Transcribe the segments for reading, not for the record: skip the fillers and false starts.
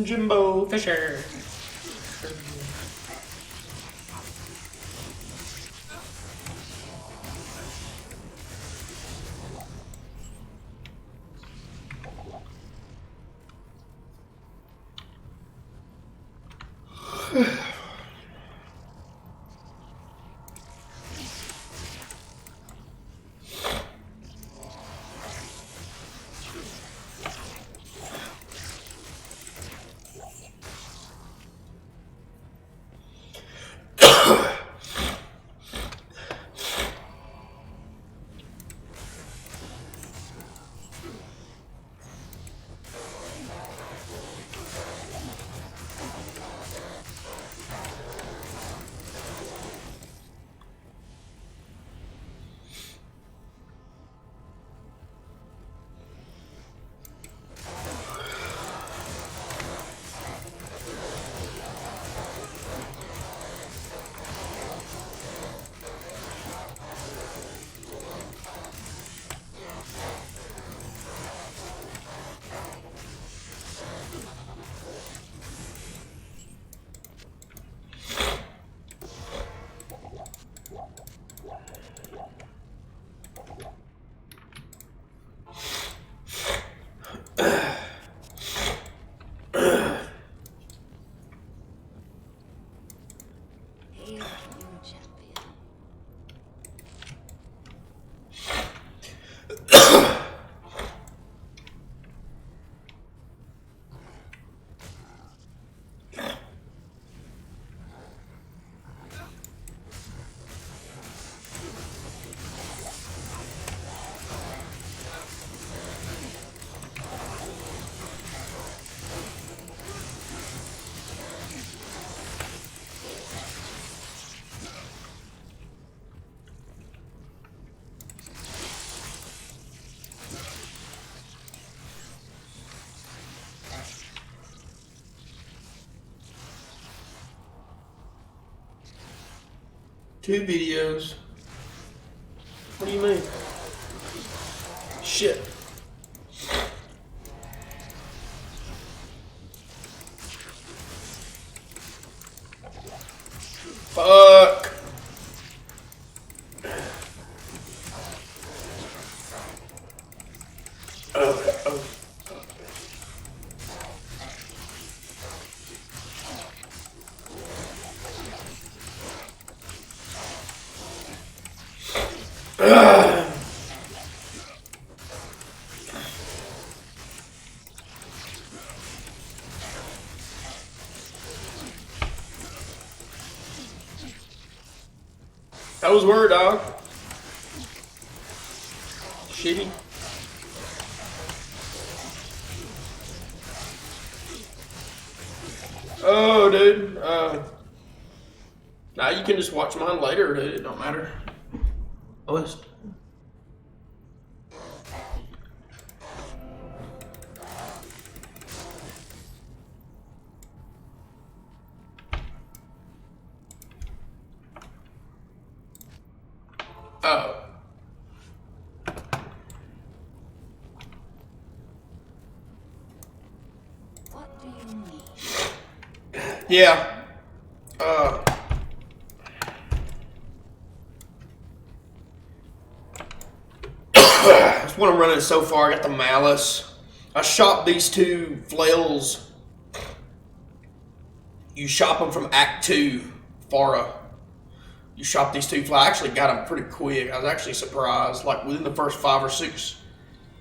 Jimbo Fisher. Two videos. What do you mean? Shit. Fuck. Oh. That was word, dog. Shitty. Oh, dude. Nah, you can just watch mine later, dude. It don't matter. List. Oh. What do you need? Yeah. That's what I'm running so far. I got the Malice. I shop these two flails. You shop them from Act 2, Farah. You shop these two flails. I actually got them pretty quick. I was actually surprised. Like within the first 5 or 6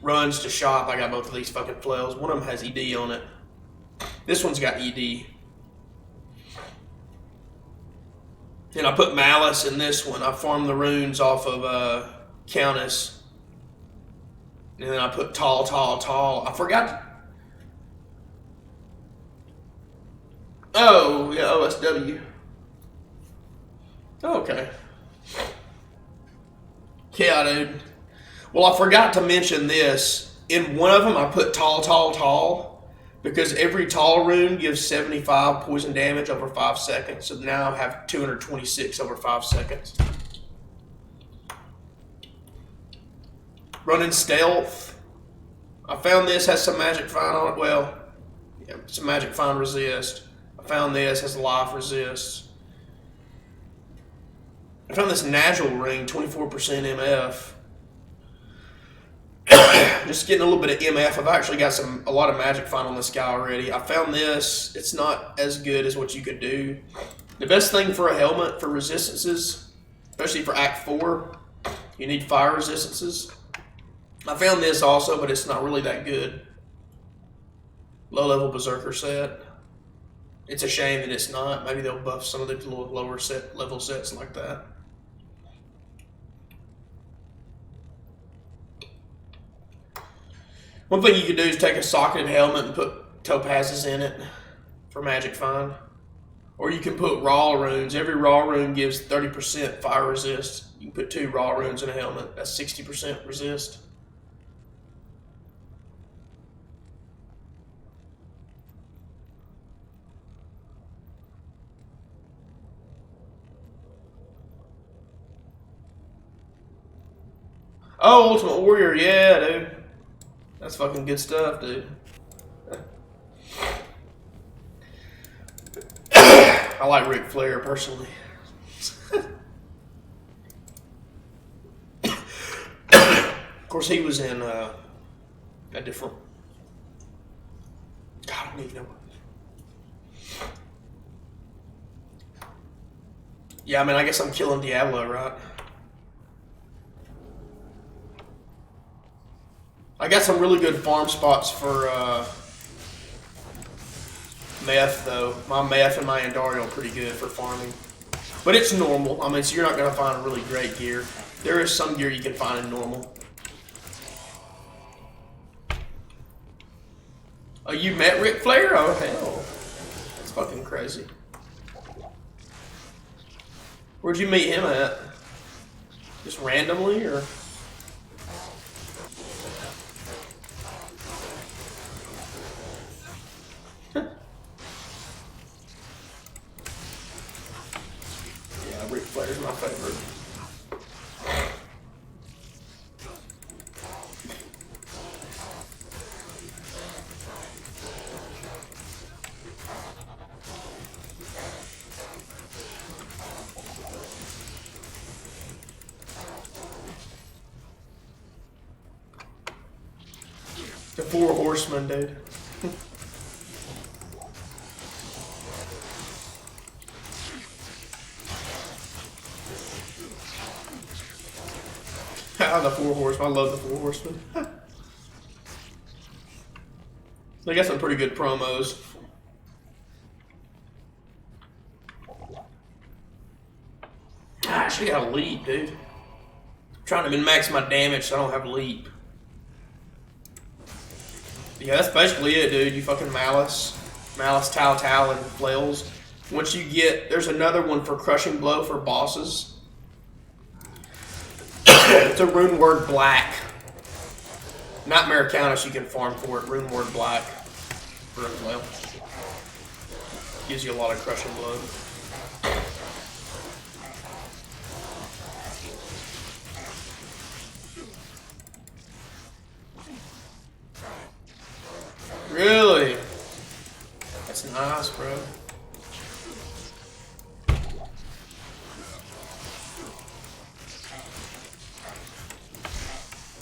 runs to shop, I got both of these fucking flails. One of them has ED on it. This one's got ED. And I put Malice in this one. I farmed the runes off of Countess. And then I put Tall. I forgot. Oh, yeah, OSW. Oh, okay. Yeah, dude. Well, I forgot to mention this. In one of them, I put Tall. Because every Tall rune gives 75 poison damage over 5 seconds. So now I have 226 over 5 seconds. Running Stealth. I found this has some magic find on it. Well, yeah, some magic find resist. I found this has life resist. I found this Nagel ring, 24% MF. Just getting a little bit of MF. I've actually got a lot of magic find on this guy already. I found this. It's not as good as what you could do. The best thing for a helmet for resistances, especially for Act 4, you need fire resistances. I found this also, but it's not really that good. Low level Berserker set. It's a shame that it's not. Maybe they'll buff some of the little lower level sets like that. One thing you could do is take a socketed helmet and put topazes in it for magic find. Or you can put raw runes. Every raw rune gives 30% fire resist. You can put 2 raw runes in a helmet. That's 60% resist. Oh, Ultimate Warrior, yeah, dude. That's fucking good stuff, dude. I like Ric Flair personally. Of course, he was in a different. God, I don't even know. Yeah, I mean, I guess I'm killing Diablo, right? I got some really good farm spots for meth, though. My meth and my Andariel are pretty good for farming. But it's normal. I mean, so you're not going to find really great gear. There is some gear you can find in normal. Oh, you met Ric Flair? Oh, hell. That's fucking crazy. Where'd you meet him at? Just randomly, or? Yeah, Ric Flair's my favorite. The 4 horsemen, dude. The 4 horsemen. I love the 4 horsemen. They got some pretty good promos. I actually got a leap, dude. I'm trying to min-max my damage so I don't have leap. Yeah, that's basically it, dude. You fucking Malice, Tal, and Flails. Once you get, there's another one for Crushing Blow for bosses. It's a Rune Word Black. Nightmare Countess you can farm for it. Rune Word Black for a flail. Gives you a lot of Crushing Blow. Really? That's nice, bro.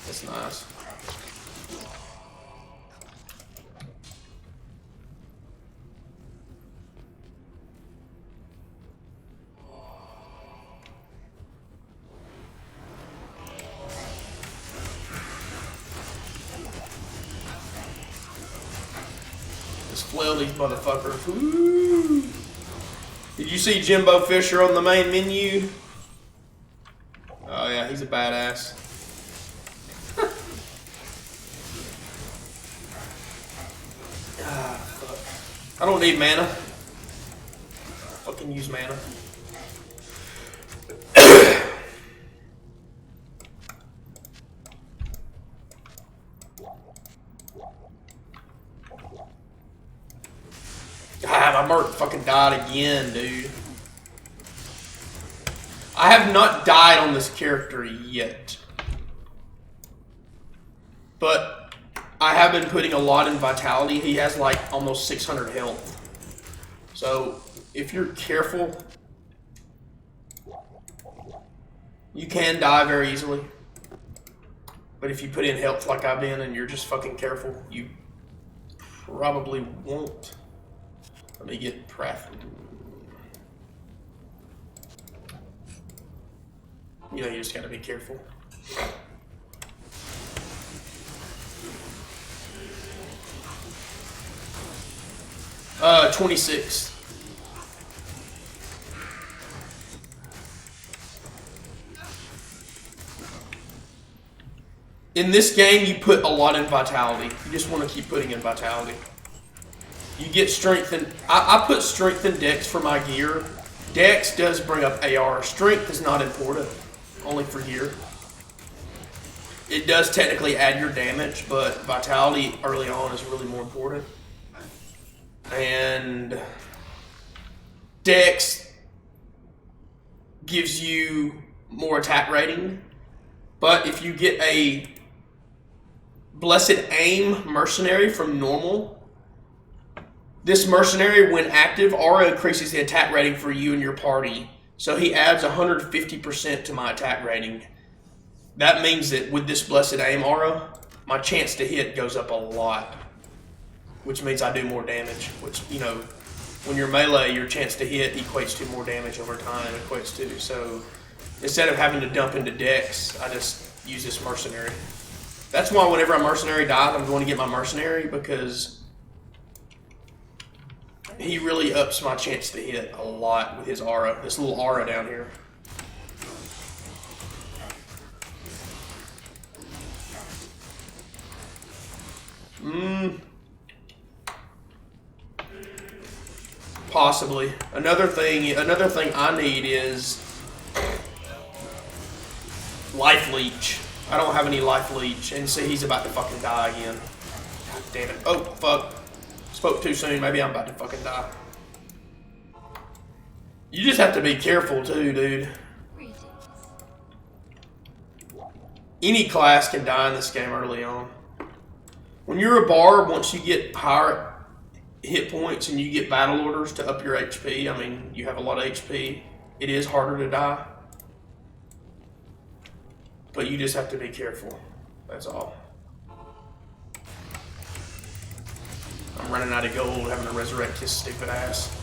That's nice. flail these motherfuckers. Woo. Did you see Jimbo Fisher on the main menu? Oh yeah, he's a badass. Fuck. I don't need mana. Fucking use mana. God, my Merc fucking died again, dude. I have not died on this character yet. But I have been putting a lot in Vitality. He has like almost 600 health. So if you're careful, you can die very easily. But if you put in health like I've been and you're just fucking careful, you probably won't. Let me get Prath. You know, you just gotta be careful. 26. In this game, you put a lot in Vitality. You just want to keep putting in Vitality. You get Strength and... I put Strength and Dex for my gear. Dex does bring up AR. Strength is not important. Only for gear. It does technically add your damage, but Vitality early on is really more important. And Dex gives you more attack rating, but if you get a Blessed Aim Mercenary from normal, this mercenary, when active, aura increases the attack rating for you and your party. So he adds 150% to my attack rating. That means that with this Blessed Aim aura, my chance to hit goes up a lot. Which means I do more damage. Which, you know, when you're melee, your chance to hit equates to more damage over time. Equates to. So instead of having to dump into Dex, I just use this mercenary. That's why whenever a mercenary dies, I'm going to get my mercenary, because he really ups my chance to hit a lot with his aura. This little aura down here. Possibly. Another thing I need is Life Leech. I don't have any Life Leech, and see, he's about to fucking die again. God damn it. Oh, fuck. Spoke too soon. Maybe I'm about to fucking die. You just have to be careful too, dude. Any class can die in this game early on. When you're a Barb, once you get higher hit points and you get battle orders to up your HP, I mean, you have a lot of HP, it is harder to die. But you just have to be careful. That's all. I'm running out of gold, having to resurrect his stupid ass.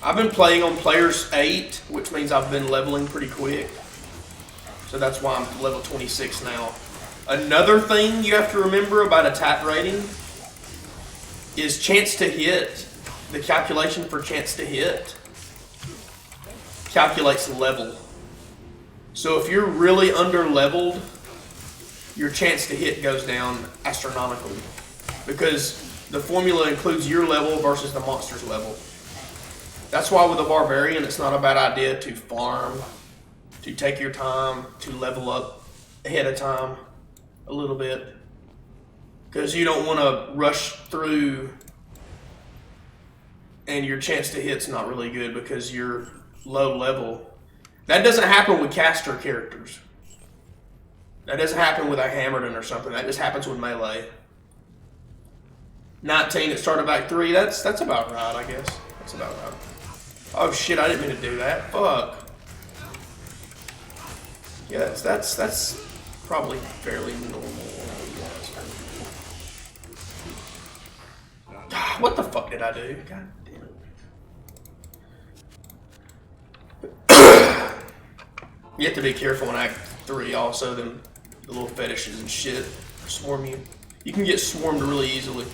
I've been playing on Players 8, which means I've been leveling pretty quick. So that's why I'm level 26 now. Another thing you have to remember about attack rating is chance to hit. The calculation for chance to hit calculates level. So if you're really under leveled, your chance to hit goes down astronomically, because the formula includes your level versus the monster's level. That's why with a Barbarian, it's not a bad idea to farm, to take your time, to level up ahead of time a little bit. Because you don't want to rush through and your chance to hit's not really good because you're low level. That doesn't happen with caster characters. That doesn't happen with a Hammerton or something. That just happens with melee. 19 at start of Act 3, that's about right, I guess. That's about right. Oh shit, I didn't mean to do that. Fuck. Yes, that's probably fairly normal. What the fuck did I do? God damn it. You have to be careful in Act 3 also, them the little fetishes and shit swarm you. You can get swarmed really easily.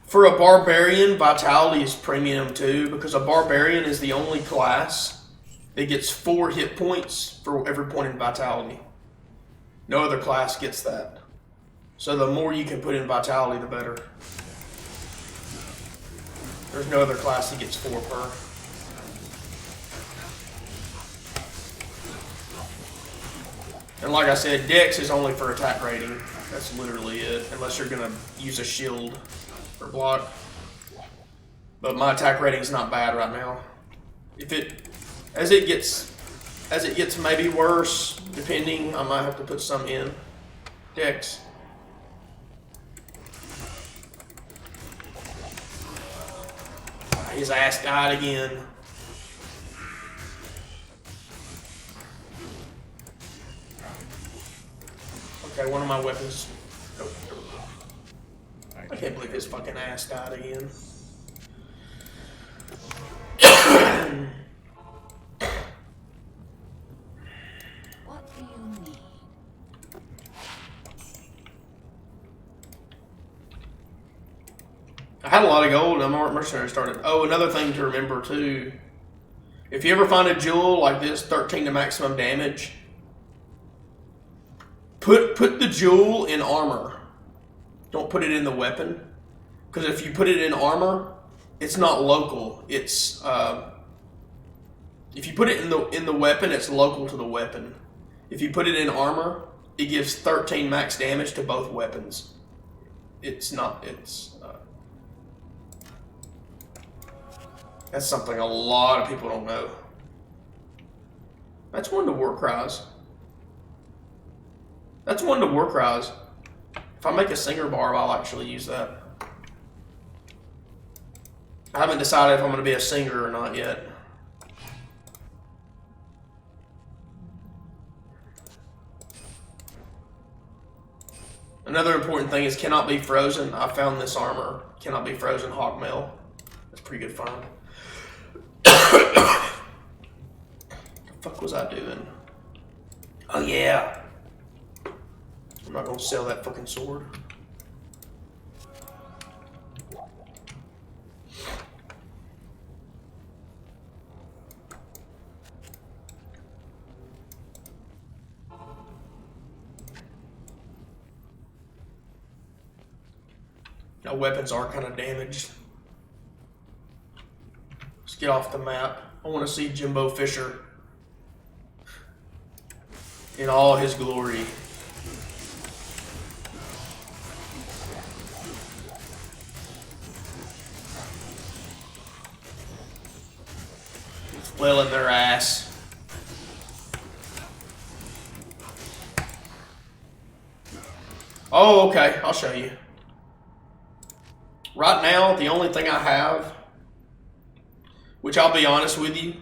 For a Barbarian, Vitality is premium too, because a Barbarian is the only class that gets 4 hit points for every point in Vitality. No other class gets that. So the more you can put in Vitality, the better. There's no other class that gets 4 per. And like I said, Dex is only for attack rating. That's literally it, unless you're gonna use a shield or block. But my attack rating is not bad right now. If it, as it gets maybe worse, depending, I might have to put some in Dex. His ass died again. Okay, one of my weapons. Oh, I can't believe his fucking ass died again. What do you need? I had a lot of gold and my mercenary started. Oh, another thing to remember too. If you ever find a jewel like this, 13 to maximum damage, put the jewel in armor. Don't put it in the weapon. Because if you put it in armor, it's not local. It's if you put it in the weapon, it's local to the weapon. If you put it in armor, it gives 13 max damage to both weapons. It's not. That's something a lot of people don't know. That's one to war cries. That's one to war cries. If I make a Singer Barb, I'll actually use that. I haven't decided if I'm going to be a singer or not yet. Another important thing is cannot be frozen. I found this armor. Cannot be frozen hawkmail. That's a pretty good find. What the fuck was I doing? Oh yeah. I'm not gonna sell that fucking sword. Now weapons are kind of damaged. Let's get off the map. I want to see Jimbo Fisher in all his glory. Flailing their ass. Oh, okay. I'll show you. Right now, the only thing I have, which I'll be honest with you,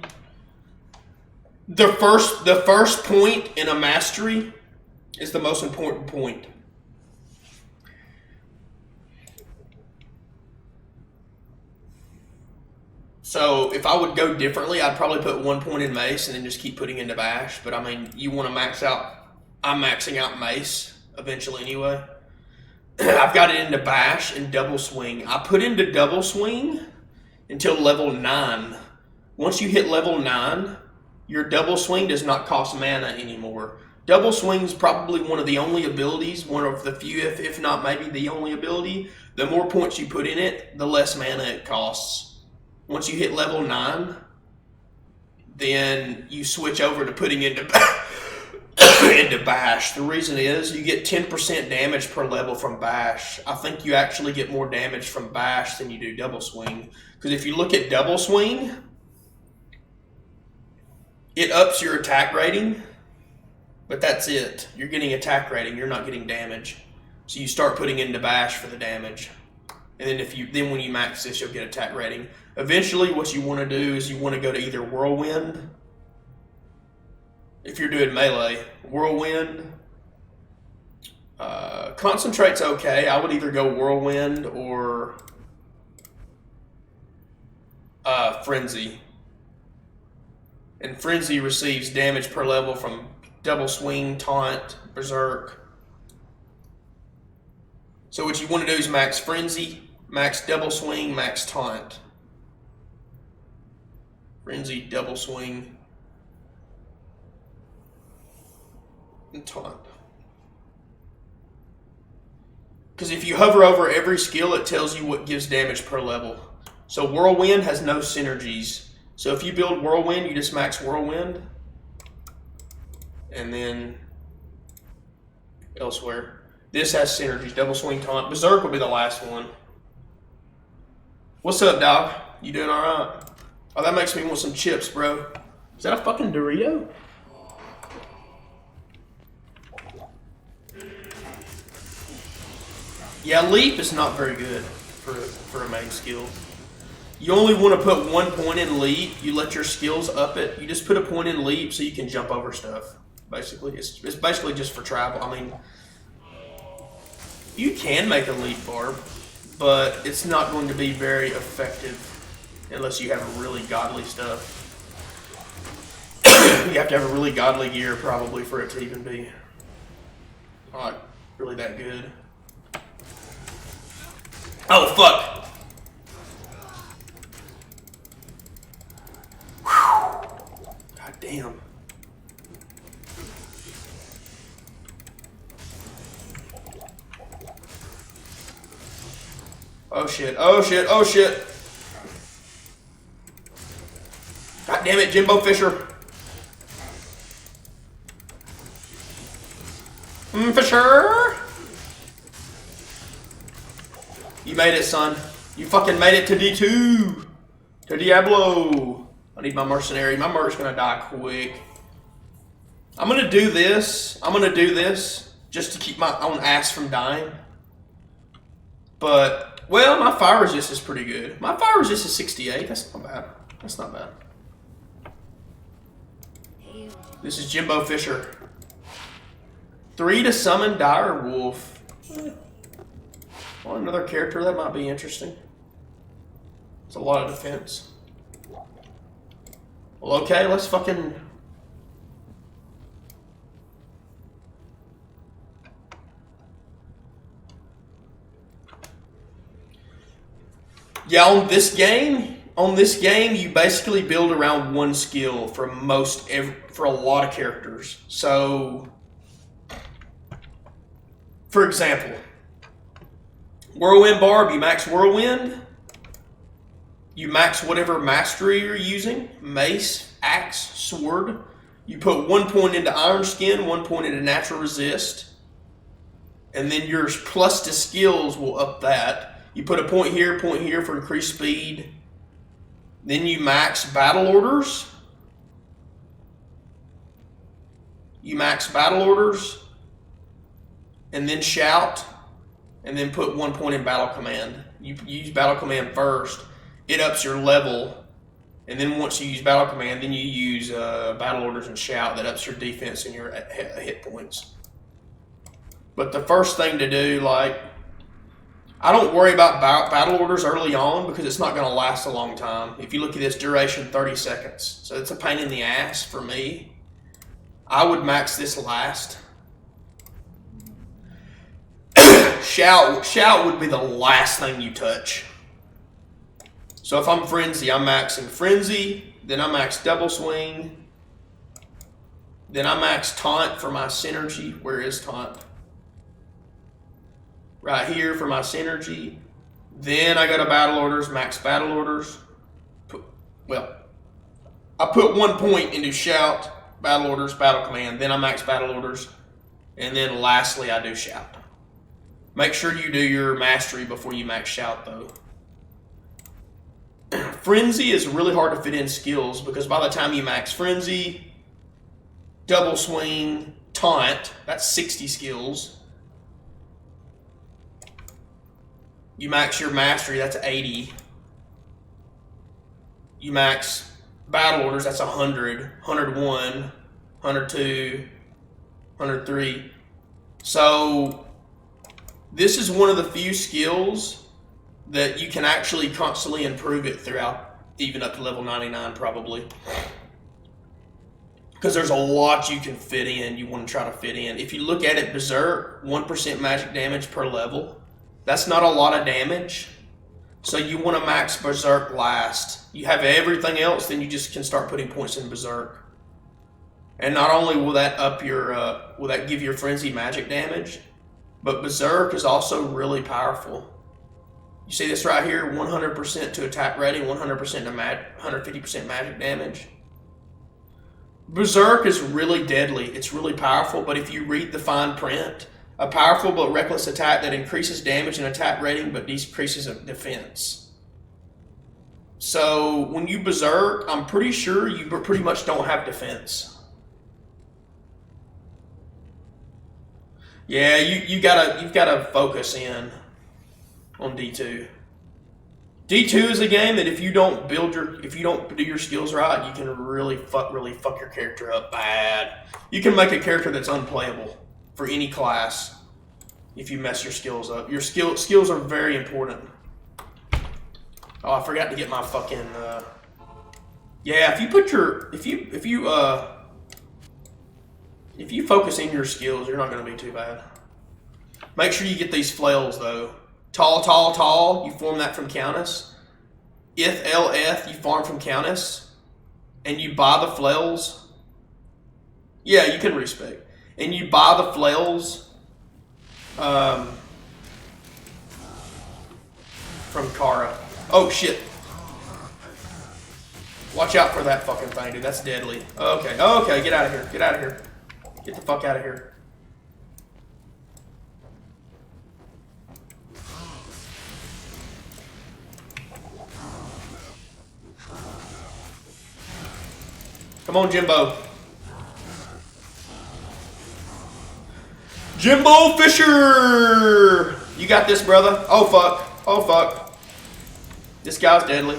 the first point in a mastery is the most important point. So if I would go differently, I'd probably put 1 point in mace and then just keep putting into bash. But I mean, you want to max out. I'm maxing out mace eventually anyway. I've got it into bash and double swing. I put into double swing until level 9. Once you hit level 9, your double swing does not cost mana anymore. Double swing is probably one of the only abilities, one of the few, if not maybe the only ability. The more points you put in it, the less mana it costs. Once you hit level 9, then you switch over to putting into into bash. The reason is you get 10% damage per level from bash. I think you actually get more damage from bash than you do double swing. Because if you look at double swing, it ups your attack rating, but that's it. You're getting attack rating, you're not getting damage. So you start putting into bash for the damage. And then when you max this, you'll get attack rating. Eventually what you want to do is you want to go to either whirlwind. If you're doing melee, whirlwind, Concentrate's okay. I would either go Whirlwind or Frenzy. And Frenzy receives damage per level from Double Swing, Taunt, Berserk. So what you want to do is max Frenzy, max Double Swing, max Taunt. Frenzy, Double Swing, and Taunt. Because if you hover over every skill, it tells you what gives damage per level. So Whirlwind has no synergies. So if you build Whirlwind, you just max Whirlwind. And then elsewhere. This has synergies. Double Swing, Taunt. Berserk will be the last one. What's up, dog? You doing alright? Oh, that makes me want some chips, bro. Is that a fucking Dorito? Yeah, Leap is not very good for a main skill. You only want to put 1 point in Leap. You let your skills up it. You just put a point in Leap so you can jump over stuff. Basically, it's basically just for travel. I mean, you can make a Leap Barb, but it's not going to be very effective unless you have really godly stuff. You have to have a really godly gear probably for it to even be not really that good. Oh, fuck. Whew. God damn. Oh shit, oh shit, oh shit. God damn it, Jimbo Fisher. Fisher. You made it, son. You fucking made it to D2. To Diablo. I need my mercenary. My merc's gonna die quick. I'm gonna do this. Just to keep my own ass from dying. But, well, my fire resist is pretty good. My fire resist is 68. That's not bad. That's not bad. This is Jimbo Fisher. 3 to summon Dire Wolf. Well, another character that might be interesting. It's a lot of defense. Well, okay, let's fucking... Yeah, on this game, you basically build around one skill for a lot of characters. So, for example, Whirlwind Barb, you max Whirlwind. You max whatever mastery you're using. Mace, axe, sword. You put 1 point into Iron Skin, 1 point into Natural Resist. And then your plus to skills will up that. You put a point here for increased speed. Then you max Battle Orders. And then Shout. And then put 1 point in Battle Command. You use Battle Command first. It ups your level. And then once you use Battle Command, then you use Battle Orders and Shout. That ups your defense and your hit points. But the first thing to do, like... I don't worry about Battle Orders early on because it's not going to last a long time. If you look at this, duration 30 seconds. So it's a pain in the ass for me. I would max this last. Shout would be the last thing you touch. So if I'm Frenzy, I'm maxing Frenzy. Then I max Double Swing. Then I max Taunt for my synergy. Where is Taunt? Right here for my synergy. Then I go to Battle Orders, max Battle Orders. I put 1 point into Shout, Battle Orders, Battle Command. Then I max Battle Orders. And then lastly, I do Shout. Make sure you do your mastery before you max Shout, though. Frenzy is really hard to fit in skills because by the time you max Frenzy, Double Swing, Taunt, that's 60 skills. You max your mastery, that's 80. You max Battle Orders, that's 100, 101, 102, 103. So This is one of the few skills that you can actually constantly improve it throughout, even up to level 99 probably. Because there's a lot you can fit in, you want to try to fit in. If you look at it, Berserk, 1% magic damage per level. That's not a lot of damage. So you want to max Berserk last. You have everything else, then you just can start putting points in Berserk. And not only will that up your, will that give your frenzy magic damage, but Berserk is also really powerful. You see this right here, 100% to attack rating, 100% to 150% magic damage. Berserk is really deadly. It's really powerful, but if you read the fine print, a powerful but reckless attack that increases damage and attack rating but decreases defense. So when you Berserk, I'm pretty sure you pretty much don't have defense. Yeah, you've gotta focus in on D2. D2 is a game that if you don't do your skills right, you can really fuck your character up bad. You can make a character that's unplayable for any class if you mess your skills up. Your skills are very important. Oh, I forgot to get my fucking yeah, if you focus in your skills, you're not gonna be too bad. Make sure you get these flails though. Tall, you form that from Countess. If you farm from Countess. And you buy the flails. Yeah, you can respect. And you buy the flails from Kara. Oh shit. Watch out for that fucking thing, dude. That's deadly. Okay, get out of here. Get out of here. Get the fuck out of here. Come on, Jimbo. Jimbo Fisher! You got this, brother. Oh, fuck. Oh, fuck. This guy's deadly.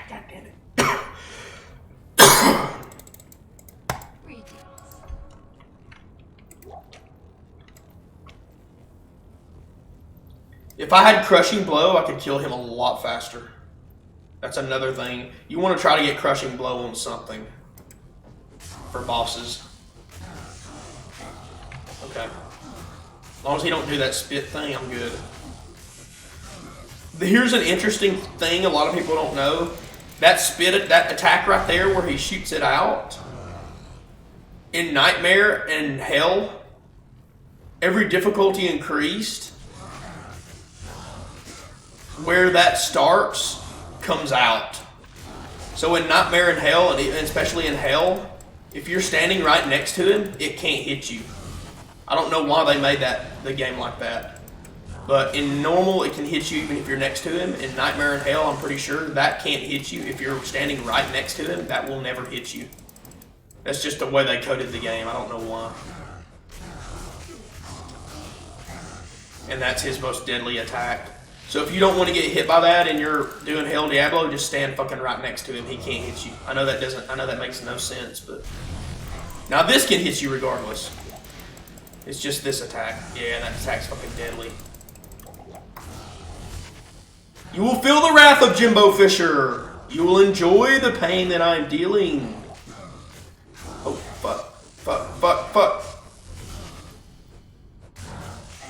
God damn it. If I had Crushing Blow, I could kill him a lot faster. That's another thing. You want to try to get Crushing Blow on something for bosses. Okay. As long as he don't do that spit thing, I'm good. Here's an interesting thing a lot of people don't know. That attack right there where he shoots it out, in Nightmare and Hell, every difficulty increased, where that starts comes out. So in Nightmare and Hell, and especially in Hell, if you're standing right next to him, it can't hit you. I don't know why they made the game like that. But in normal, it can hit you even if you're next to him. In Nightmare and Hell, I'm pretty sure that can't hit you. If you're standing right next to him, that will never hit you. That's just the way they coded the game. I don't know why. And that's his most deadly attack. So if you don't want to get hit by that and you're doing Hell Diablo, just stand fucking right next to him. He can't hit you. I know that makes no sense, but now this can hit you regardless. It's just this attack. Yeah, that attack's fucking deadly. You will feel the wrath of Jimbo Fisher. You will enjoy the pain that I am dealing. Oh, fuck.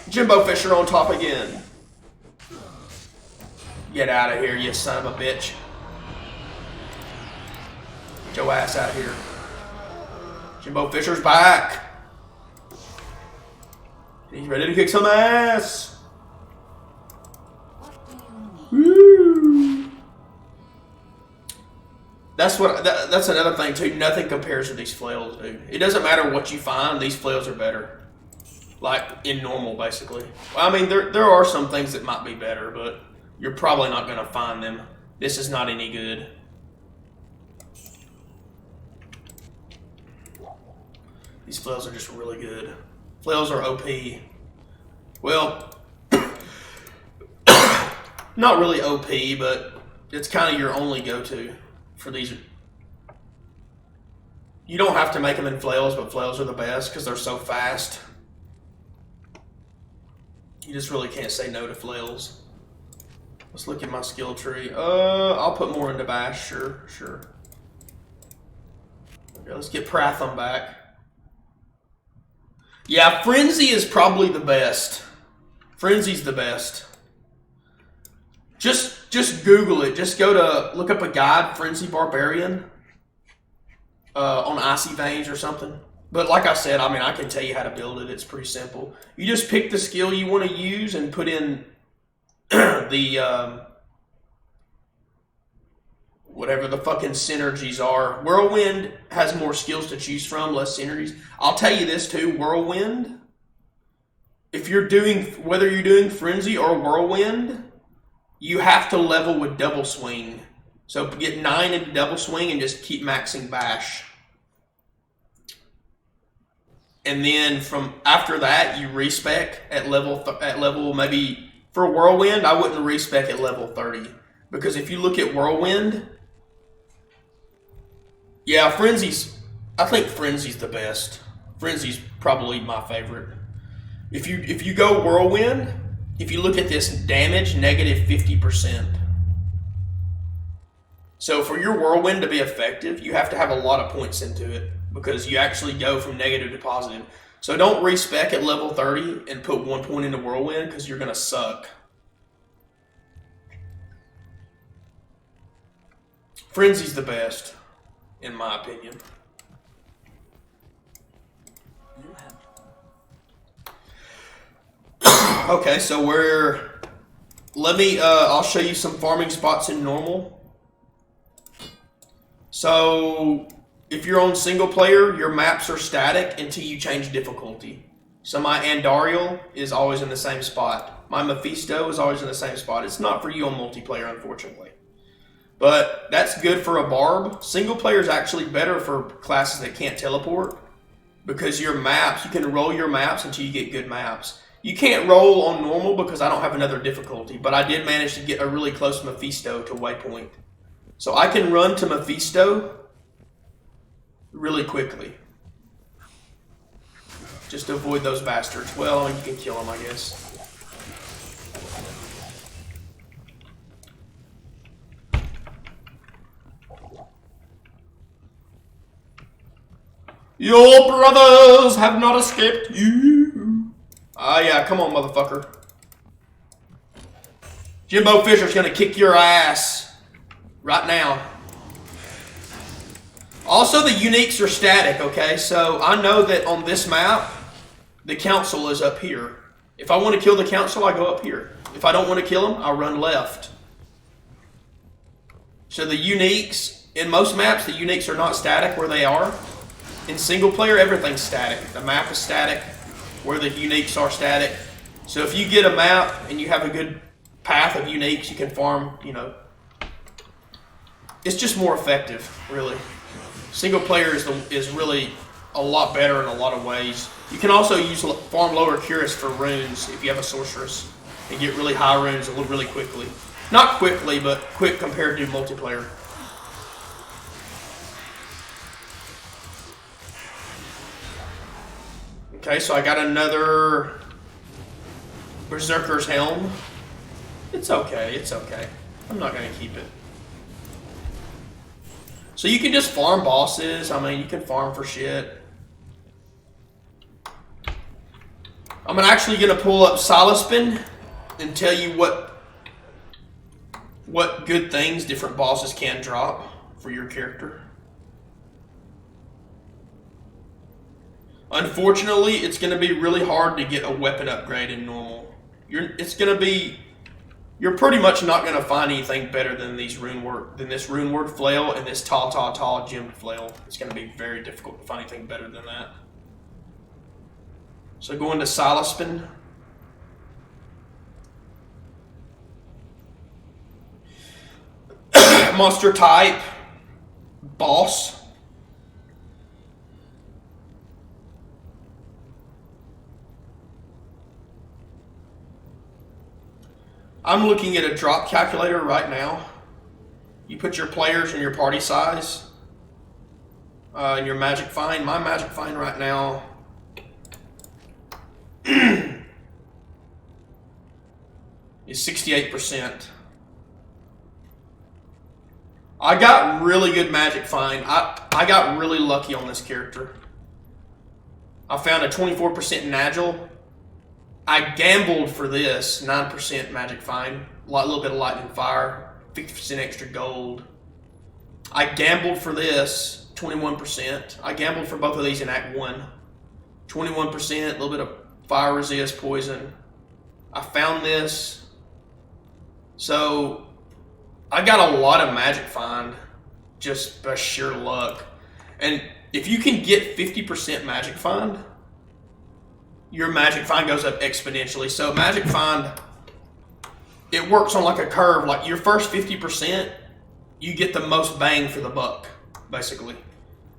Jimbo Fisher on top again. Get out of here, you son of a bitch. Get your ass out of here. Jimbo Fisher's back. He's ready to kick some ass. Woo. That's another thing too. Nothing compares to these flails, dude. It doesn't matter what you find. These flails are better. Like in normal, basically. Well, I mean, there are some things that might be better, but you're probably not going to find them. This is not any good. These flails are just really good. Flails are OP. Well, not really OP, but it's kind of your only go-to for these. You don't have to make them in flails, but flails are the best because they're so fast. You just really can't say no to flails. Let's look at my skill tree. I'll put more into bash. Sure. Okay, let's get Pratham back. Yeah, Frenzy is probably the best. Frenzy's the best. Just Google it. Just go to look up a guide, Frenzy Barbarian, on Icy Veins or something. But like I said, I mean, I can tell you how to build it. It's pretty simple. You just pick the skill you want to use and put in the whatever the fucking synergies are. Whirlwind has more skills to choose from, less synergies. I'll tell you this too, Whirlwind, if you're doing, whether you're doing Frenzy or Whirlwind, you have to level with Double Swing. So get 9 into Double Swing and just keep maxing bash. And then from after that, you respec at level maybe for Whirlwind, I wouldn't respec at level 30. Because if you look at Whirlwind, yeah, I think Frenzy's the best. Frenzy's probably my favorite. If you go Whirlwind, if you look at this damage, negative 50%. So for your Whirlwind to be effective, you have to have a lot of points into it because you actually go from negative to positive. So don't respec at level 30 and put 1 point into Whirlwind because you're going to suck. Frenzy's the best, in my opinion. Okay, so I'll show you some farming spots in normal. So if you're on single player, your maps are static until you change difficulty. So my Andariel is always in the same spot. My Mephisto is always in the same spot. It's not for you on multiplayer, unfortunately. But that's good for a Barb. Single player is actually better for classes that can't teleport because your maps, you can roll your maps until you get good maps. You can't roll on normal because I don't have another difficulty, but I did manage to get a really close Mephisto to waypoint. So I can run to Mephisto really quickly. Just to avoid those bastards. Well, you can kill them, I guess. Your brothers have not escaped you. Ah, yeah, come on, motherfucker. Jimbo Fisher's gonna kick your ass right now. Also, the uniques are static, okay? So I know that on this map, the council is up here. If I want to kill the council, I go up here. If I don't want to kill them, I run left. So the uniques, in most maps, the uniques are not static where they are. In single player, everything's static. The map is static, where the uniques are static. So if you get a map and you have a good path of uniques, you can farm, you know. It's just more effective, really. Single player is really a lot better in a lot of ways. You can also use farm lower Curus for runes if you have a sorceress and get really high runes really quickly. Not quickly, but quick compared to multiplayer. Okay, so I got another Berserker's Helm. It's okay, it's okay. I'm not going to keep it. So you can just farm bosses. I mean, you can farm for shit. I'm actually going to pull up Salispin and tell you what good things different bosses can drop for your character. Unfortunately, it's going to be really hard to get a weapon upgrade in normal. You're pretty much not going to find anything better than this runeward flail and this tall gemmed flail. It's going to be very difficult to find anything better than that. So going to Salispin. Monster type. Boss. I'm looking at a drop calculator right now. You put your players and your party size and your magic find. My magic find right now is 68%. I got really good magic find. I got really lucky on this character. I found a 24% Nagel. I gambled for this 9% magic find, a little bit of lightning fire, 50% extra gold. I gambled for this 21%. I gambled for both of these in Act 1. 21%, a little bit of fire resist, poison. I found this. So I got a lot of magic find just by sheer luck. And if you can get 50% magic find, your magic find goes up exponentially. So magic find, it works on like a curve. Like your first 50%, you get the most bang for the buck, basically.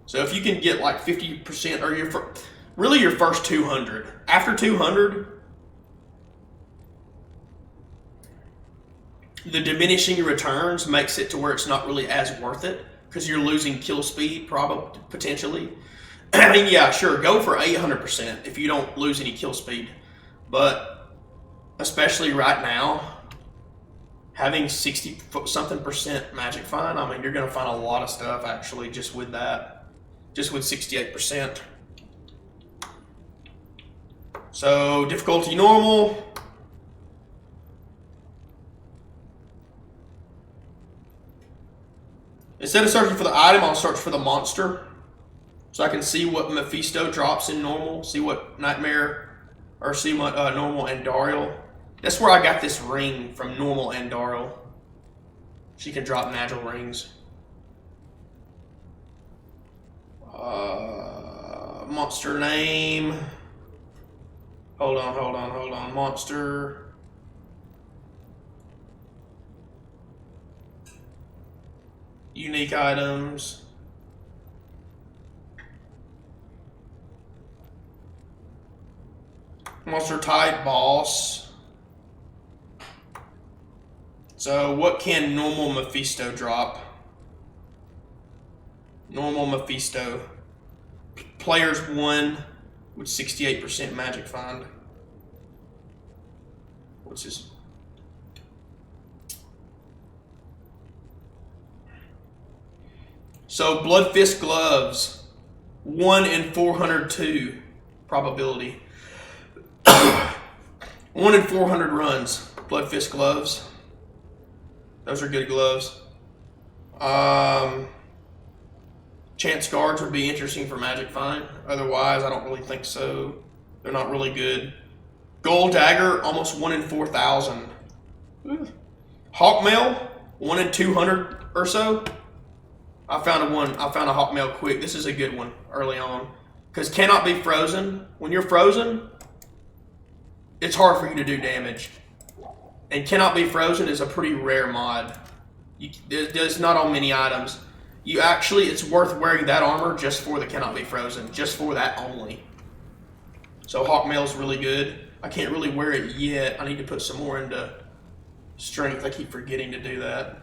So if you can get like 50%, or really your first 200. After 200, the diminishing returns makes it to where it's not really as worth it because you're losing kill speed, probably, potentially. I mean, yeah, sure, go for 800% if you don't lose any kill speed. But especially right now, having 60-something% magic find, I mean, you're going to find a lot of stuff actually just with that, just with 68%. So difficulty normal. Instead of searching for the item, I'll search for the monster. So I can see what Mephisto drops in normal, see what Nightmare, or see what normal Andariel. That's where I got this ring from normal Andariel. She can drop Nagel rings. Monster name. Hold on. Monster. Unique items. Monster type, boss. So what can normal Mephisto drop? Normal Mephisto. Players 1 with 68% magic find. What's his? So Blood Fist gloves, 1 in 402 probability. 1 in 400 runs, Blood Fist gloves. Those are good gloves. Chance guards would be interesting for magic find. Otherwise, I don't really think so. They're not really good. Gold dagger, almost 1 in 4,000. Hawkmail, 1 in 200 or so. I found a Hawkmail quick. This is a good one early on. Because cannot be frozen. When you're frozen, it's hard for you to do damage. And cannot be frozen is a pretty rare mod. There's not on many items. It's worth wearing that armor just for the cannot be frozen. Just for that only. So Hawkmail's really good. I can't really wear it yet. I need to put some more into strength. I keep forgetting to do that.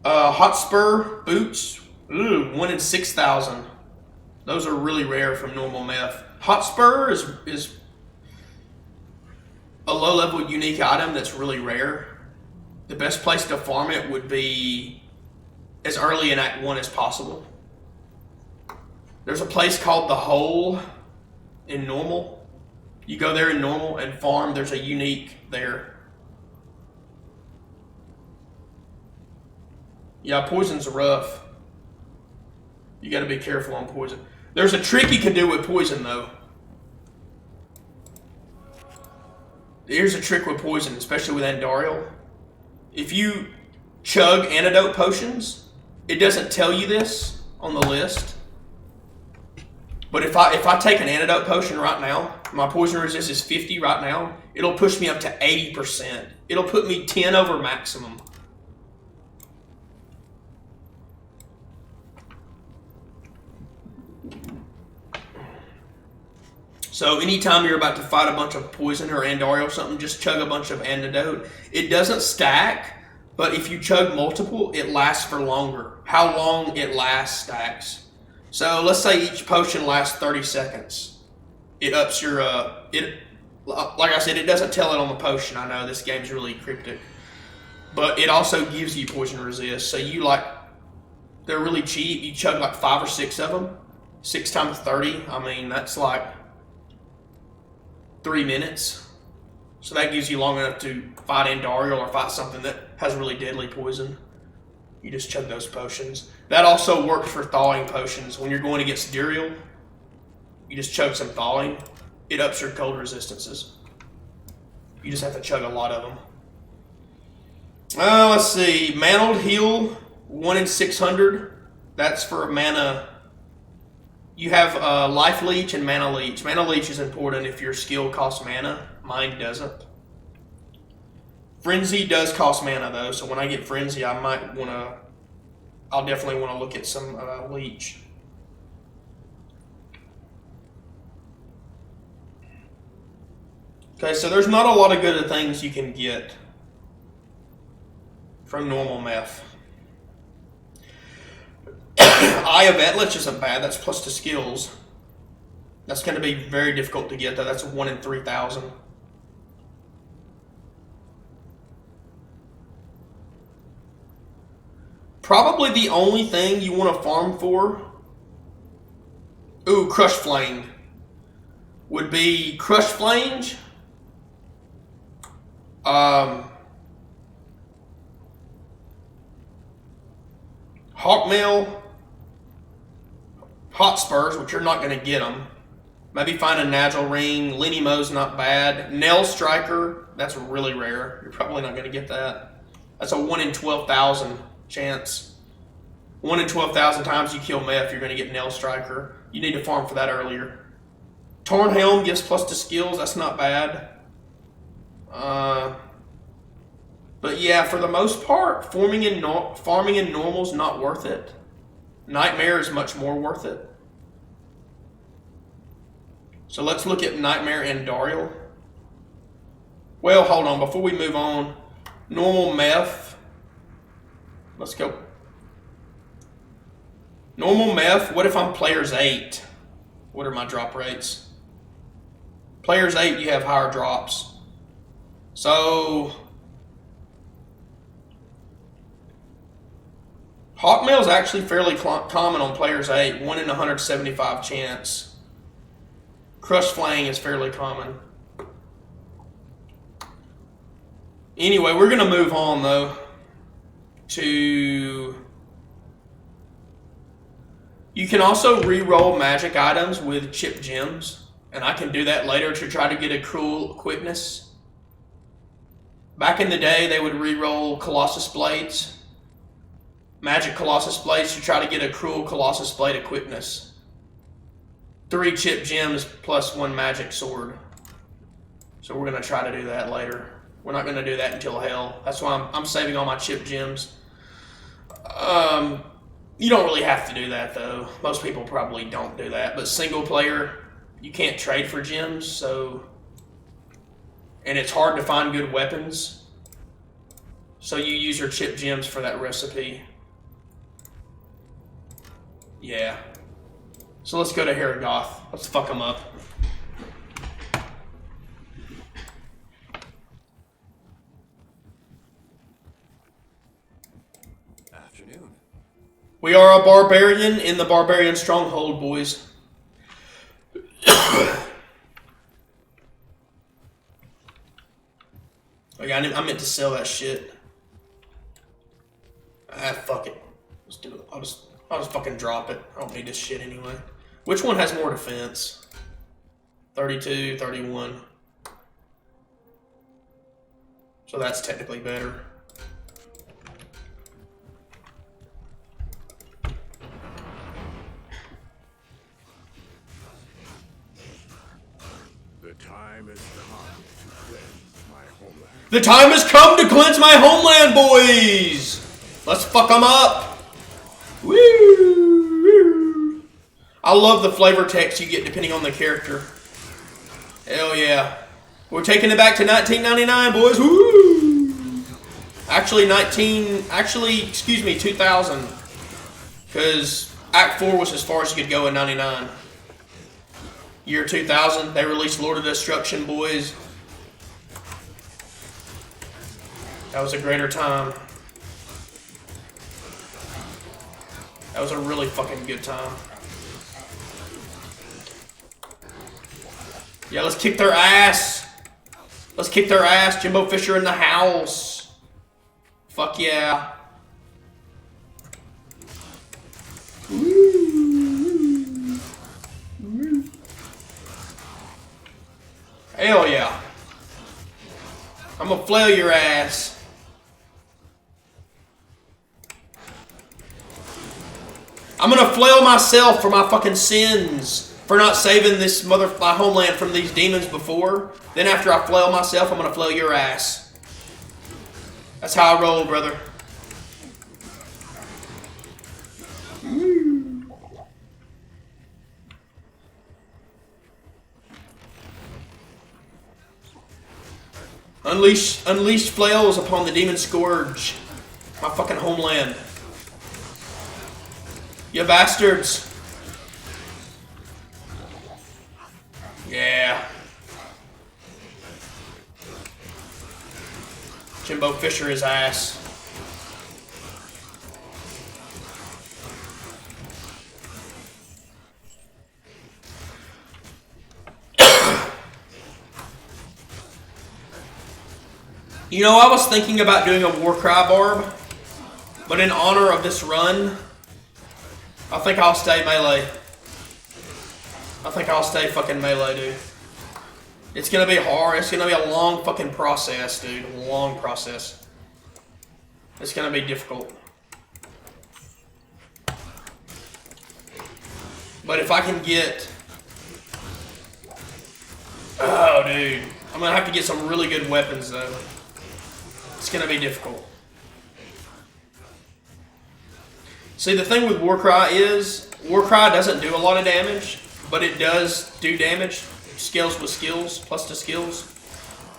Hotspur boots. Ooh, 1 in 6,000. Those are really rare from normal meth. Hotspur is a low-level unique item that's really rare. The best place to farm it would be as early in Act 1 as possible. There's a place called The Hole in normal. You go there in normal and farm. There's a unique there. Yeah, poison's rough. You got to be careful on poison. There's a trick you can do with poison, though. Here's a trick with poison, especially with Andariel. If you chug antidote potions, it doesn't tell you this on the list. But if I take an antidote potion right now, my poison resist is 50 right now, it'll push me up to 80%. It'll put me 10 over maximum. So anytime you're about to fight a bunch of poison or Andariel or something, just chug a bunch of antidote. It doesn't stack, but if you chug multiple, it lasts for longer. How long it lasts stacks. So let's say each potion lasts 30 seconds. It ups your like I said, it doesn't tell it on the potion. I know this game's really cryptic. But it also gives you poison resist. So you they're really cheap. You chug like 5 or 6 of them. 6 times 30. I mean, that's like 3 minutes. So that gives you long enough to fight Andariel or fight something that has really deadly poison. You just chug those potions. That also works for thawing potions. When you're going against Duriel, you just chug some thawing. It ups your cold resistances. You just have to chug a lot of them. Let's see. Mantled Heal, 1 in 600. That's for mana. You have Life Leech and Mana Leech. Mana Leech is important if your skill costs mana. Mine doesn't. Frenzy does cost mana though, so when I get Frenzy, I'll definitely want to look at some Leech. Okay, so there's not a lot of good things you can get from normal meth. Eye of Etlich isn't bad. That's plus to skills. That's going to be very difficult to get though. That's 1 in 3,000. Probably the only thing you want to farm for, Crush Flame, would be Crush Flange, Hawkmail, Hotspurs, which you're not going to get them. Maybe find a Nagel Ring. Lenny Mo's not bad. Nail Striker, that's really rare. You're probably not going to get that. That's a 1 in 12,000 chance. 1 in 12,000 times you kill Meth, you're going to get Nail Striker. You need to farm for that earlier. Torn Helm gives plus to skills. That's not bad. But yeah, for the most part, farming in normal's not worth it. Nightmare is much more worth it. So let's look at Nightmare and Dariel. Well, hold on. Before we move on, normal Meth. Let's go. Normal Meth. What if I'm players 8? What are my drop rates? Players 8, you have higher drops. So Hawkmail is actually fairly common on players 8. 1 in 175 chance. Crush Flang is fairly common. Anyway, we're going to move on though to... You can also re-roll magic items with chip gems, and I can do that later to try to get a cruel quickness. Back in the day, they would re-roll Colossus Blades, magic Colossus Blades, to try to get a cruel Colossus Blade of quickness. 3 chip gems plus 1 magic sword. So we're going to try to do that later. We're not going to do that until hell. That's why I'm saving all my chip gems. You don't really have to do that though. Most people probably don't do that. But single player, you can't trade for gems, so... And it's hard to find good weapons. So you use your chip gems for that recipe. Yeah. So let's go to Heragoth. Let's fuck them up. Afternoon. We are a barbarian in the barbarian stronghold, boys. Okay, I meant to sell that shit. Fuck it. Let's do it. I'll just fucking drop it. I don't need this shit anyway. Which one has more defense? 32, 31. So that's technically better. The time has come to cleanse my homeland. The time has come to cleanse my homeland, boys! Let's fuck them up! Woo! I love the flavor text you get depending on the character. Hell yeah. We're taking it back to 1999, boys. Woo! Actually, 2000. Because Act 4 was as far as you could go in 99. Year 2000, they released Lord of Destruction, boys. That was a greater time. That was a really fucking good time. Yeah, let's kick their ass. Let's kick their ass. Jimbo Fisher in the house. Fuck yeah. Hell yeah. I'm gonna flail your ass. I'm gonna flail myself for my fucking sins. For not saving this my homeland from these demons before. Then after I flail myself, I'm gonna flail your ass. That's how I roll, brother. Unleash flails upon the demon scourge. My fucking homeland. You bastards. Yeah. Jimbo Fisher his ass. You know, I was thinking about doing a Warcry Barb, but in honor of this run, I think I'll stay melee. I think I'll stay fucking melee, dude. It's gonna be hard. It's gonna be a long fucking process, dude. A long process. It's gonna be difficult. But if I can get... Oh, dude. I'm gonna have to get some really good weapons, though. It's gonna be difficult. See, the thing with Warcry is, Warcry doesn't do a lot of damage, but it does do damage. Scales with skills, plus the skills.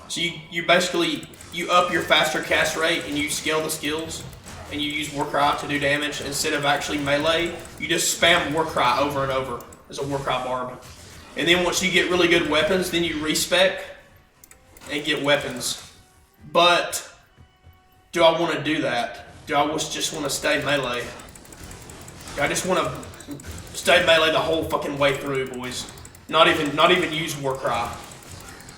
So you basically, you up your faster cast rate and you scale the skills, and you use Warcry to do damage instead of actually melee. You just spam Warcry over and over as a Warcry Barb. And then once you get really good weapons, then you respec and get weapons. But do I want to do that? Do I just want to stay melee? I just want to stay melee the whole fucking way through, boys. Not even use Warcry.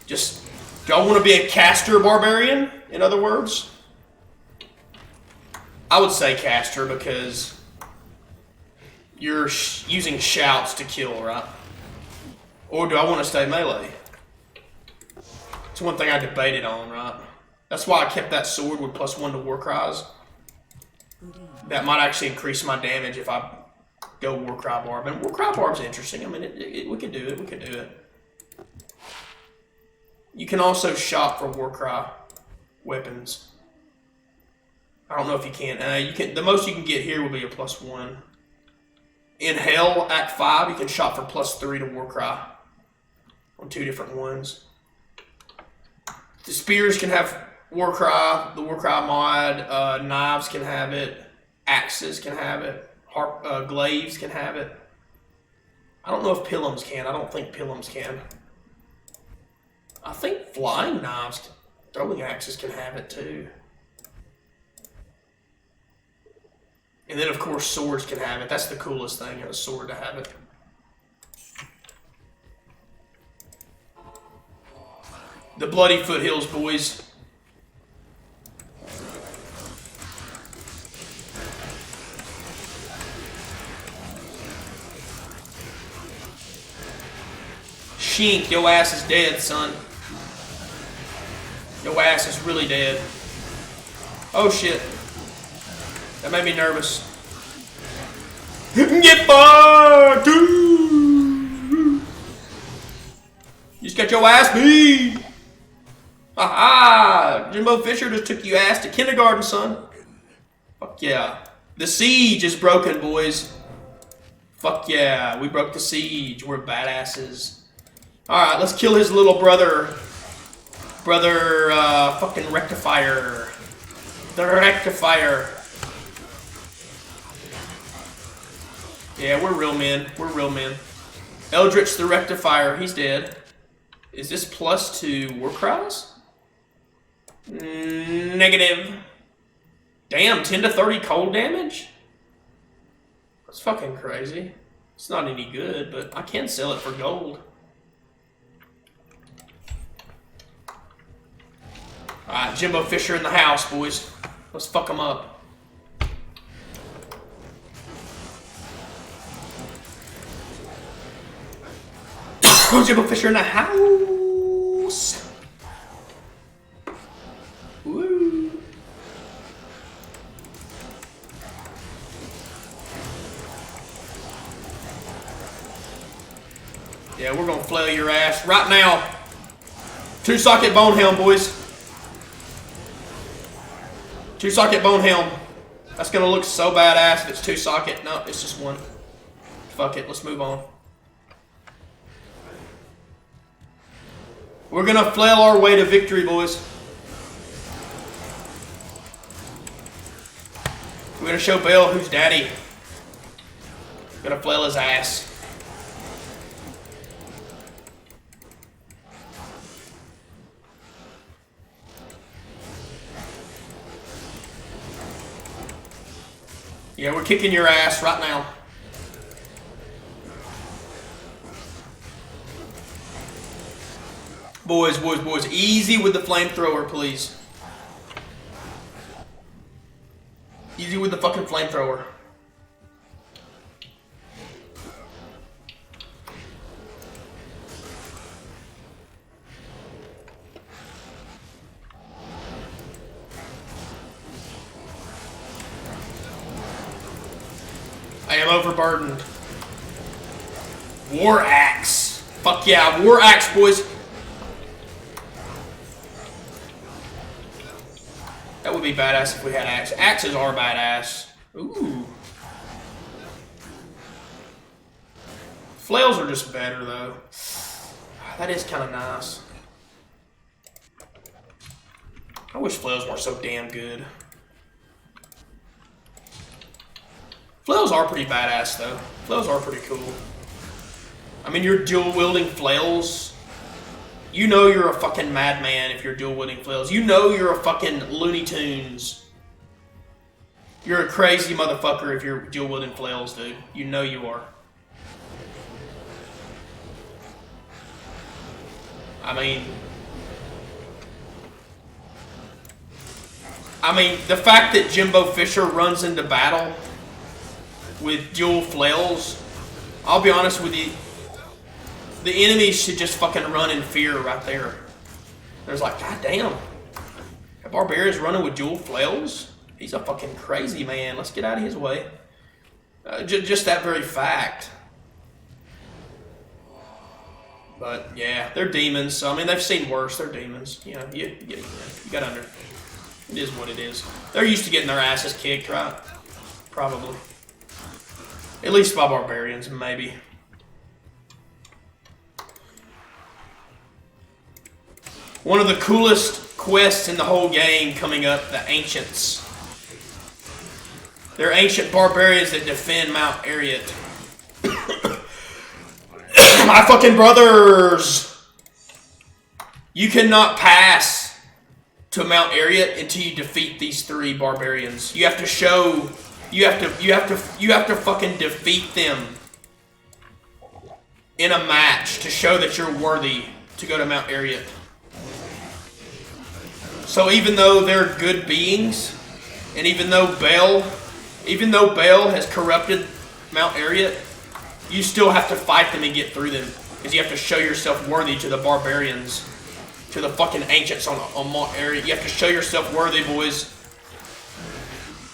Just, do I want to be a caster barbarian? In other words, I would say caster because you're using shouts to kill, right? Or do I want to stay melee? It's one thing I debated on, right? That's why I kept that sword with +1 to war cries. That might actually increase my damage if I go Warcry Barb. And Warcry Barb's interesting. I mean, we could do it. We could do it. You can also shop for Warcry weapons. I don't know if you can. You can. The most you can get here will be a +1. In Hell, Act 5, you can shop for +3 to Warcry on 2 different ones. The spears can have Warcry, the Warcry mod. Knives can have it. Axes can have it. Glaives can have it. I don't know if Pillums can. I don't think Pillums can. I think flying knives, throwing axes can have it too. And then of course swords can have it. That's the coolest thing, a sword to have it. The Bloody Foothills, boys. Shink, your ass is dead, son. Your ass is really dead. Oh shit. That made me nervous. Get fucked! You just got your ass beat! Aha! Jimbo Fisher just took you ass to kindergarten, son. Fuck yeah. The siege is broken, boys. Fuck yeah. We broke the siege. We're badasses. Alright, let's kill his little brother. Brother, fucking Rectifier. The Rectifier. Yeah, we're real men. We're real men. Eldritch the Rectifier, he's dead. Is this plus 2 war cries? Negative. Damn, 10 to 30 cold damage? That's fucking crazy. It's not any good, but I can sell it for gold. Alright, Jimbo Fisher in the house, boys. Let's fuck him up. Jimbo Fisher in the house. Woo. Yeah, we're gonna flail your ass right now. 2-socket bone helm, boys. 2-socket bone helm. That's gonna look so badass if it's 2-socket. No, it's just one. Fuck it, let's move on. We're gonna flail our way to victory, boys. We're gonna show Bell who's daddy. Gonna flail his ass. Yeah, we're kicking your ass right now. Boys, boys, boys. Easy with the flamethrower, please. Easy with the fucking flamethrower. I am overburdened. War Axe. Fuck yeah, War Axe, boys. That would be badass if we had axe. Axes are badass. Ooh. Flails are just better, though. That is kind of nice. I wish flails weren't so damn good. Flails are pretty badass, though. Flails are pretty cool. I mean, you're dual-wielding flails. You know you're a fucking madman if you're dual-wielding flails. You know you're a fucking Looney Tunes. You're a crazy motherfucker if you're dual-wielding flails, dude. You know you are. I mean, the fact that Jimbo Fisher runs into battle with dual flails, I'll be honest with you, the enemies should just fucking run in fear right there. There's like, god damn, that Barbarian's running with dual flails? He's a fucking crazy man. Let's get out of his way. Just that very fact. But yeah, they're demons. So I mean, they've seen worse. They're demons. You know, you got under. It is what it is. They're used to getting their asses kicked, right? Probably. At least by barbarians, maybe. One of the coolest quests in the whole game coming up, the Ancients. They're ancient barbarians that defend Mount Ariat. My fucking brothers! You cannot pass to Mount Ariat until you defeat these 3 barbarians. You have to show, you have to fucking defeat them in a match to show that you're worthy to go to Mount Ariat. So even though they're good beings, and even though Bel has corrupted Mount Ariat, you still have to fight them and get through them. Because you have to show yourself worthy to the barbarians. To the fucking ancients on Mount Ariat. You have to show yourself worthy, boys.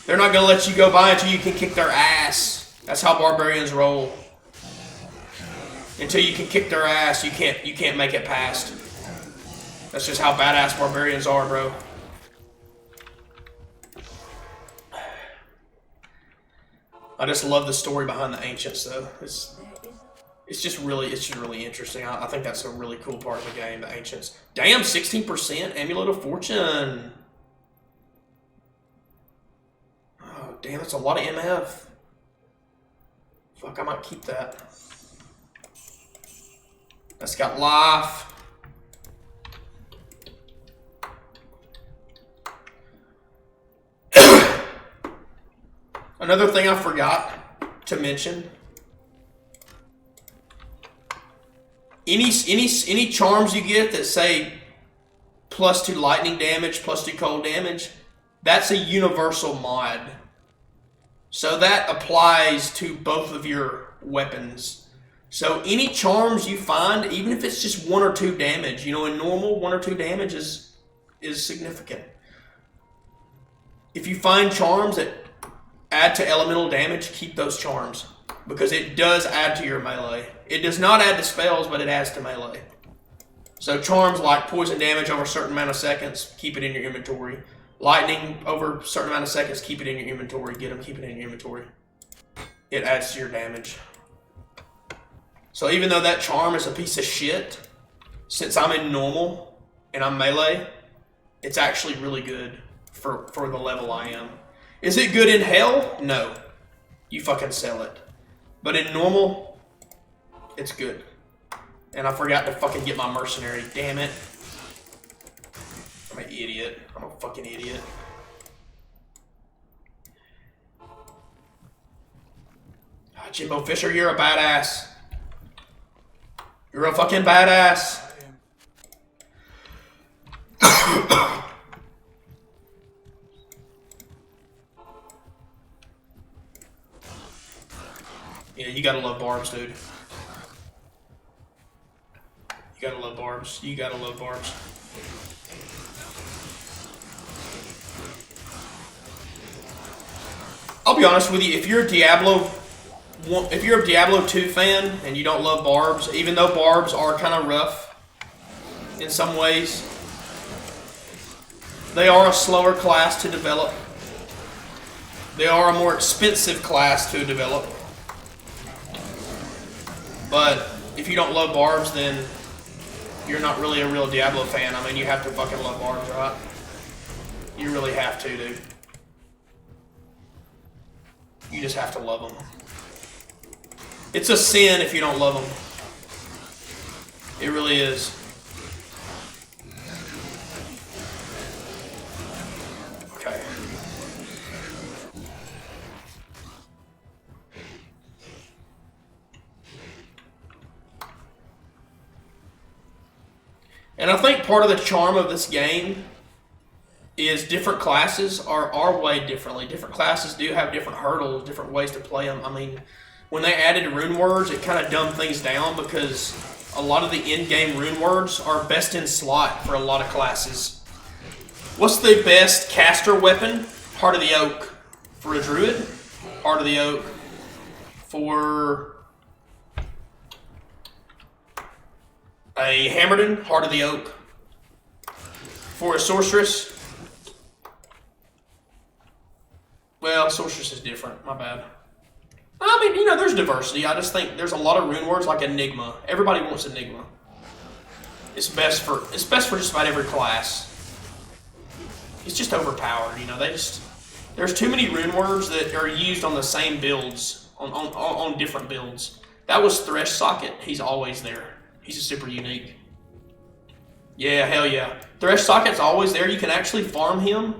They're not going to let you go by until you can kick their ass. That's how barbarians roll. Until you can kick their ass, you can't make it past. That's just how badass barbarians are, bro. I just love the story behind the Ancients, though. It's just really interesting. I think that's a really cool part of the game, the Ancients. Damn, 16% Amulet of Fortune. Oh, damn, that's a lot of MF. Fuck, I might keep that. That's got life. Another thing I forgot to mention. Any charms you get that say +2 lightning damage, +2 cold damage, that's a universal mod. So that applies to both of your weapons. So any charms you find, even if it's just 1 or 2 damage, you know, in normal 1 or 2 damage is significant. If you find charms that add to elemental damage, keep those charms, because it does add to your melee. It does not add to spells, but it adds to melee. So charms like poison damage over a certain amount of seconds, keep it in your inventory. Lightning over a certain amount of seconds, keep it in your inventory. Get them, keep it in your inventory. It adds to your damage. So even though that charm is a piece of shit, since I'm in normal and I'm melee, it's actually really good for the level I am. Is it good in hell? No. You fucking sell it. But in normal, it's good. And I forgot to fucking get my mercenary. Damn it. I'm an idiot. I'm a fucking idiot. Jimbo Fisher, you're a badass. You're a fucking badass. Yeah, you gotta love barbs, dude. You gotta love barbs. You gotta love barbs. I'll be honest with you, if you're a Diablo 2 fan and you don't love barbs, even though barbs are kind of rough in some ways, they are a slower class to develop. They are a more expensive class to develop. But if you don't love barbs, then you're not really a real Diablo fan. I mean, you have to fucking love barbs, right? You really have to, dude. You just have to love them. It's a sin if you don't love them. It really is. Okay. And I think part of the charm of this game is different classes are weighed differently. Different classes do have different hurdles, different ways to play them. I mean, when they added rune words, it kind of dumbed things down because a lot of the in-game rune words are best in slot for a lot of classes. What's the best caster weapon? Heart of the Oak for a druid. Heart of the Oak for a Hammerden. Heart of the Oak for a sorceress. Well, sorceress is different. My bad. I mean, you know, there's diversity. I just think there's a lot of rune words like Enigma. Everybody wants Enigma. It's best for just about every class. It's just overpowered, you know. There's too many rune words that are used on the same builds, on different builds. That was Thresh Socket. He's always there. He's a super unique. Yeah, hell yeah. Thresh Socket's always there. You can actually farm him.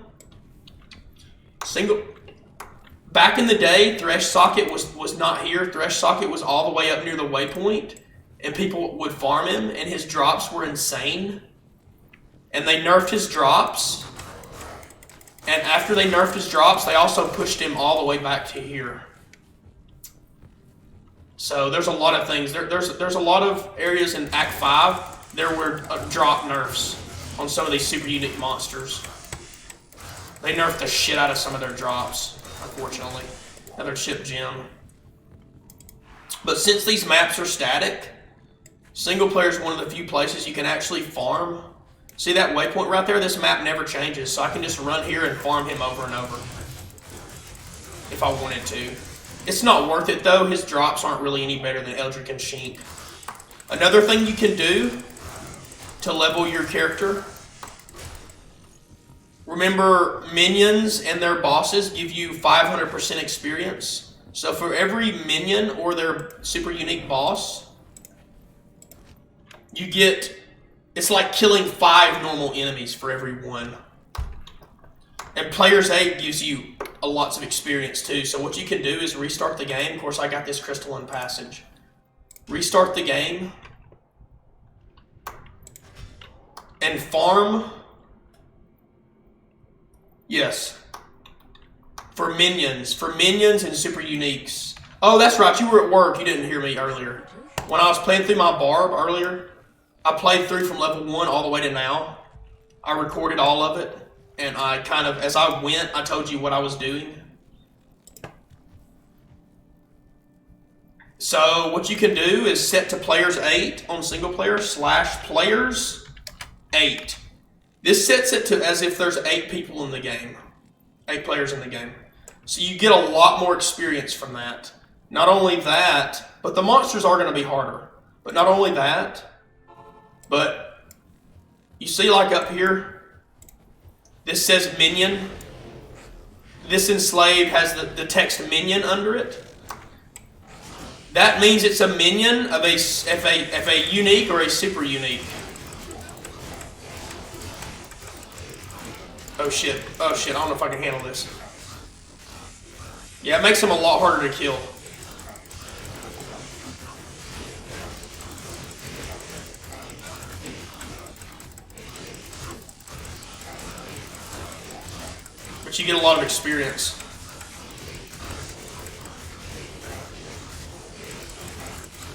Back in the day, Thresh Socket was not here. Thresh Socket was all the way up near the waypoint, and people would farm him, and his drops were insane. And they nerfed his drops. And after they nerfed his drops, they also pushed him all the way back to here. So there's a lot of things. There's a lot of areas in Act 5 there were drop nerfs on some of these super unique monsters. They nerfed the shit out of some of their drops, unfortunately. Another chip gem. But since these maps are static, single player is one of the few places you can actually farm. See that waypoint right there? This map never changes, so I can just run here and farm him over and over if I wanted to. It's not worth it though. His drops aren't really any better than Eldrick and Sheep. Another thing you can do to level your character, remember minions and their bosses give you 500% experience. So for every minion or their super unique boss, you get, it's like killing 5 normal enemies for every 1. And Player's 8 gives you lots of experience too. So what you can do is restart the game. Of course, I got this Crystalline Passage. Restart the game. And farm. Yes. For minions. For minions and super uniques. Oh, that's right. You were at work. You didn't hear me earlier. When I was playing through my Barb earlier, I played through from level 1 all the way to now. I recorded all of it. And I kind of, as I went, I told you what I was doing. So what you can do is set to Players 8 on single player / Players 8. This sets it to as if there's 8 people in the game. 8 players in the game. So you get a lot more experience from that. Not only that, but the monsters are going to be harder. But not only that, but you see like up here, this says minion. This enslave has the text minion under it. That means it's a minion of a unique or a super unique. Oh shit, I don't know if I can handle this. Yeah, it makes them a lot harder to kill. But you get a lot of experience.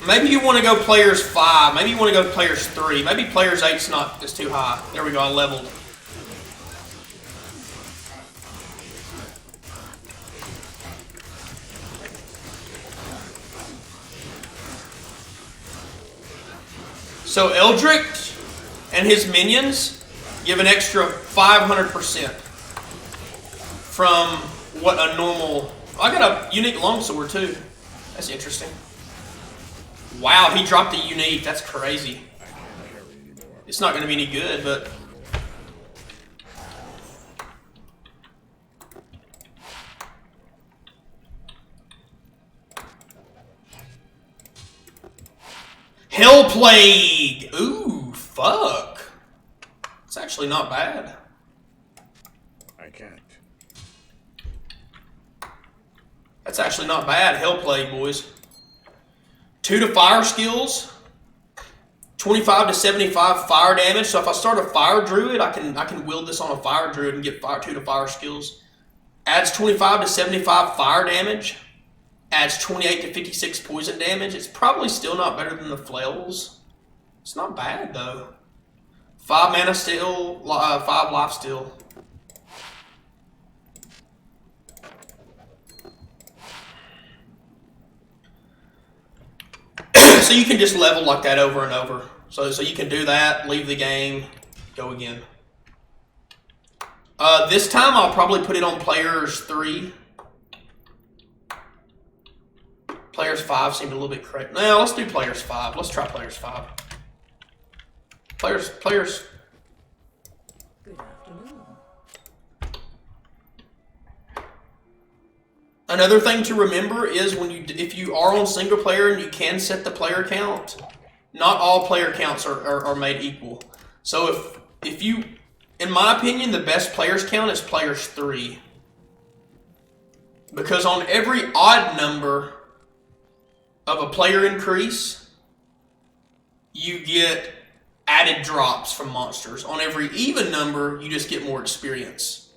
Maybe you want to go Players 5. Maybe you want to go Players 3. Maybe Players 8's not, it's too high. There we go, I leveled. So Eldritch and his minions give an extra 500%. From what a normal... I got a unique longsword too. That's interesting. Wow, he dropped a unique. That's crazy. It's not going to be any good, but... Hell Plague! Ooh, fuck. It's actually not bad. I can't. That's actually not bad. Hell Plague, boys. 2 to fire skills. 25 to 75 fire damage. So if I start a fire druid, I can wield this on a fire druid and get 2 to fire skills. Adds 25 to 75 fire damage. Adds 28 to 56 poison damage. It's probably still not better than the flails. It's not bad though. 5 mana steal, 5 life steal. So you can just level like that over and over. So you can do that, leave the game, go again. This time I'll probably put it on Players 3. Players 5 seemed a little bit crazy. No, let's do Players 5. Let's try Players 5. Players. Good afternoon. Another thing to remember is if you are on single player and you can set the player count, not all player counts are made equal. So if you, in my opinion, the best players count is Players 3. Because on every odd number of a player increase, you get added drops from monsters. On every even number, you just get more experience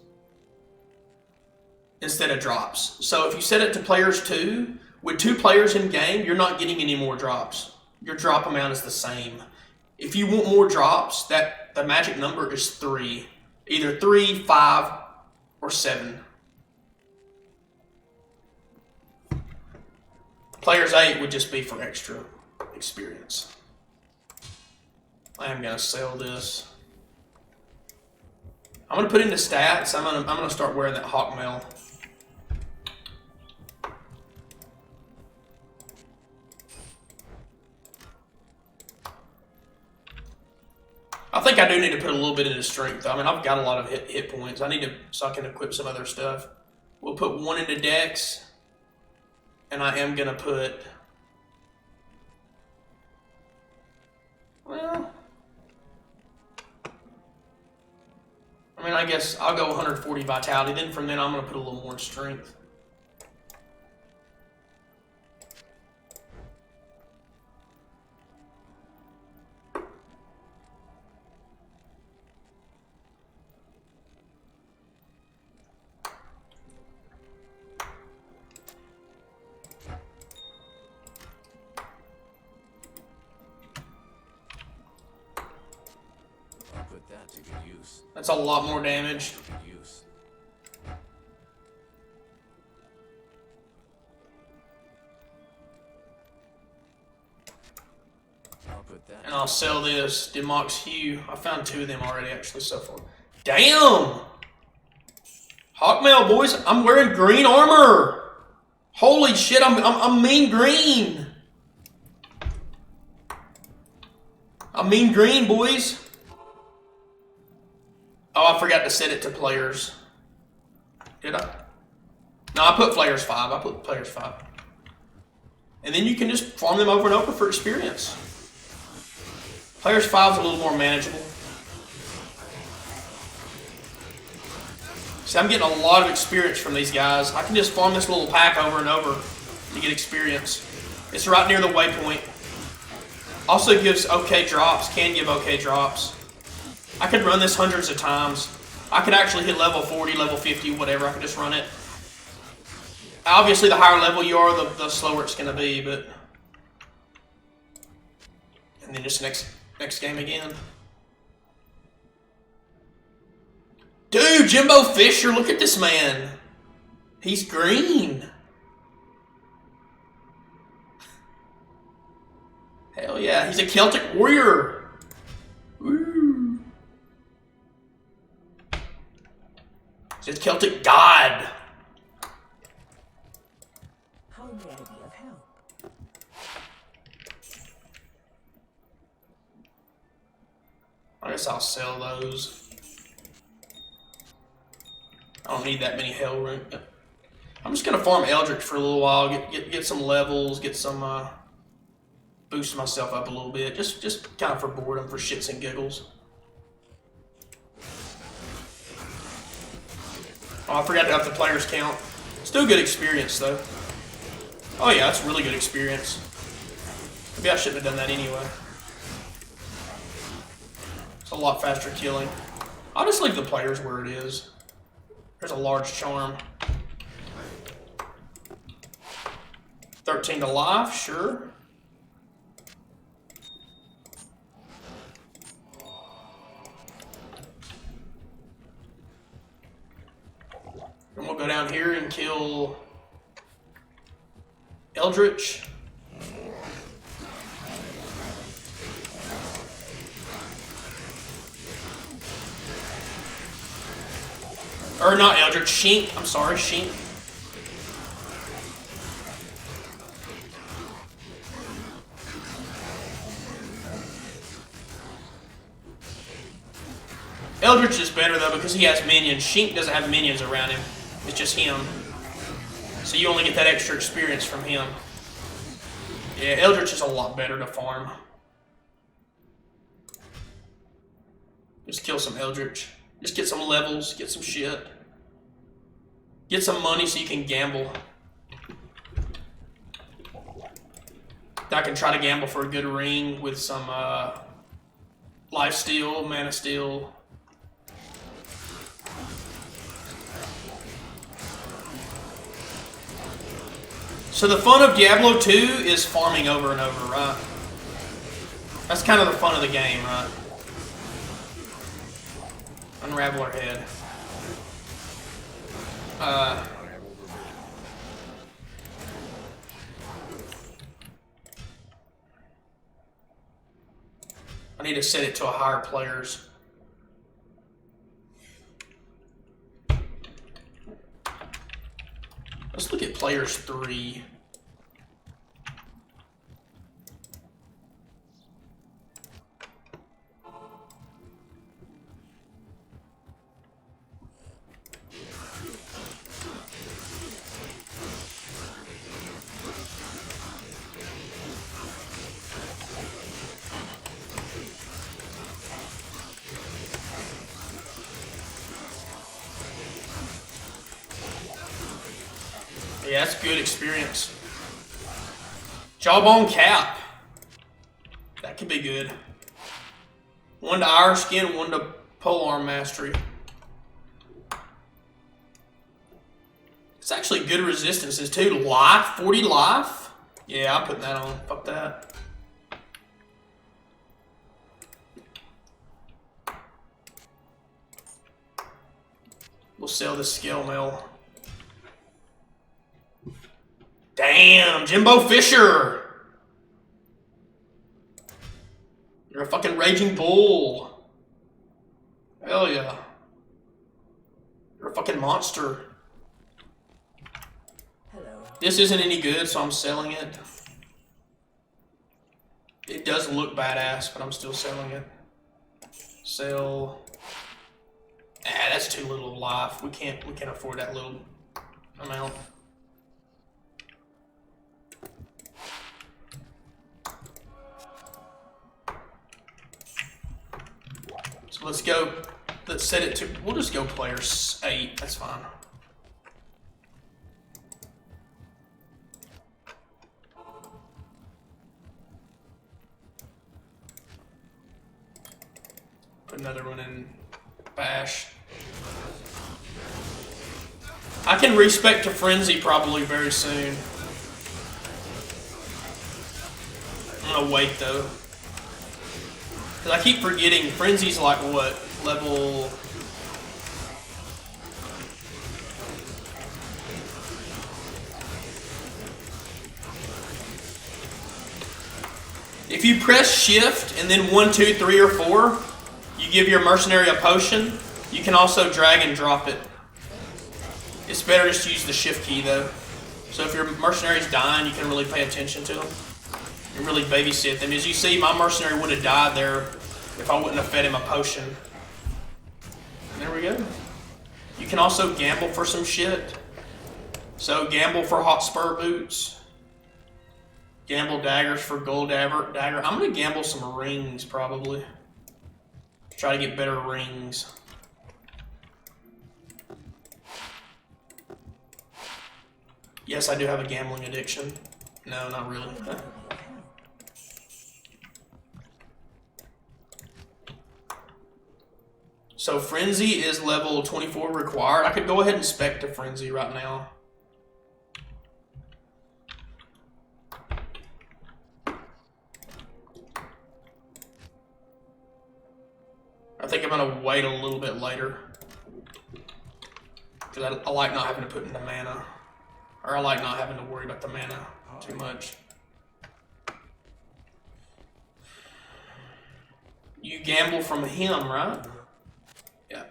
instead of drops. So if you set it to Players 2, with 2 players in game, you're not getting any more drops. Your drop amount is the same. If you want more drops, the magic number is 3. Either 3, 5, or 7. Players 8 would just be for extra experience. I am going to sell this. I'm going to put into stats. I'm going to start wearing that hawk mail. I think I do need to put a little bit into strength. I mean, I've got a lot of hit points. I need to, so I can equip some other stuff. We'll put 1 into Dex. And I am going to put... Well, I mean, I guess I'll go 140 vitality. Then from then, I'm going to put a little more strength. I'll put that to good use. That's a lot more damage. Good use. I'll put that. And I'll sell this Demox Hue. I found 2 of them already, actually, so far. Damn! Hawkmail, boys. I'm wearing green armor. Holy shit, I'm mean green. I'm mean green, boys. Oh, I forgot to set it to players. Did I? No, I put players 5. I put players 5. And then you can just farm them over and over for experience. Players 5 is a little more manageable. See, I'm getting a lot of experience from these guys. I can just farm this little pack over and over to get experience. It's right near the waypoint. Also gives okay drops, can give okay drops. I could run this hundreds of times. I could actually hit level 40, level 50, whatever. I could just run it. Obviously, the higher level you are, the slower it's going to be, but... And then just next game again. Dude, Jimbo Fisher, look at this man. He's green. Hell yeah, he's a Celtic warrior. Woo. He's a Celtic god. How may I be of help? I guess I'll sell those. I don't need that many hell room. I'm just gonna farm Eldritch for a little while, get some levels, get some boost myself up a little bit, just kind of for boredom, for shits and giggles. Oh, I forgot to up the players count. Still good experience though. Oh yeah, that's really good experience. Maybe I shouldn't have done that anyway. It's a lot faster killing. I'll just leave the players where it is. There's a large charm. 13 to life, sure. And we'll go down here and kill Eldritch. Or not Eldritch, Shink. I'm sorry, Shink. Eldritch is better though because he has minions. Shink doesn't have minions around him. It's just him. So you only get that extra experience from him. Yeah, Eldritch is a lot better to farm. Just kill some Eldritch. Just get some levels, get some shit. Get some money so you can gamble. I can try to gamble for a good ring with some life steal, mana steal. So the fun of Diablo 2 is farming over and over, right? That's kind of the fun of the game, right? Unravel our head. I need to set it to a higher players. Let's look at players 3. Yeah, that's good experience. Jawbone cap. That could be good. 1 to Iron Skin, 1 to Polearm Mastery. It's actually good resistances too. Life, 40 life? Yeah, I'm putting that on. Fuck that. We'll sell this scale mail. Damn, Jimbo Fisher! You're a fucking raging bull. Hell yeah. You're a fucking monster. Hello. This isn't any good, so I'm selling it. It does look badass, but I'm still selling it. Sell. Ah, that's too little of life. We can't afford that little amount. So let's go. Let's set it to. We'll just go player 8. That's fine. Put another one in Bash. I can respec to Frenzy probably very soon. I'm gonna wait though. Because I keep forgetting Frenzy's like what? Level. If you press shift and then 1, 2, 3, or 4, you give your mercenary a potion. You can also drag and drop it. It's better just to use the shift key though. So if your mercenary's dying, you can really pay attention to them and really babysit them. As you see, my mercenary would have died there if I wouldn't have fed him a potion. And there we go. You can also gamble for some shit. So gamble for hot spur boots. Gamble daggers for gold dagger. I'm gonna gamble some rings probably. Try to get better rings. Yes, I do have a gambling addiction. No, not really. So Frenzy is level 24 required. I could go ahead and spec to Frenzy right now. I think I'm gonna wait a little bit later. Because I like not having to put in the mana. Or I like not having to worry about the mana too much. You gamble from him, right? Yeah.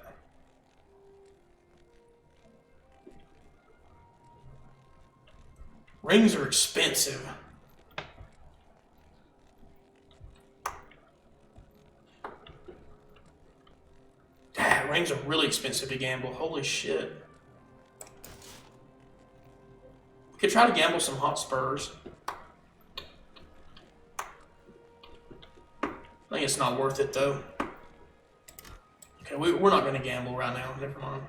Rings are expensive. Dad, rings are really expensive to gamble. Holy shit. Could try to gamble some hot spurs. I think it's not worth it though. Okay, we're not going to gamble right now. Never mind.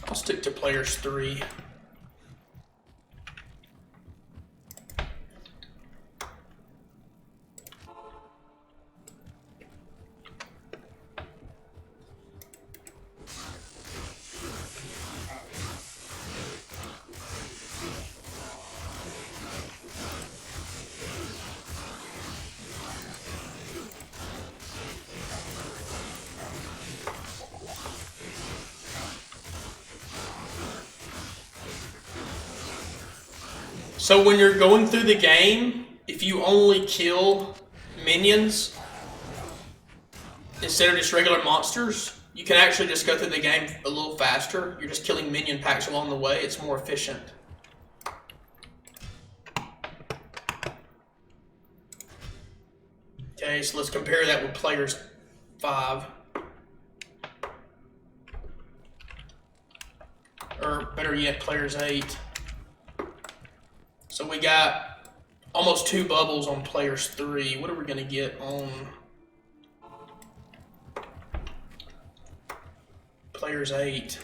I'll stick to players 3. So when you're going through the game, if you only kill minions instead of just regular monsters, you can actually just go through the game a little faster. You're just killing minion packs along the way. It's more efficient. Okay, so let's compare that with Players 5. Or better yet, Players 8. So we got almost 2 bubbles on Players 3. What are we going to get on Players 8?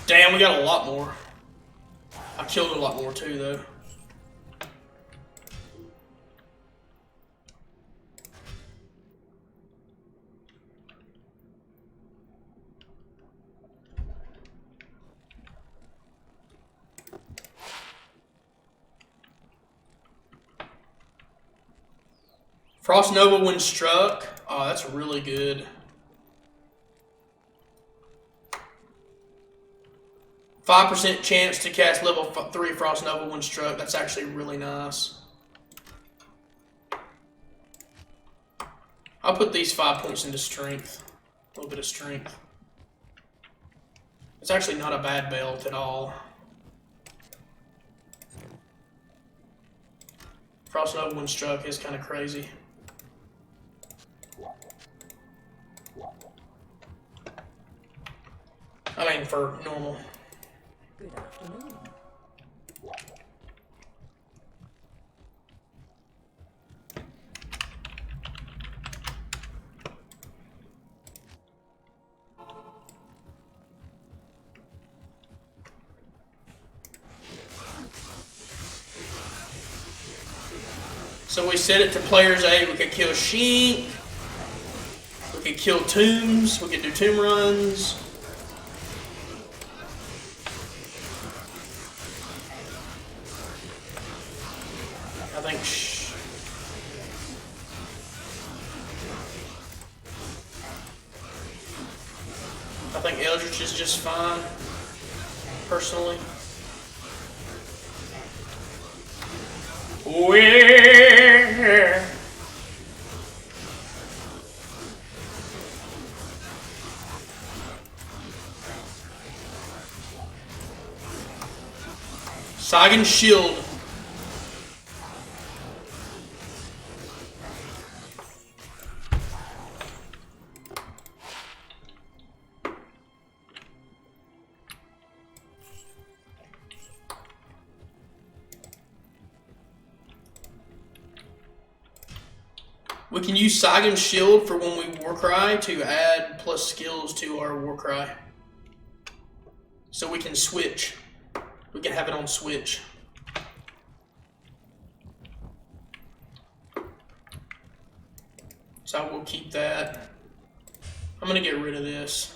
Damn, we got a lot more. I killed a lot more too, though. Frost Nova when struck. Oh, that's really good. 5% chance to cast level 3 Frost Nova when struck. That's actually really nice. I'll put these 5 points into strength. A little bit of strength. It's actually not a bad belt at all. Frost Nova when struck is kind of crazy. I mean, for normal. Good afternoon. So we set it to Players 8. We could kill Sheep. We could kill Tombs. We could do Tomb runs. I think Eldritch is just fine, personally. Where? Sagan Shield. We can use Sagan's Shield for when we Warcry to add plus skills to our Warcry. So we can switch. We can have it on switch. So I will keep that. I'm going to get rid of this.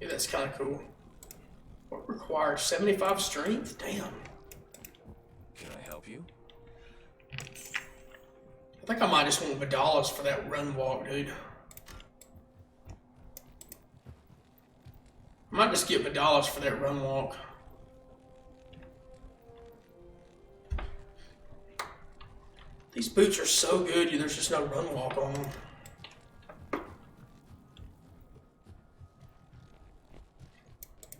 Yeah, that's kind of cool. What requires 75 strength? Damn. Can I help you? I think I might just want Vidalis for that run walk, dude. I might just get Vidalis for that run walk. These boots are so good, there's just no run walk on them.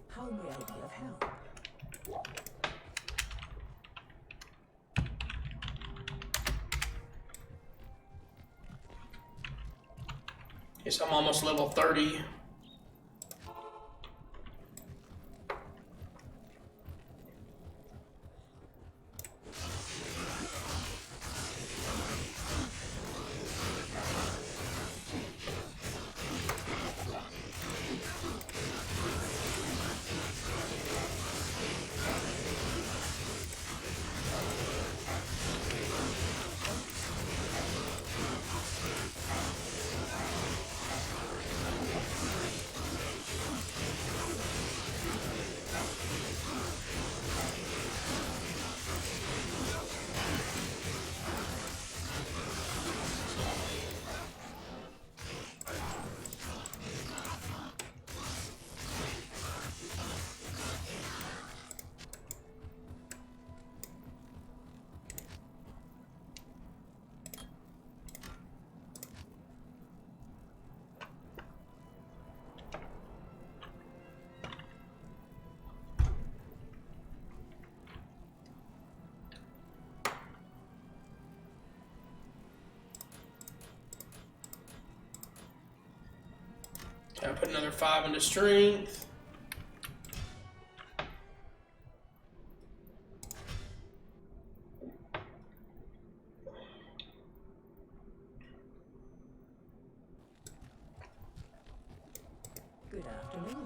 How may I be of help? Guess I'm almost level 30. put another 5 into strength. Good afternoon.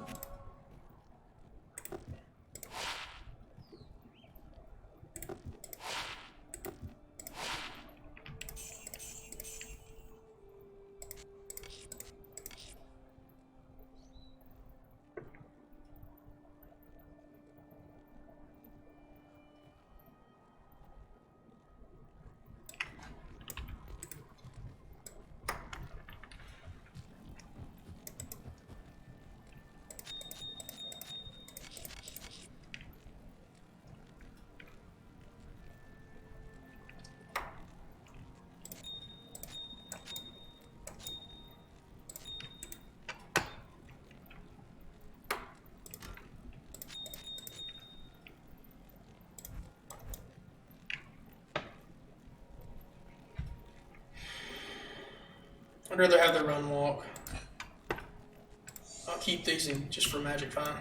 I'd rather have the run walk. I'll keep these in just for magic fine.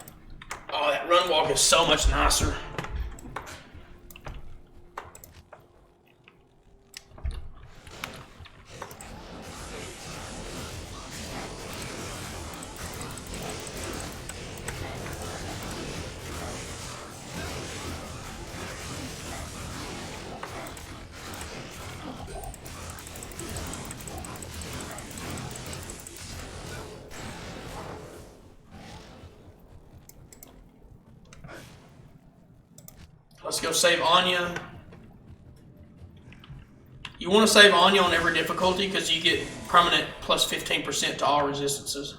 Oh, that run walk is so much nicer. Let's go save Anya. You want to save Anya on every difficulty because you get permanent plus 15% to all resistances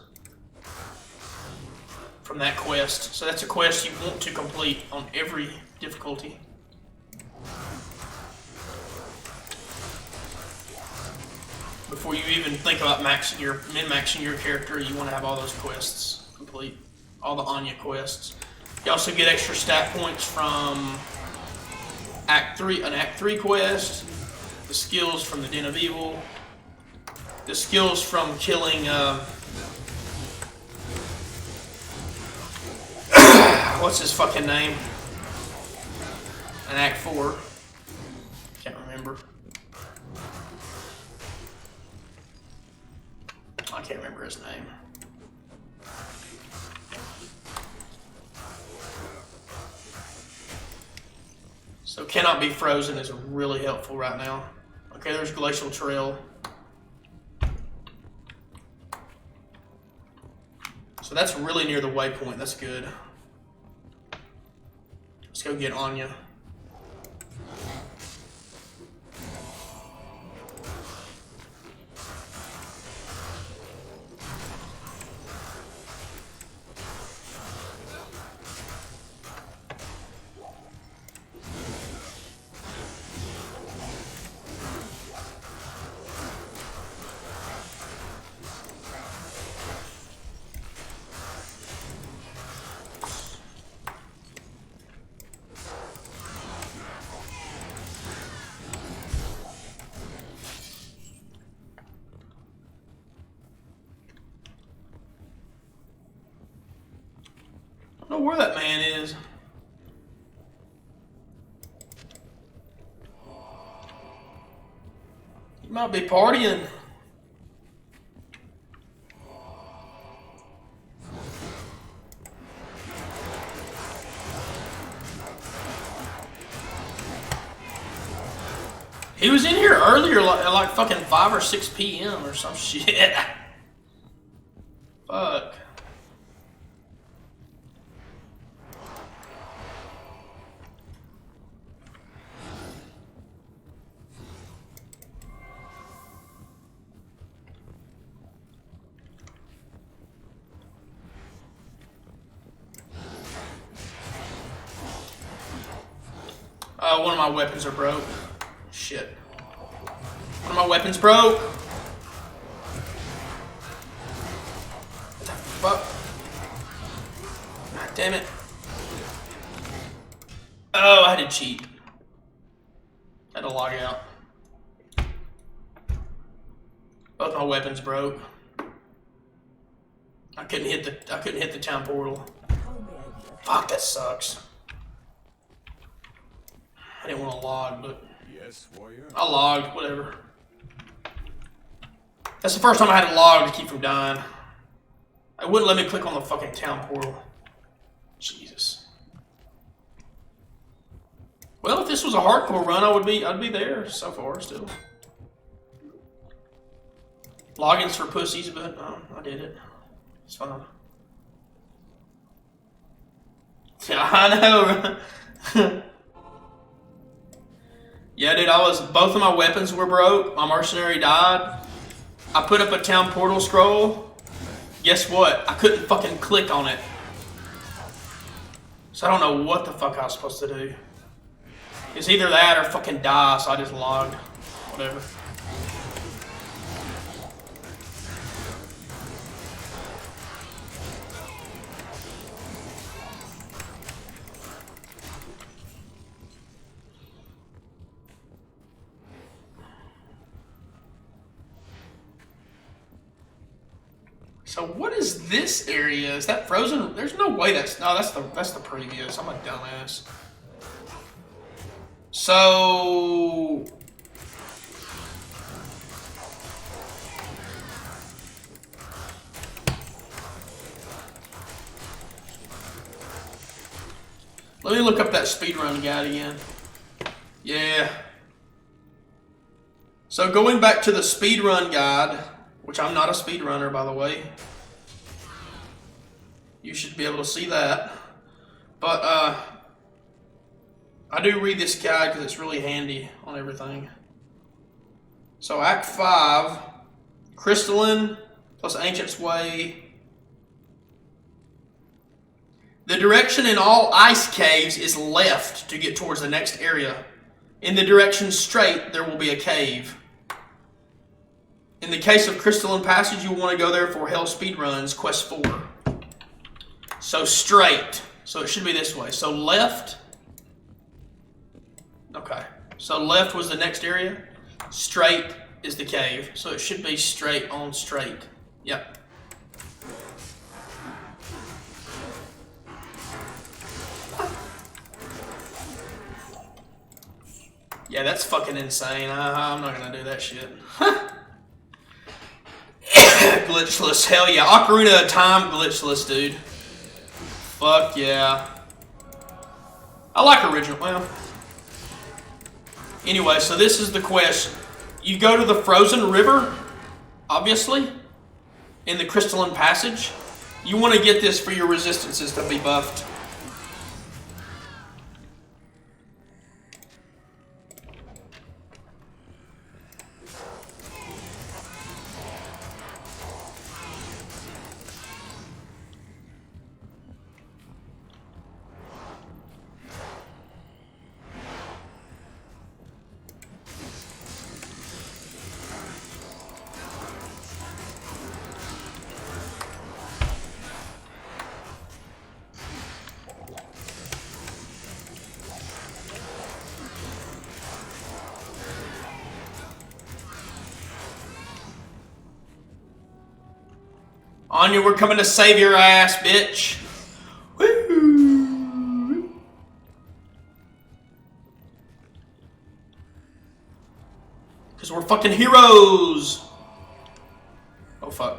from that quest. So that's a quest you want to complete on every difficulty. Before you even think about min-maxing your character, you want to have all those quests complete. All the Anya quests. You also get extra stat points from an Act 3 quest, the skills from the Den of Evil, the skills from killing, what's his fucking name? In Act 4. Can't remember. I can't remember his name. So cannot be frozen is really helpful right now. Okay, there's Glacial Trail. So that's really near the waypoint. That's good. Let's go get Anya. I don't know where that man is. He might be partying. He was in here earlier, like fucking 5 or 6 p.m. or some shit. Fuck. One of my weapons are broke. Shit. One of my weapons broke. What the fuck? God damn it. Oh, I had to cheat. I had to log out. Both my weapons broke. I couldn't hit the town portal. Calm behavior. Fuck, that sucks. I didn't want to log, but Yes, warrior. I logged, whatever. That's the first time I had to log to keep from dying. It wouldn't let me click on the fucking town portal. Jesus. Well, if this was a hardcore run, I'd be there so far still. Logins for pussies, but I did it. It's fine. Yeah, I know. Yeah, dude, both of my weapons were broke. My mercenary died. I put up a town portal scroll. Guess what? I couldn't fucking click on it. So I don't know what the fuck I was supposed to do. It's either that or fucking die, so I just logged. Whatever. So what is this area? Is that frozen? There's no way that's the previous. I'm a dumbass. So let me look up that speedrun guide again. Yeah. So going back to the speedrun guide, which I'm not a speedrunner, by the way. You should be able to see that. But I do read this guide because it's really handy on everything. So Act 5, Crystalline plus Ancient's Way. The direction in all ice caves is left to get towards the next area. In the direction straight, there will be a cave. In the case of Crystalline Passage, you will want to go there for Hell Speedruns, Quest 4. So straight. So it should be this way. So left. Okay. So left was the next area. Straight is the cave. So it should be straight on straight. Yep. Yeah, that's fucking insane. I'm not gonna do that shit. Glitchless, hell yeah. Ocarina of Time glitchless, dude. Fuck yeah. I like original. Well, anyway, so this is the quest. You go to the frozen river, obviously, in the Crystalline Passage. You want to get this for your resistances to be buffed. Anya, we're coming to save your ass, bitch. Woo! Because we're fucking heroes. Oh, fuck.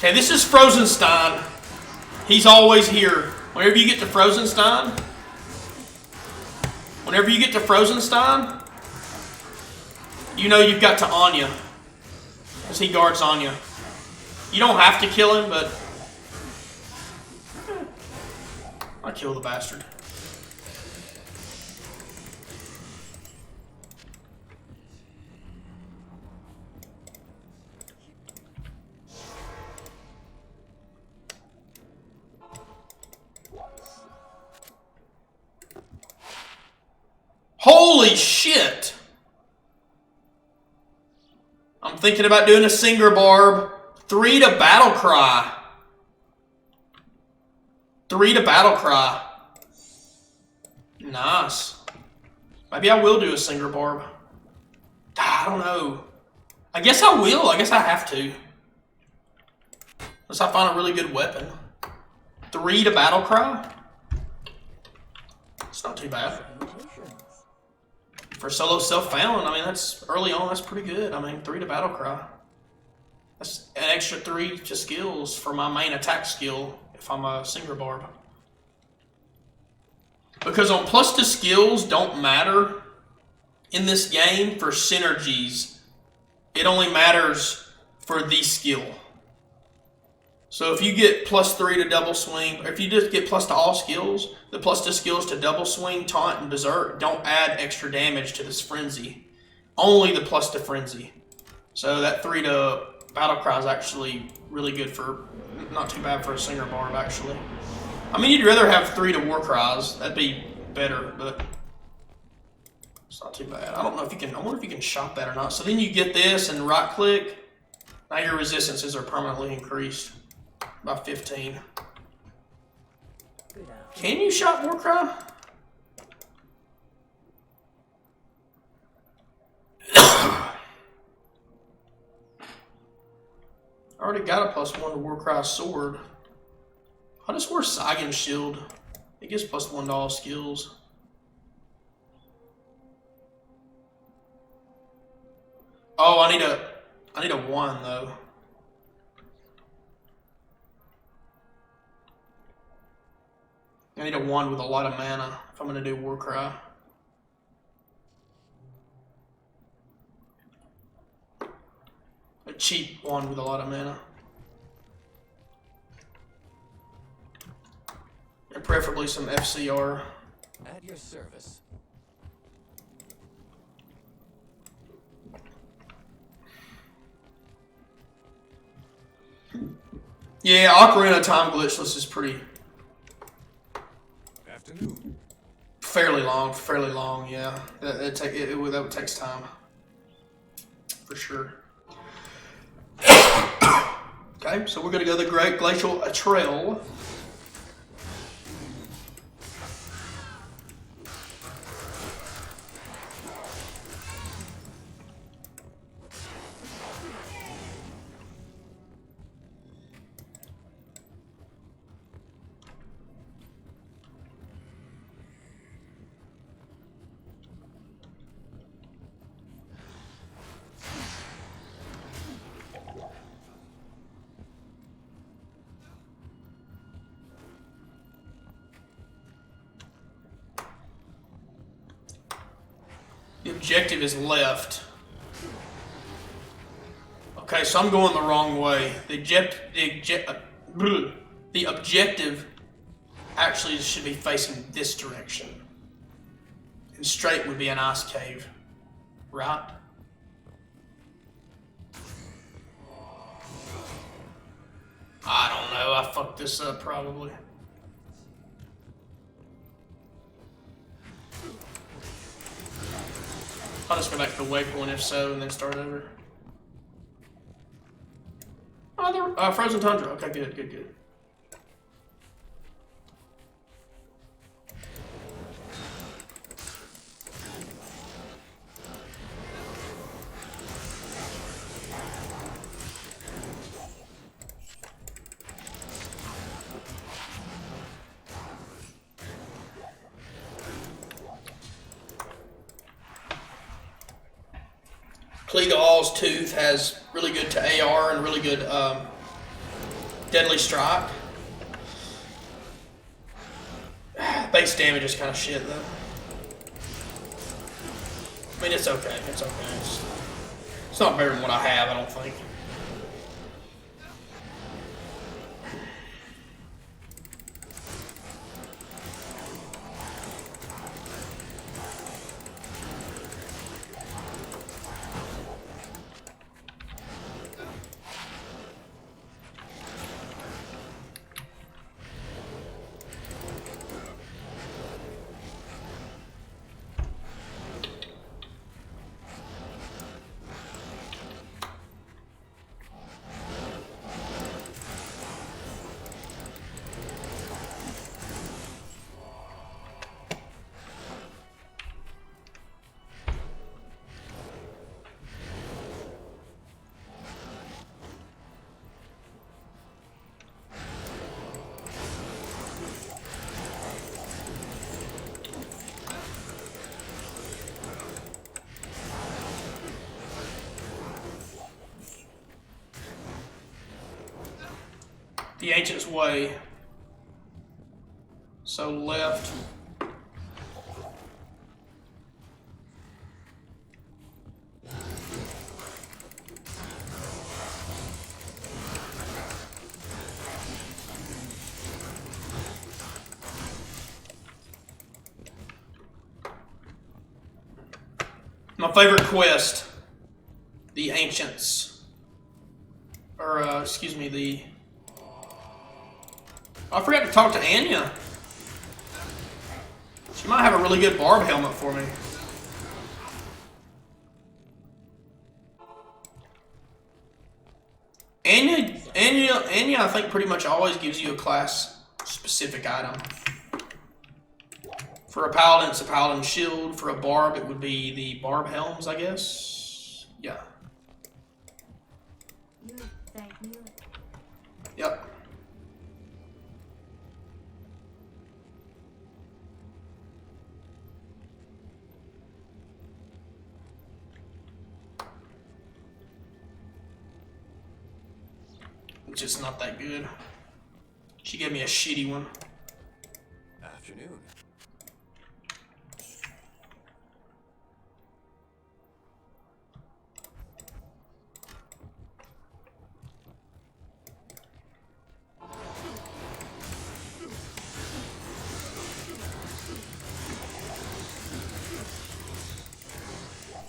Okay, this is Frozenstein. He's always here. Whenever you get to Frozenstein, you know you've got to Anya. Because he guards Anya. You don't have to kill him, but I kill the bastard. Holy shit! I'm thinking about doing a Singer Barb. 3 to Battle Cry. 3 to Battle Cry. Nice. Maybe I will do a Singer Barb. I don't know. I guess I will. I guess I have to. Unless I find a really good weapon. 3 to Battle Cry. It's not too bad. For solo self-found, I mean, that's early on, that's pretty good. I mean, 3 to Battle Cry. That's an extra 3 to skills for my main attack skill if I'm a Singer Barb. Because on plus to skills don't matter in this game for synergies. It only matters for the skill. So if you get plus 3 to double swing, or if you just get plus to all skills, the plus to skills to double swing, taunt, and berserk don't add extra damage to this frenzy. Only the plus to frenzy. So that 3 to Battle Cry is actually really good for, not too bad for a Singer Barb actually. I mean, you'd rather have 3 to War Cries. That'd be better, but it's not too bad. I don't know if you can, I wonder if you can shop that or not. So then you get this and right click. Now your resistances are permanently increased by 15. Can you shop War Cry? I already got a plus 1 to War Cry sword. I'll just wear Saigon's shield. It gives plus 1 to all skills. Oh, I need a 1 though. I need a 1 with a lot of mana if I'm gonna do War Cry. A cheap 1 with a lot of mana. And preferably some FCR. At your service. Yeah, Ocarina Time glitchless is pretty Afternoon. fairly long. Yeah, that takes time for sure. Okay, so we're gonna go the Great Glacial Trail. The objective is left. Okay, so I'm going the wrong way. The objective actually should be facing this direction. And straight would be an ice cave, right? I don't know, I fucked this up probably. I'll just go back to the waypoint if so, and then start over. Oh, there, Frozen Tundra. Okay, good. Kleagall's Tooth has really good to AR and really good deadly strike. Base damage is kind of shit though. I mean, it's okay. It's not better than what I have, I don't think. The Ancient's Way. So left. My favorite quest, the Ancients, or excuse me, the. I forgot to talk to Anya. She might have a really good Barb helmet for me. Anya, I think pretty much always gives you a class-specific item. For a Paladin, it's a Paladin shield. For a Barb, it would be the Barb helms, I guess. Yeah. Thank you. Yep. Which is not that good. She gave me a shitty one. Afternoon.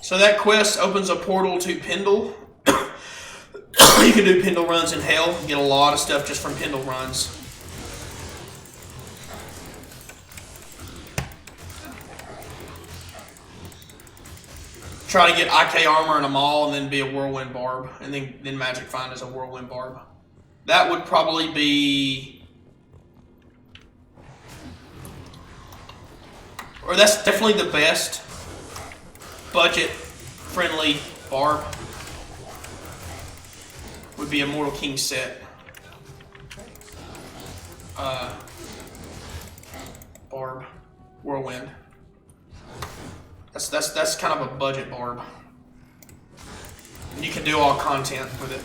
So that quest opens a portal to Pendle. You can do Pendle runs in Hell. You get a lot of stuff just from Pendle runs. Try to get IK armor and a maul and then be a Whirlwind Barb. And then Magic Find as a Whirlwind Barb. That would probably be... Or that's definitely the best budget-friendly Barb. Would be a Mortal King set. Barb. Whirlwind. That's kind of a budget Barb. And you can do all content with it.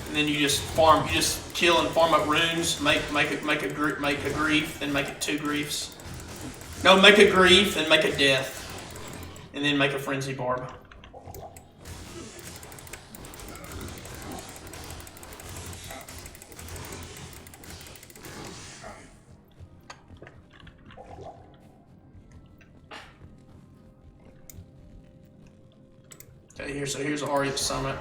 And then you just farm, you just kill and farm up runes, make a grief, then make it 2 griefs. No, make a grief, then make a death. And then make a frenzy Barb. Okay, here's Arya Summit.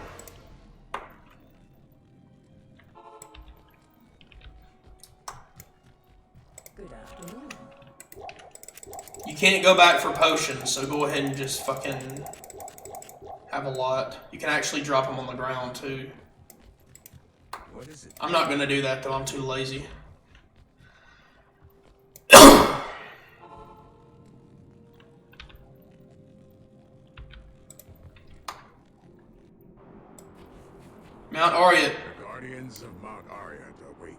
Good afternoon. You can't go back for potions, so go ahead and just fucking have a lot. You can actually drop them on the ground too. What is it? I'm not gonna do that though, I'm too lazy. Mount Arya. The Guardians of Mount Arya await.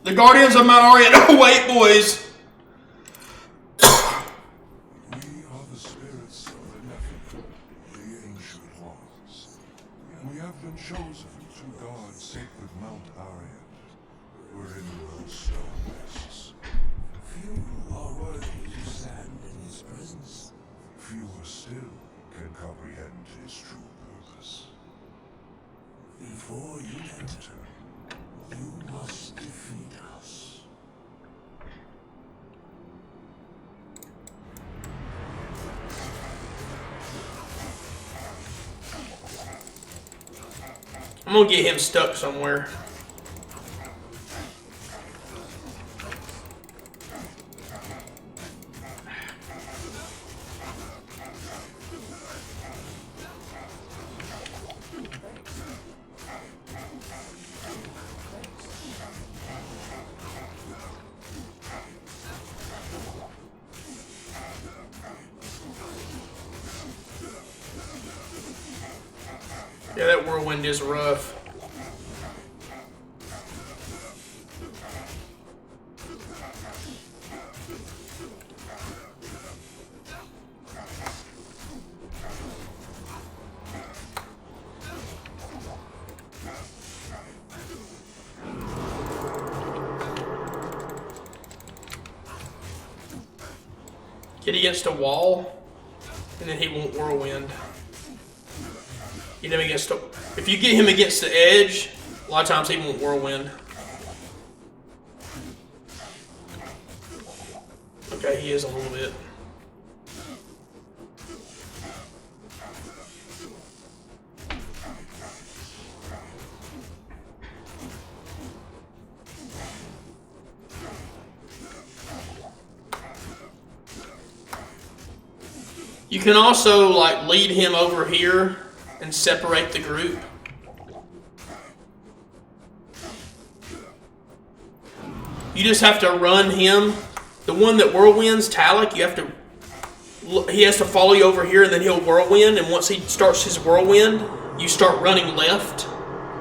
The Guardians of Mount Arya await, boys. We are the spirits of the Nephilim, the ancient ones. We have been chosen to guard sacred Mount Arya, wherein those stone rests. Few are worthy to stand in his presence. Fewer still can comprehend his true purpose. Before you enter, you must defeat us. I'm gonna get him stuck somewhere. Yeah, that whirlwind is rough. Hit against a wall, and then he won't whirlwind. Get him against if you get him against the edge, a lot of times he won't whirlwind. Okay, he is a little bit. You can also like lead him over here and separate the group. You just have to run him. The one that whirlwinds, Talik, he has to follow you over here and then he'll whirlwind, and once he starts his whirlwind, you start running left.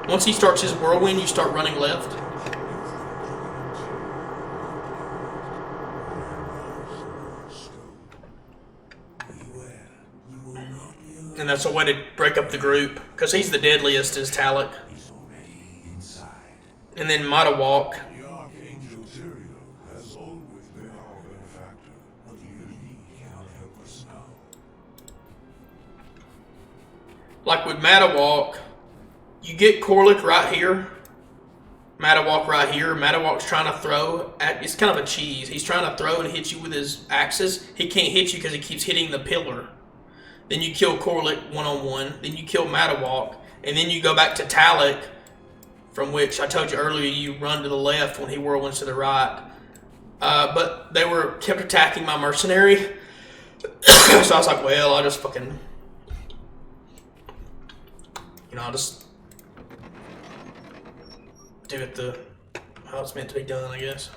Once he starts his whirlwind, you start running left. And that's a way to break up the group, because he's the deadliest is Talik. And then Matawalk. The Archangel Tyrio has always been our benefactor, but he cannot help us now. Like with Matawalk, you get Korlik right here. Matawalk right here. Matawalk's trying to throw. It's kind of a cheese. He's trying to throw and hit you with his axes. He can't hit you because he keeps hitting the pillar. Then you kill Korlik one-on-one. Then you kill Matawalk. And then you go back to Talik, from which I told you earlier you run to the left when he whirlwinds to the right. But they kept attacking my mercenary. So I was like, well, I'll just fucking... I'll just do it how it's meant to be done, I guess.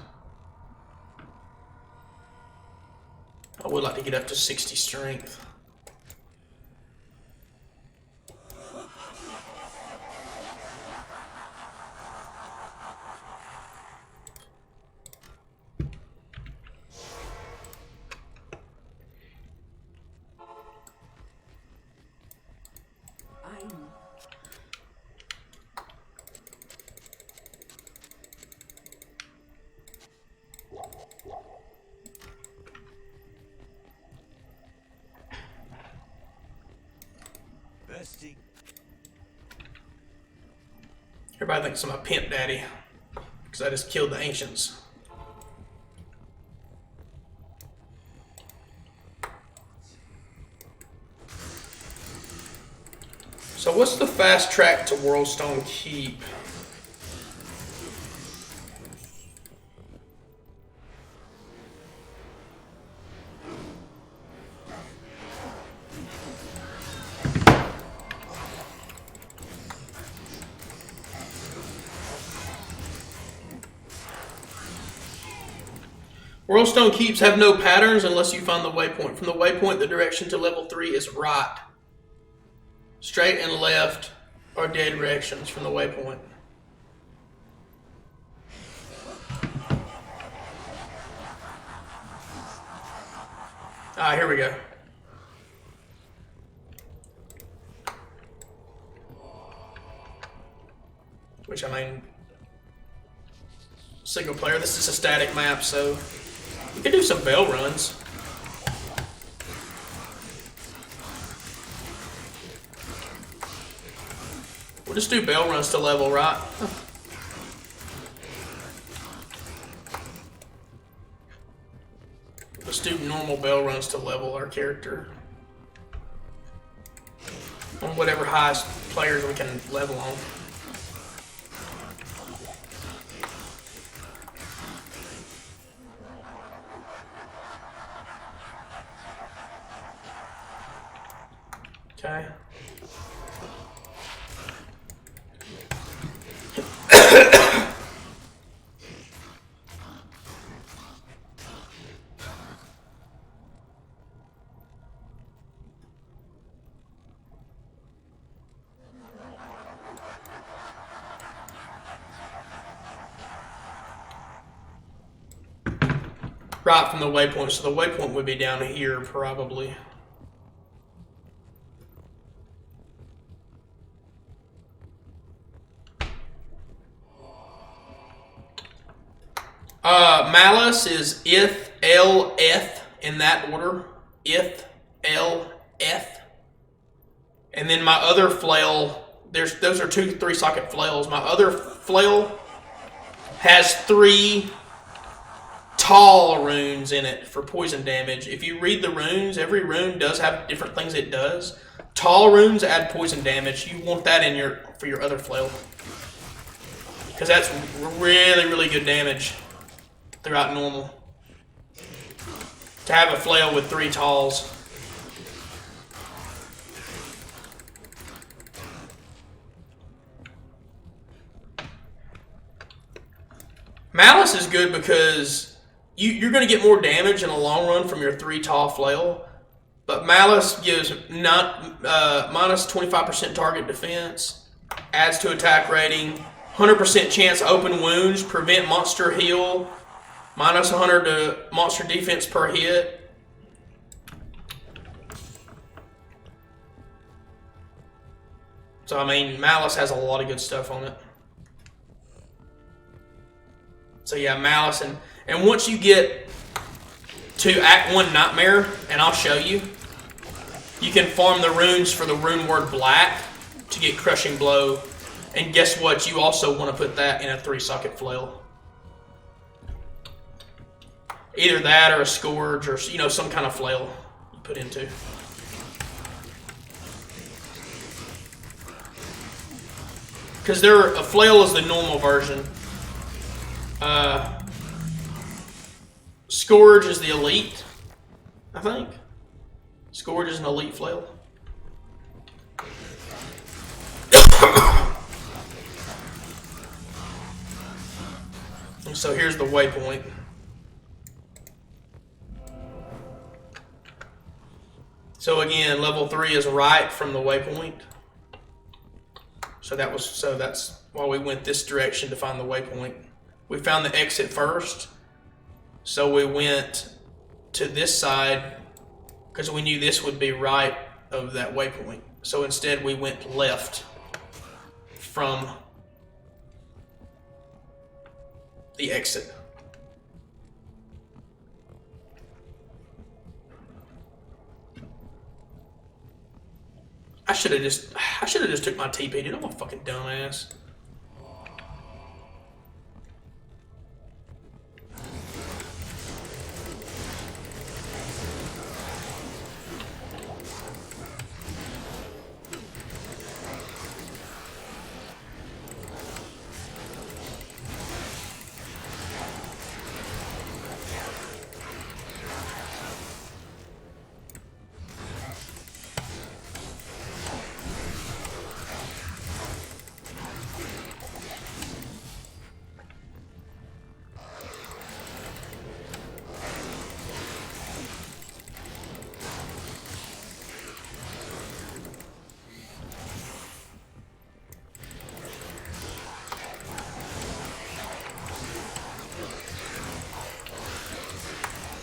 I would like to get up to 60 strength. Everybody thinks I'm a pimp daddy because I just killed the ancients. So what's the fast track to Worldstone Keep? Worldstone Keeps have no patterns unless you find the waypoint. From the waypoint, the direction to level 3 is right. Straight and left are dead directions from the waypoint. Here we go. Which, I mean, single player, this is a static map, so we could do some bell runs. We'll just do bell runs to level, right? Let's do normal bell runs to level our character on whatever highest players we can level on. Okay. Right from the waypoint, so the waypoint would be down here probably. Malice is ith, el, eth, in that order. Ith, L, Eth. And then my other flail, those are 2 3-socket flails. My other flail has 3 tall runes in it for poison damage. If you read the runes, every rune does have different things it does. Tall runes add poison damage. You want that in for your other flail, because that's really, really good damage throughout normal. To have a flail with 3 talls. Malice is good because you're going to get more damage in the long run from your 3 tall flail, but Malice gives minus 25% target defense, adds to attack rating, 100% chance open wounds, prevent monster heal, minus 100 to monster defense per hit. So I mean, Malice has a lot of good stuff on it. So yeah, Malice, and once you get to Act 1 Nightmare, and I'll show you, you can farm the runes for the rune word black to get Crushing Blow. And guess what? You also want to put that in a 3-socket flail. Either that or a Scourge or some kind of flail you put into. Because a flail is the normal version. Scourge is the elite, I think. Scourge is an elite flail. And so here's the waypoint. So again, level 3 is right from the waypoint. So that's why we went this direction to find the waypoint. We found the exit first, so we went to this side because we knew this would be right of that waypoint. So instead we went left from the exit. I should have just took my TP, dude. I'm a fucking dumbass.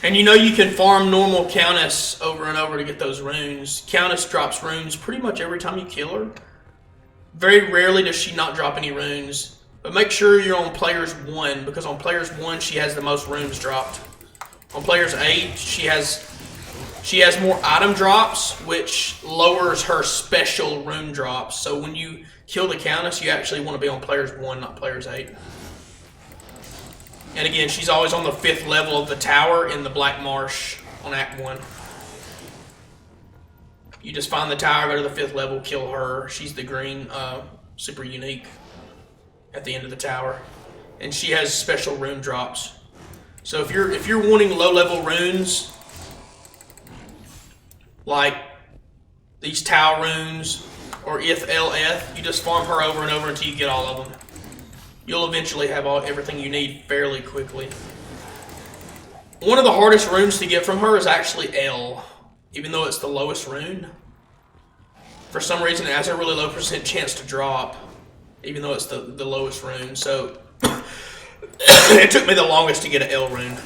And you can farm normal Countess over and over to get those runes. Countess drops runes pretty much every time you kill her. Very rarely does she not drop any runes. But make sure you're on players 1, because on players 1 she has the most runes dropped. On players 8 she has more item drops, which lowers her special rune drops. So when you kill the Countess, you actually want to be on players 1, not players 8. And again, she's always on the 5th level of the tower in the Black Marsh on Act 1. You just find the tower, go to the 5th level, kill her. She's the green, super unique at the end of the tower. And she has special rune drops. So if you're wanting low-level runes, like these Tau runes or Ith El Eth, you just farm her over and over until you get all of them. You'll eventually have everything you need fairly quickly. One of the hardest runes to get from her is actually L, even though it's the lowest rune. For some reason, it has a really low % chance to drop, even though it's the lowest rune. So it took me the longest to get an L rune.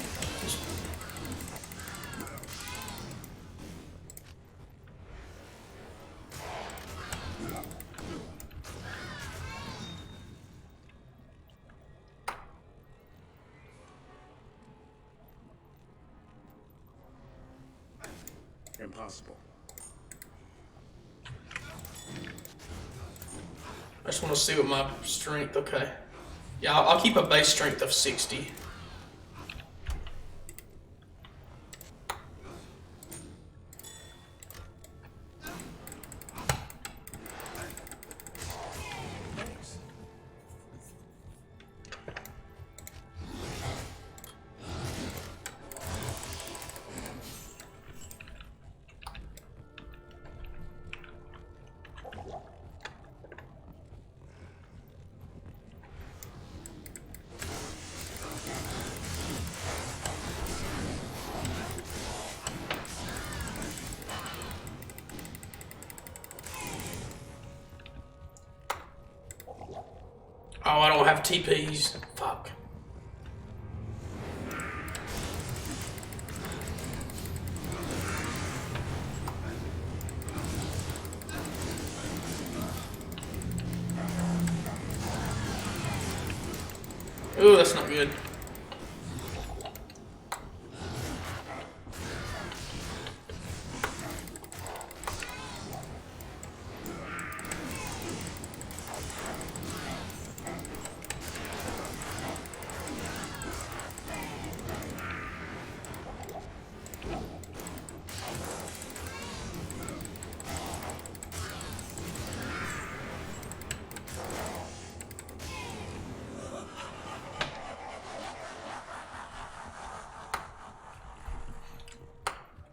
impossible. I just want to see what my strength. Okay. Yeah, I'll keep a base strength of 60. Oh, I don't have TPs. Fuck. Ooh, that's not good.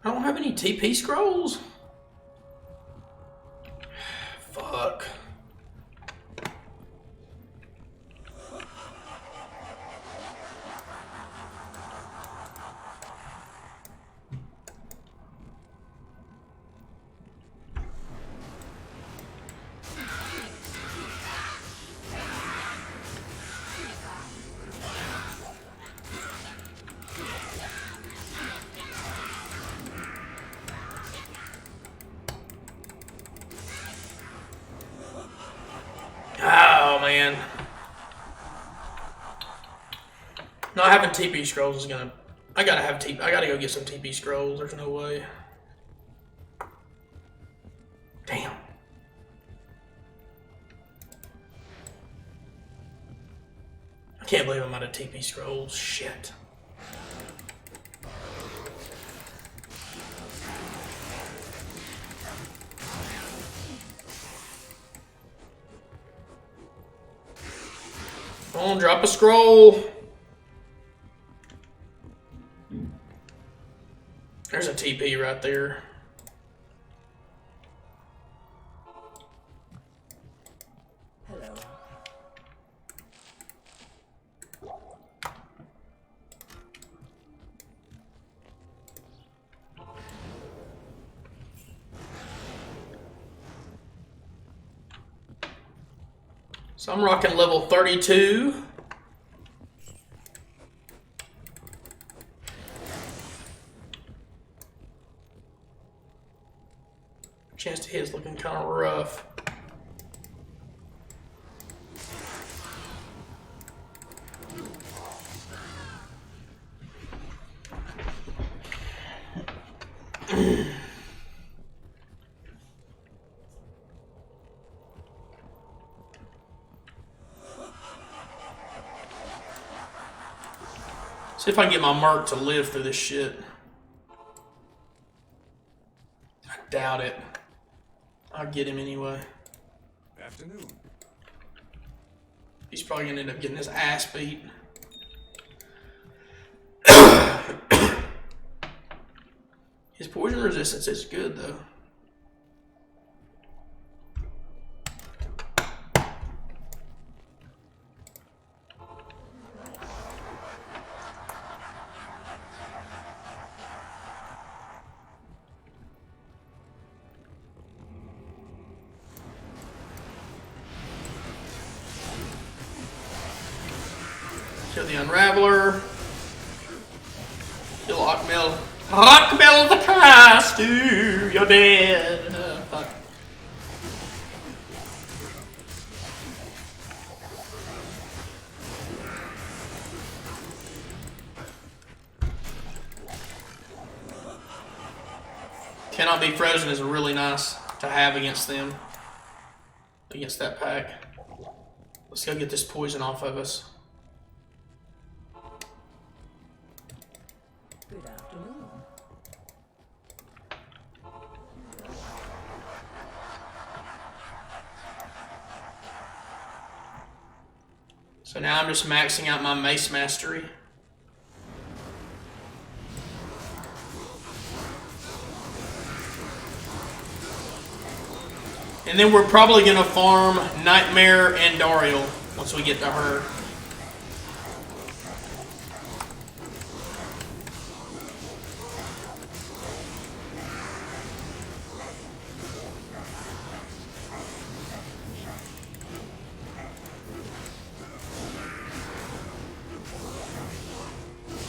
I don't have any TP scrolls. Fuck. Oh man. Not having TP scrolls is gonna. I gotta have TP. I gotta go get some TP scrolls. There's no way. Damn. I can't believe I'm out of TP scrolls. Shit. Come on, drop a scroll. There's a TP right there. Hello. So I'm rocking level 32. Chance to hit is looking kind of rough. See if I can get my Merc to live through this shit. I doubt it. I'll get him anyway. Afternoon. He's probably gonna end up getting his ass beat. His poison resistance is good though. Kill the Unraveler. Kill Hawkmill. Hawkmill the Caster! You're dead. Fuck. Cannot be frozen is really nice to have against them. Against that pack. Let's go get this poison off of us. Good afternoon. So now I'm just maxing out my Mace Mastery. And then we're probably going to farm Nightmare and Dariel once we get to her.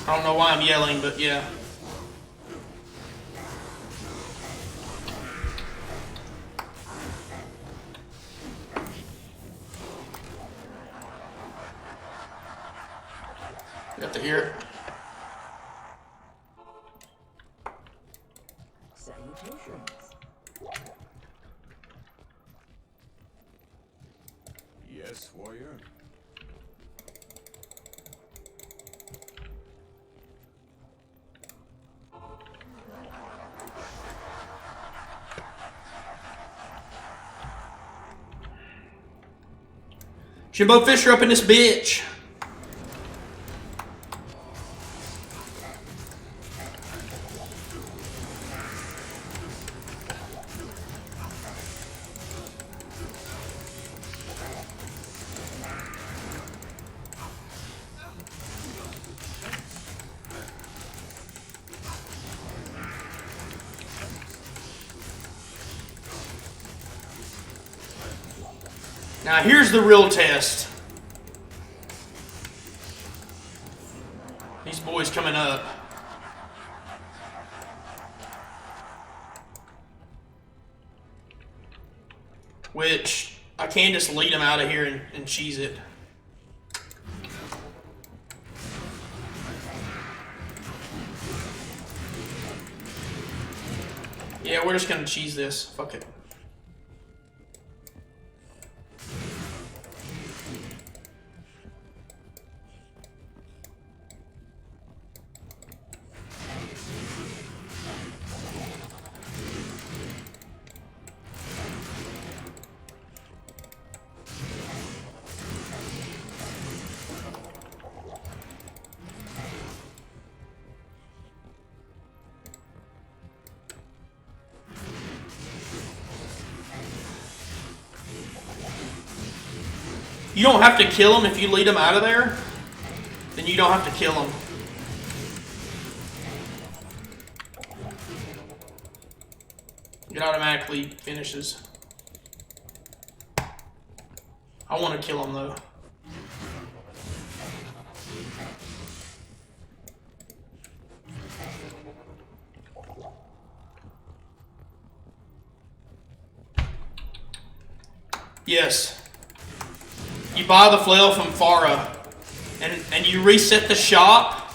I don't know why I'm yelling, but yeah. Got to hear it. Salutations. Yes, warrior. Jimbo Fisher up in this bitch. Now here's the real test. These boys coming up. Which I can just lead them out of here and cheese it. Yeah, we're just gonna cheese this. Fuck it. You don't have to kill them if you lead them out of there. Then you don't have to kill them. It automatically finishes. I want to kill them though. Yes. You buy the flail from Farah, and you reset the shop.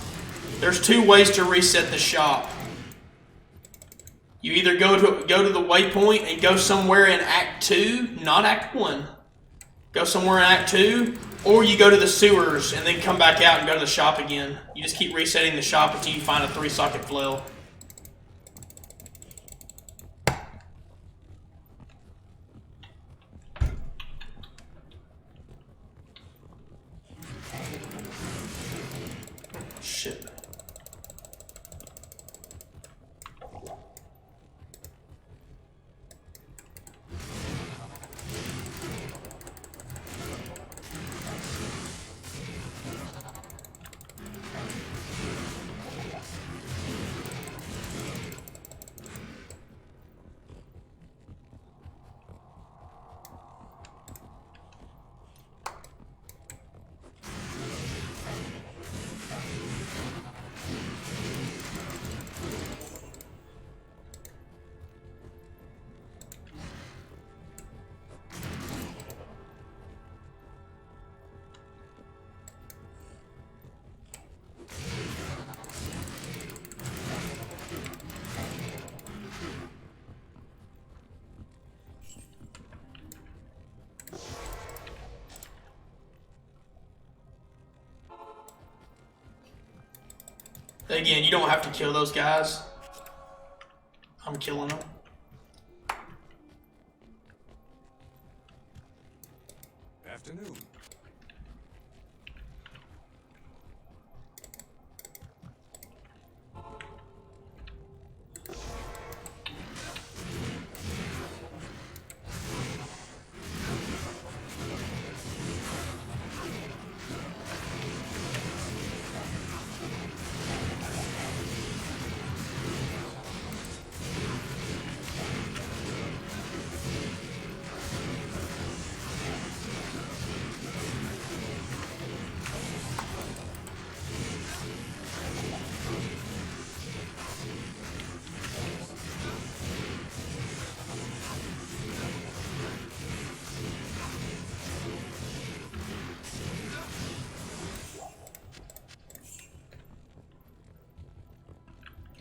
There's two ways to reset the shop. You either go to the waypoint and go somewhere in Act 2, not Act 1. Go somewhere in Act 2, or you go to the sewers and then come back out and go to the shop again. You just keep resetting the shop until you find a 3-socket flail. Shit. Again, you don't have to kill those guys. I'm killing them. Afternoon.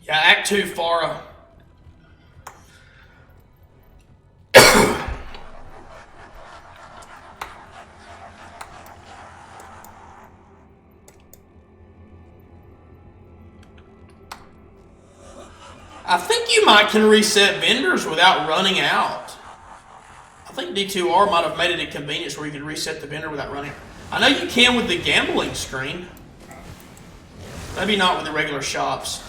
Yeah, Act 2, Farah. I think you might can reset vendors without running out. I think D2R might have made it a convenience where you could reset the vendor without running. I know you can with the gambling screen. Maybe not with the regular shops.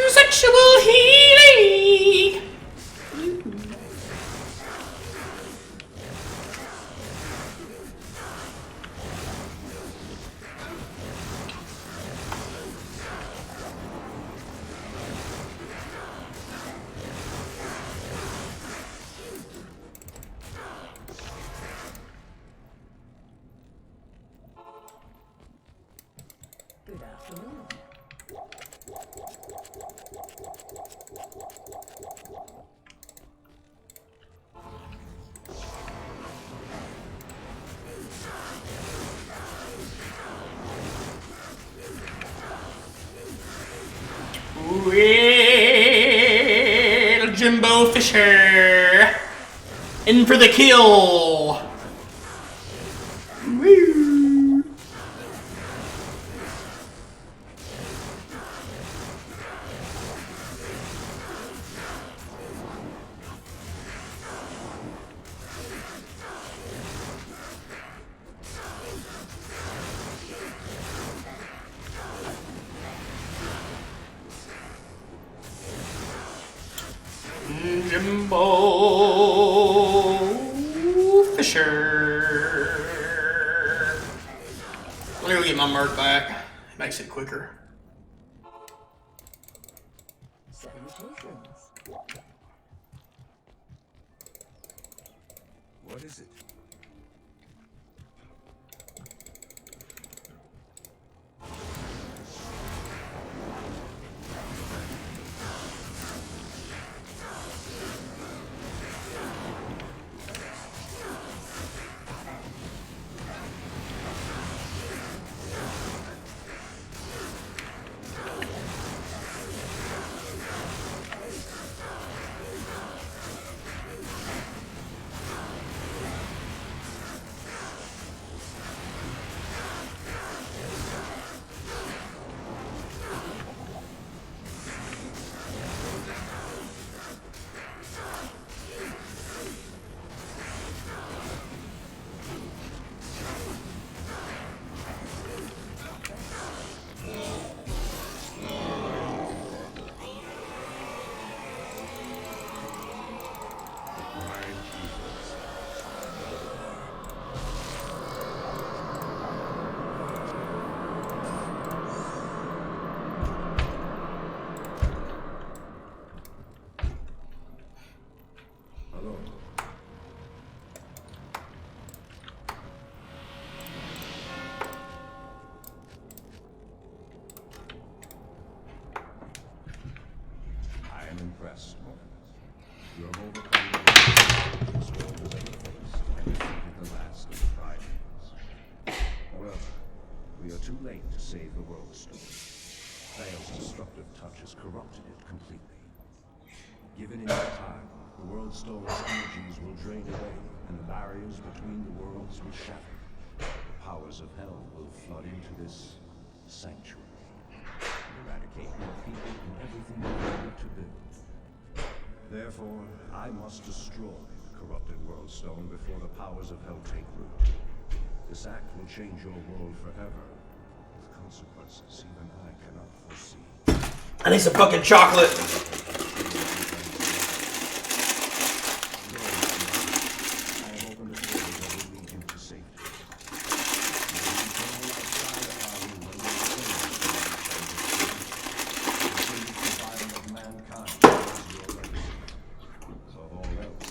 Sexual healing. Good afternoon. Well, Jimbo Fisher. In for the kill. Woo. Jimbo Fisher. Let me go get my merc back. It makes it quicker. Salutations. What is it? Impressed. You have overcome the world has ever faced and defeated the last of the Barbarians. However, we are too late to save the world story. Thael's destructive touch has corrupted it completely. Given enough time, the World Stone's energies will drain away, and the barriers between the worlds will shatter. The powers of hell will flood into this sanctuary, and eradicate your people and everything they wanted to build. Therefore, I must destroy the corrupted World Stone before the powers of hell take root. This act will change your world forever, with consequences even I cannot foresee. I need some fucking chocolate. I have opened the doors that will lead you to safety.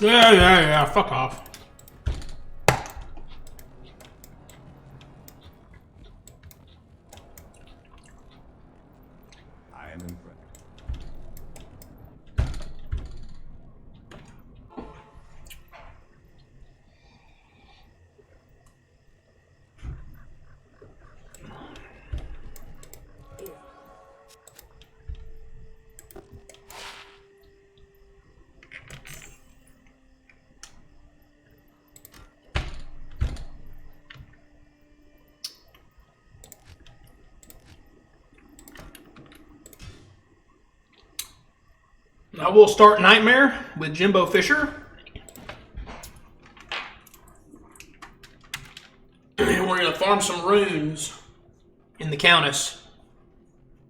Yeah, fuck off. I am impressed. Now we'll start Nightmare with Jimbo Fisher. And we're going to farm some runes in the Countess.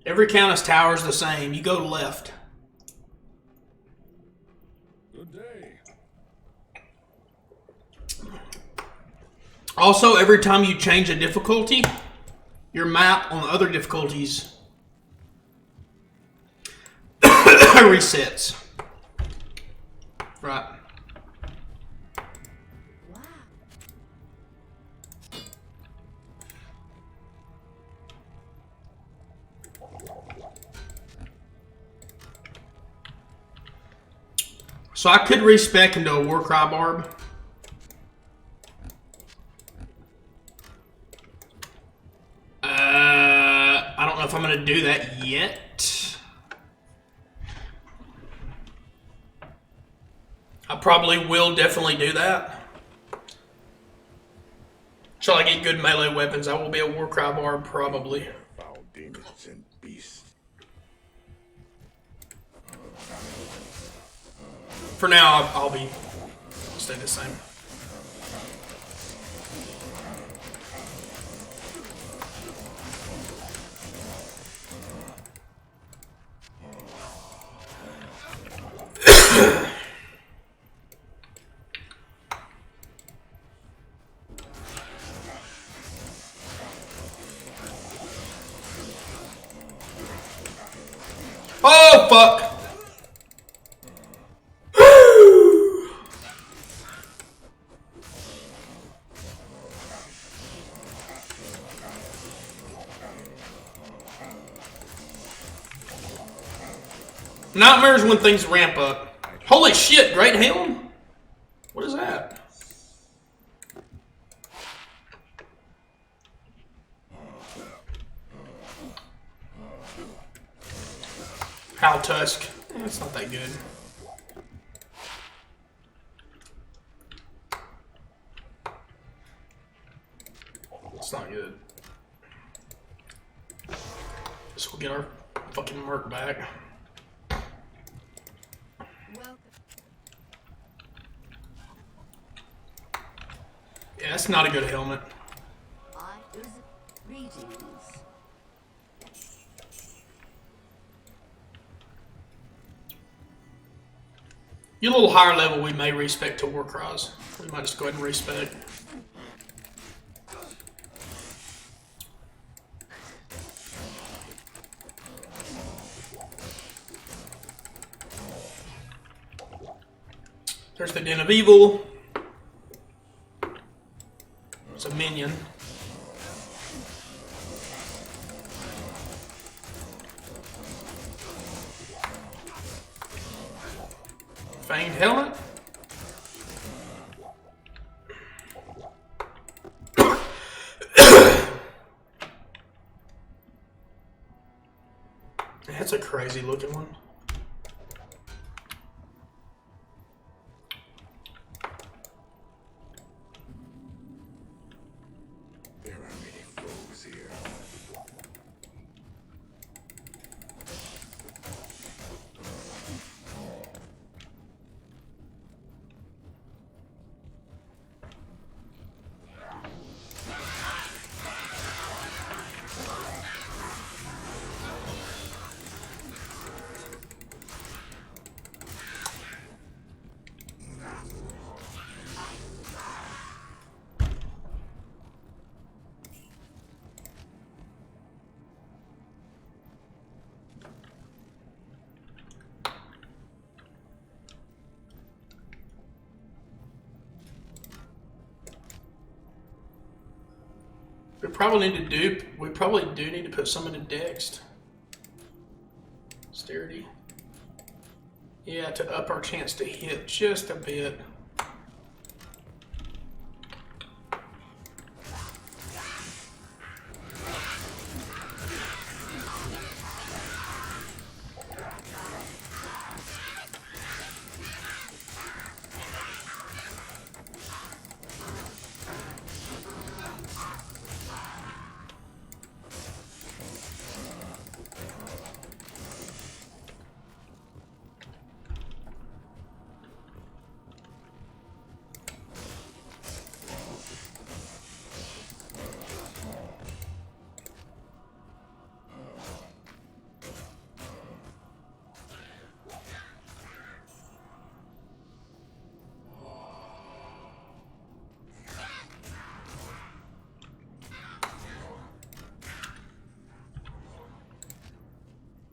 Every Countess tower is the same. You go left. Good day. Also, every time you change a difficulty, your map on the other difficulties resets. Right. Wow. So I could respec into a Warcry Barb. I don't know if I'm going to do that yet. I probably will definitely do that. Shall I get good melee weapons? I will be a Warcry Barb probably. Foul demons and beasts. For now, I'll stay the same. Oh, fuck! Nightmares when things ramp up. Holy shit, Great Helm? What is that? Howl Tusk. That's not that good. It's not good. Guess we'll get our fucking merc back. Welcome. Yeah, that's not a good helmet. Greetings. You're a little higher level, we may respec to Warcries. We might just go ahead and respec. There's the Den of Evil. It's a minion. Fanged Helmet. That's a crazy looking one. There are many foes here. We probably do need to put some into Dex. Dexterity. Yeah, to up our chance to hit just a bit.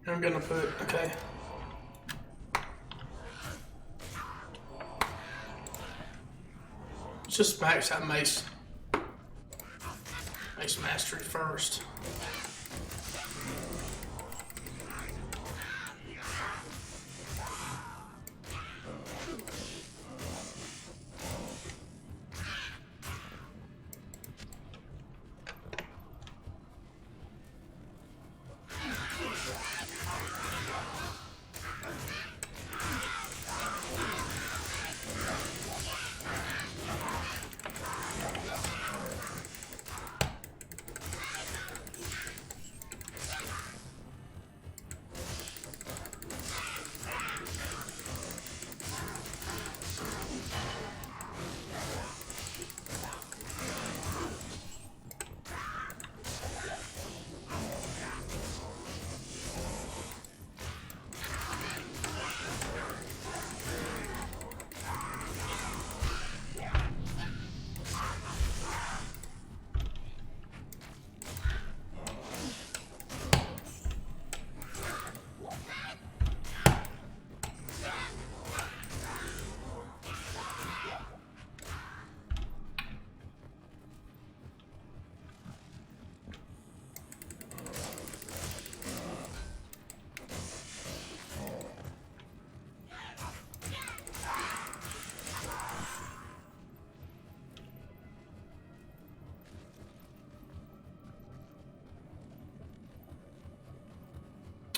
I'm gonna put, okay. Let's just max that mace mastery first.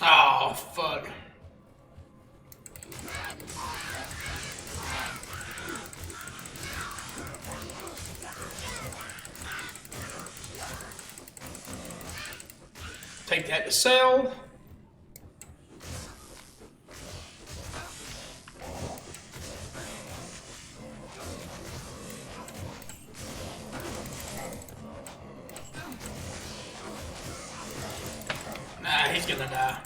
Oh, fuck. Take that to sell. Nah, he's gonna die.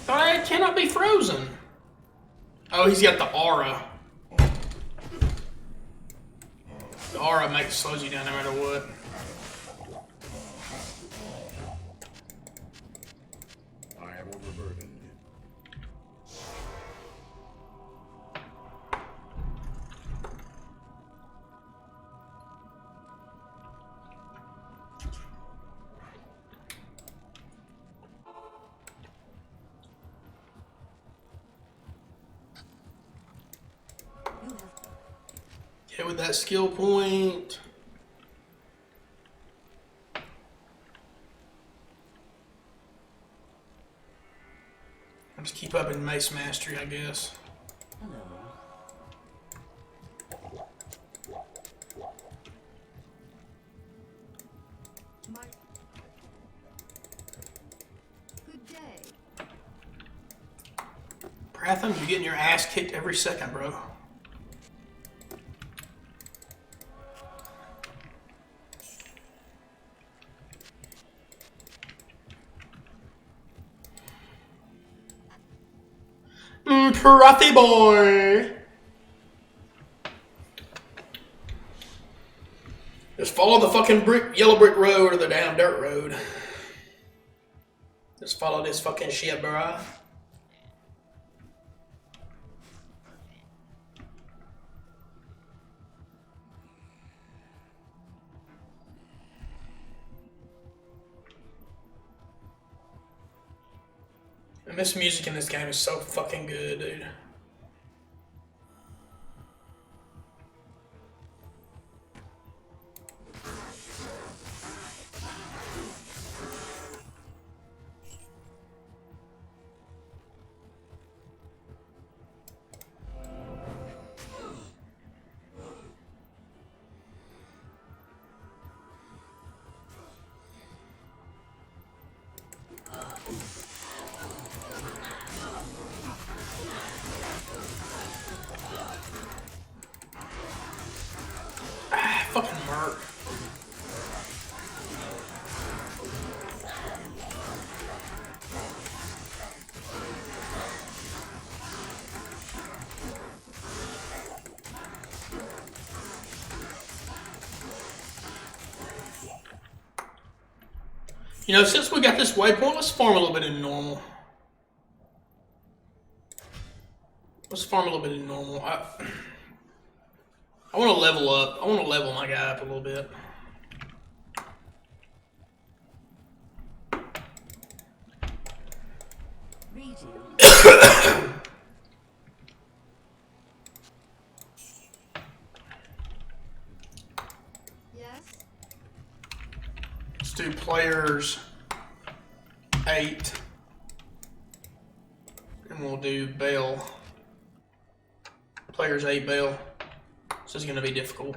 But it cannot be frozen. Oh, he's got the aura. The aura slows you down no matter what. I am overburdened. Okay, with that skill point. I'll just keep up in Mace Mastery, I guess. Hello. Good day. Pratham, you're getting your ass kicked every second, bro. Prathi boy! Just follow the fucking yellow brick road or the damn dirt road. Just follow this fucking shit, bro. And this music in this game is so fucking good, dude. Fucking Merc. You know, since we got this waypoint, let's farm a little bit in normal. Let's farm a little bit in normal. I want to level up. I want to level my guy up a little bit. Yes. Let's do players 8. And we'll do Bale. Players 8 Bale. This is going to be difficult.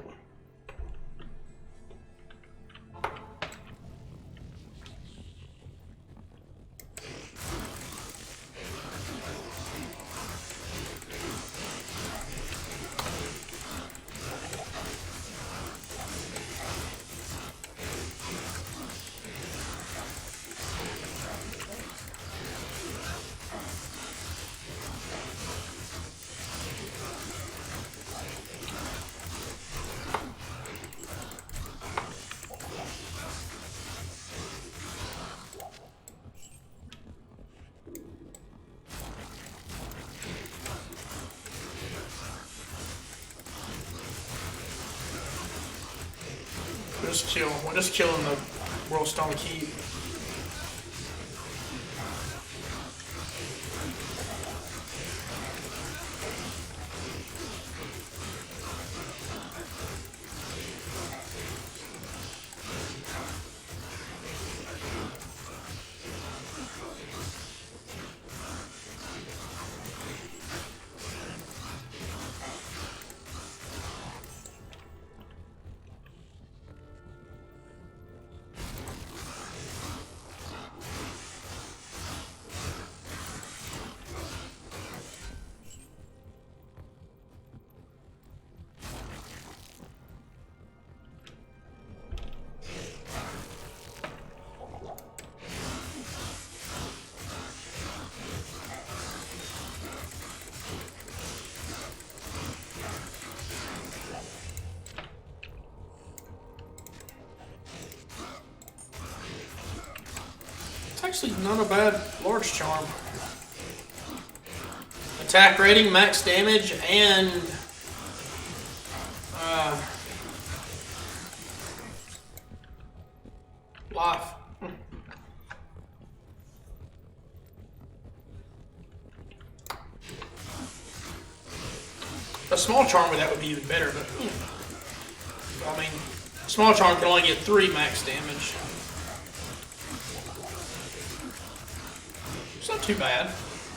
Just chill. We're just killing the World Stone Keep. Actually, not a bad large charm. Attack rating, max damage, and life. A small charm with that would be even better, but I mean, small charm can only get 3 max damage. It's not too bad.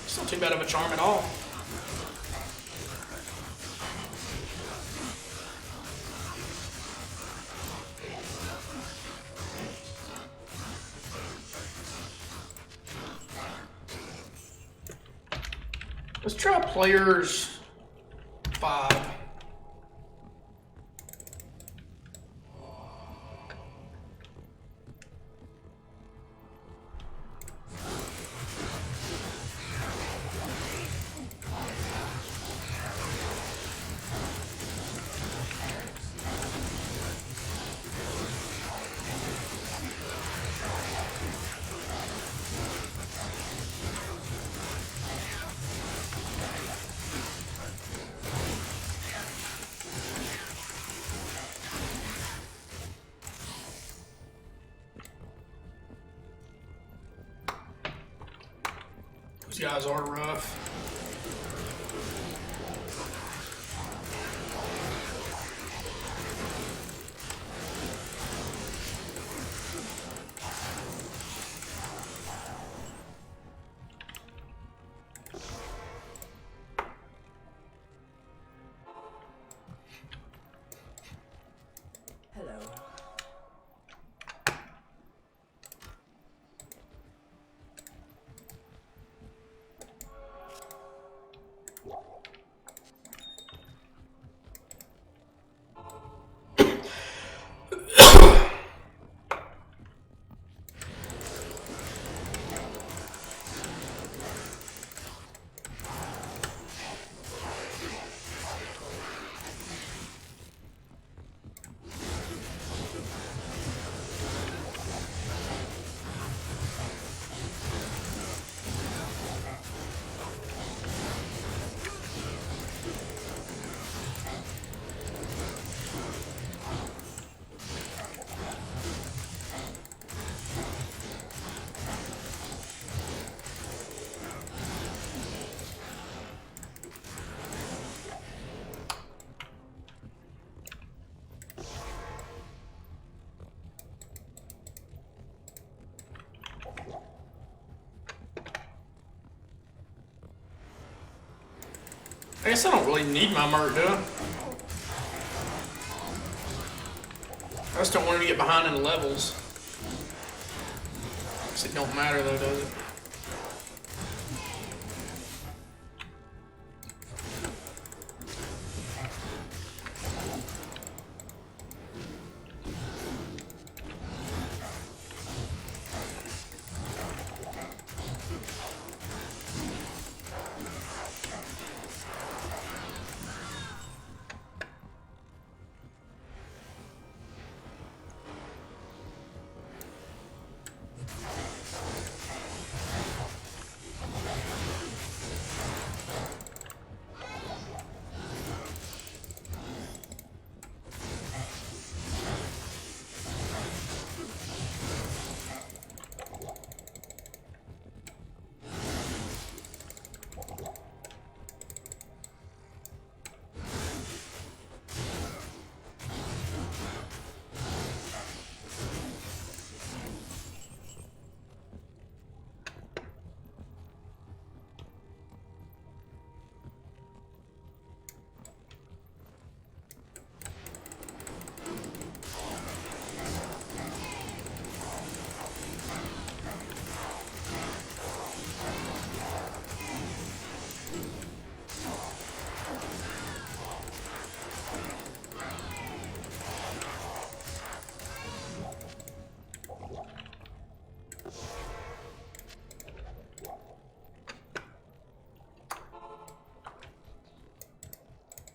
It's not too bad of a charm at all. Let's try players 5. Those guys are rough. Hello. I guess I don't really need my Mert, do I? I just don't want him to get behind in the levels. Guess it don't matter though, does it?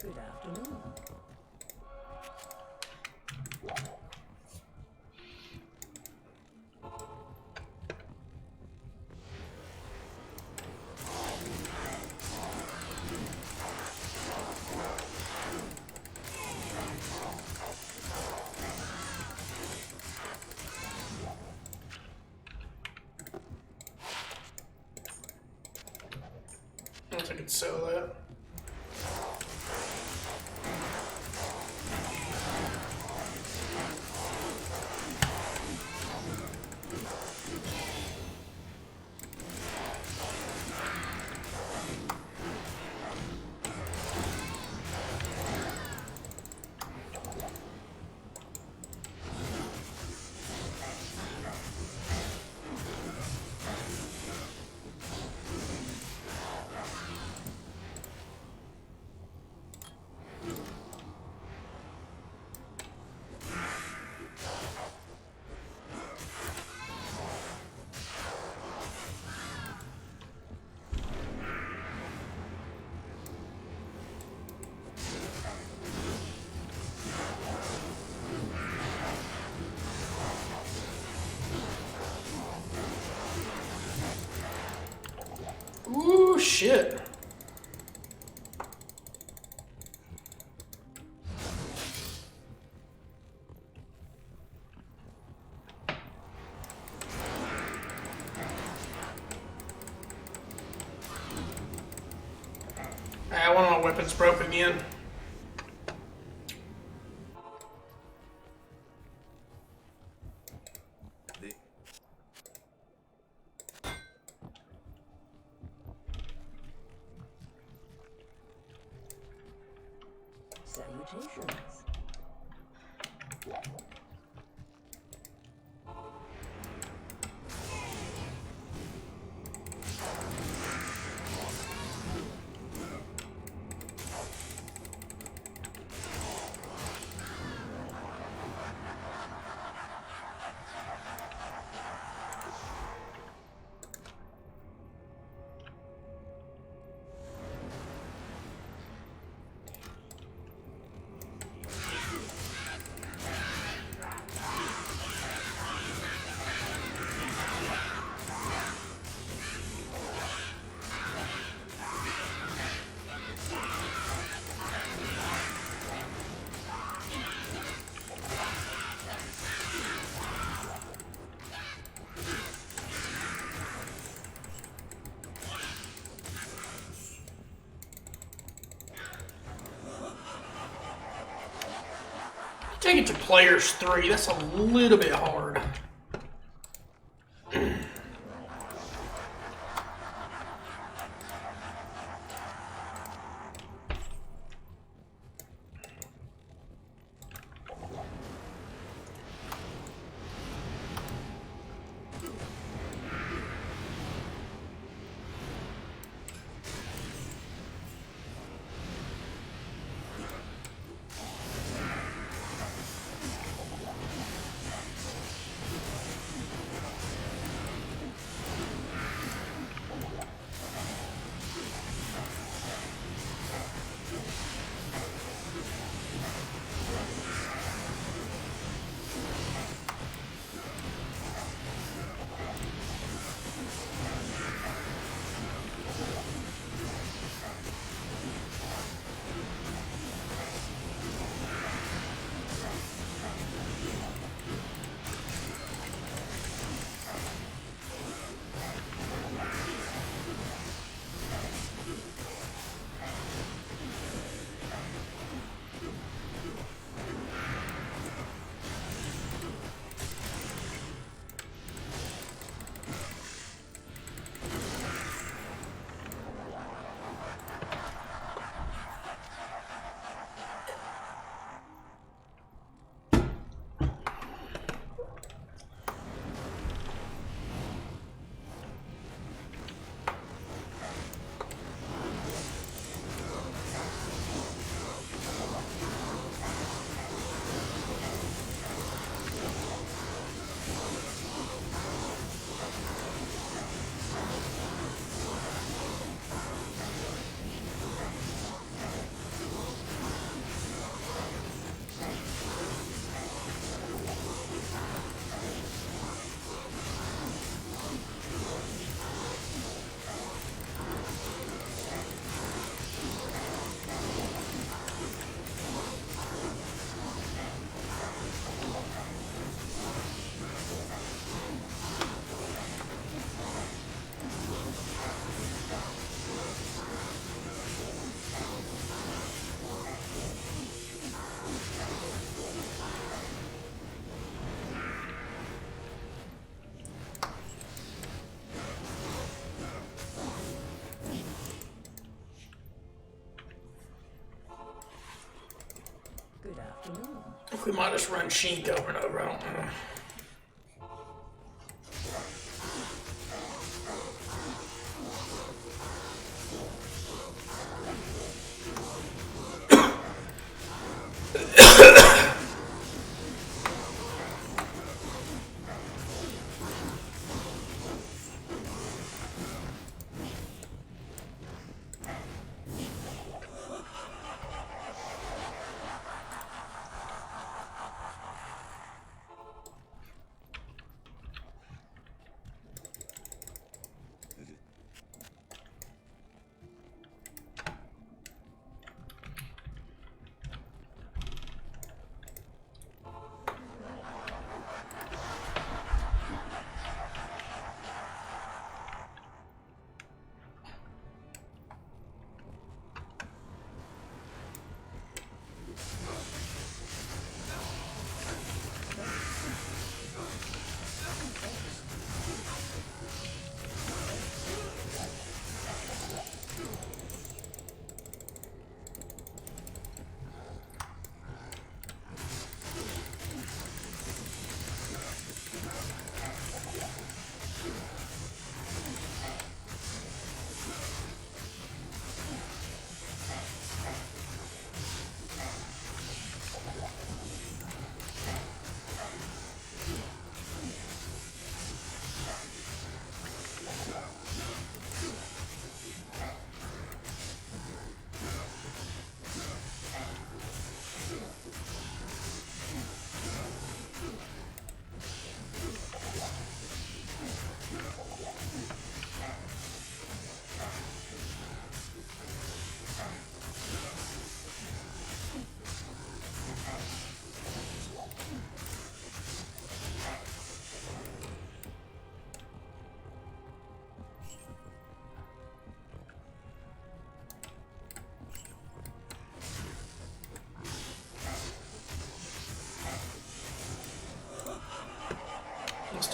Good afternoon. I don't think I could sell that. Oh shit. Ah, one of my weapons broke again. Salutations. Take it to players 3. That's a little bit hard. Good afternoon. I think we might just run Sheik over and over. I don't know.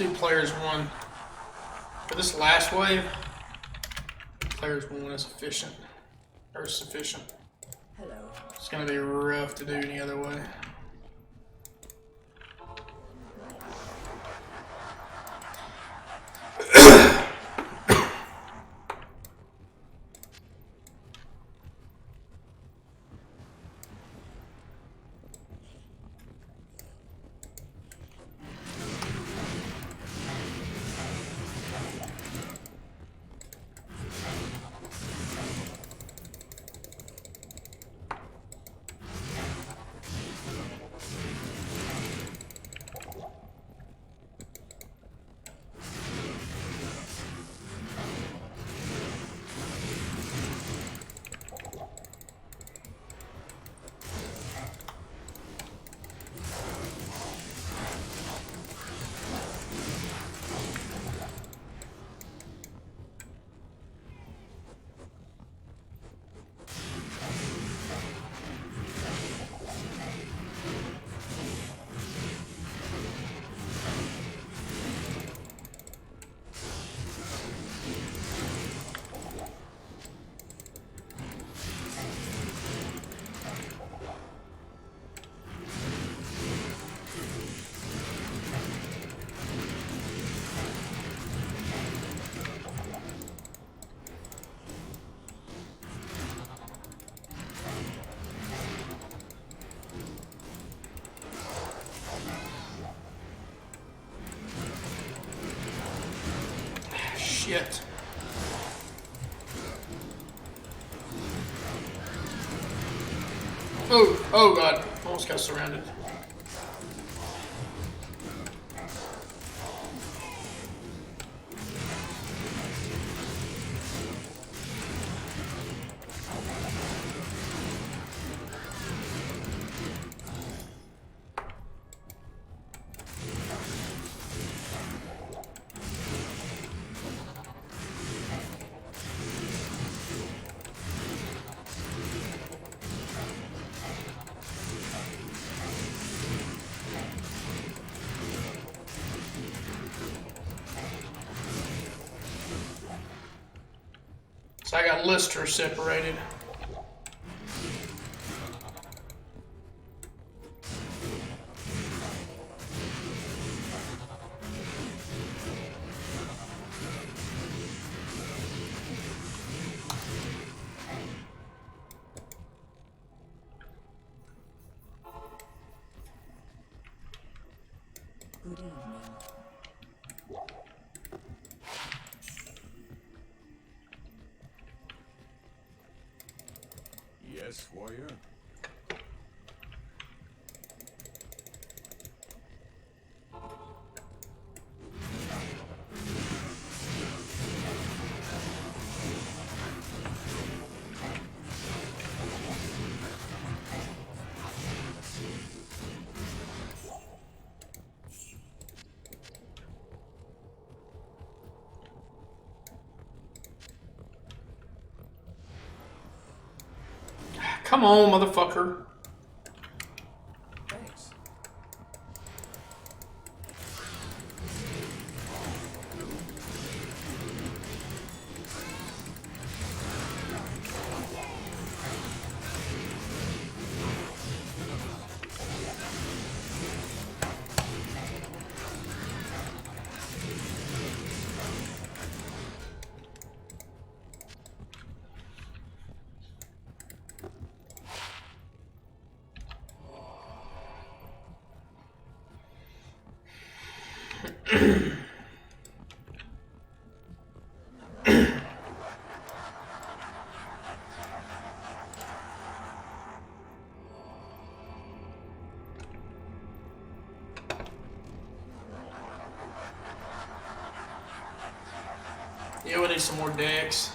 do players 1. For this last wave, players 1 is efficient. Or sufficient. Hello. It's gonna be rough to do any other way. Shit. Oh god. Almost got surrounded. So I got Lister separated. Good evening. Yes, warrior? Come on, motherfucker. Thanks. Yeah, we need some more decks.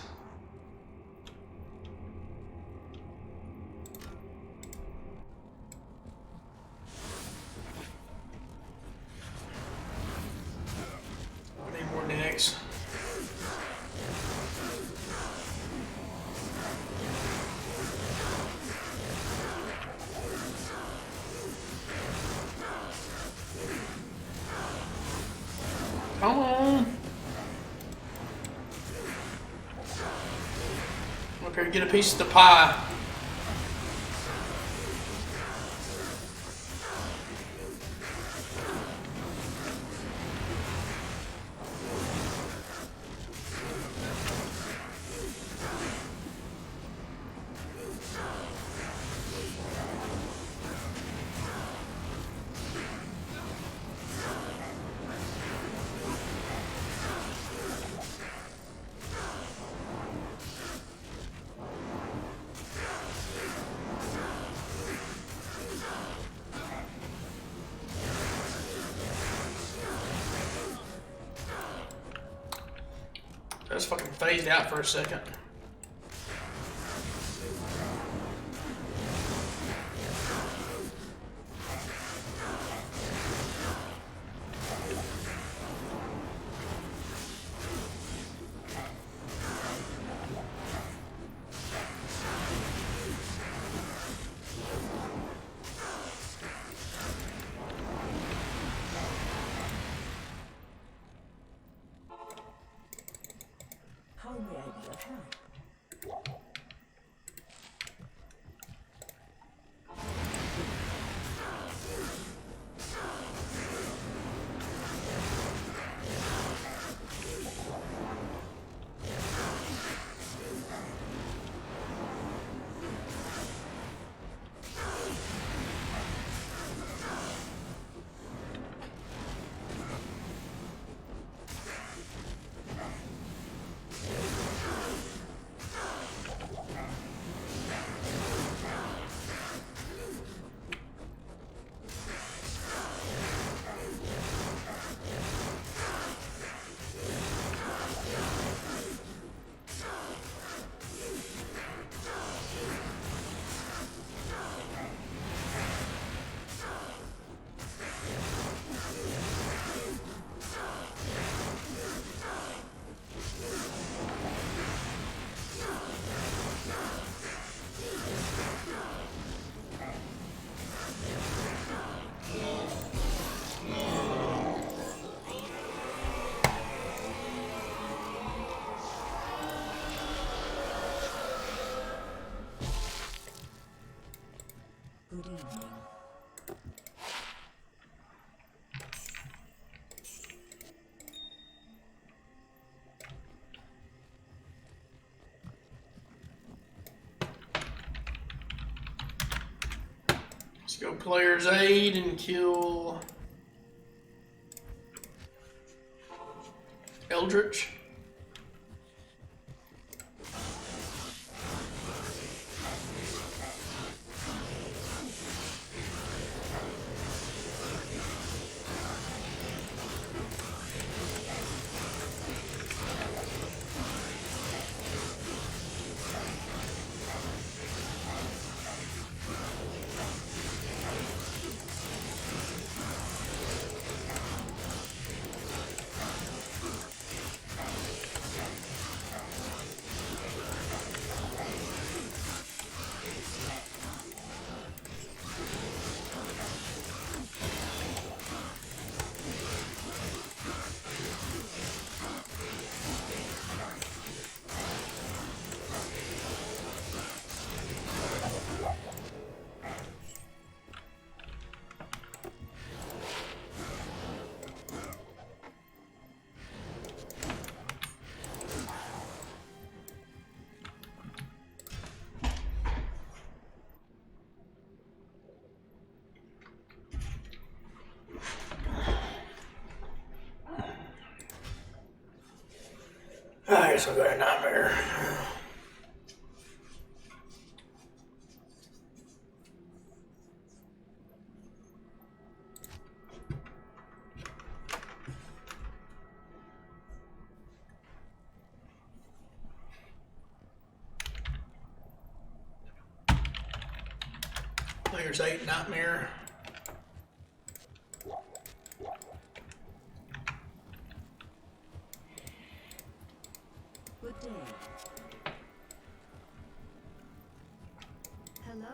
We need more decks. here and get a piece of the pie. I just fucking phased out for a second. How may I be of help? Good evening. Let's go player's aid and kill Eldritch. I guess I'll go to Nightmare. Player's 8 Nightmare. Good day. Hello.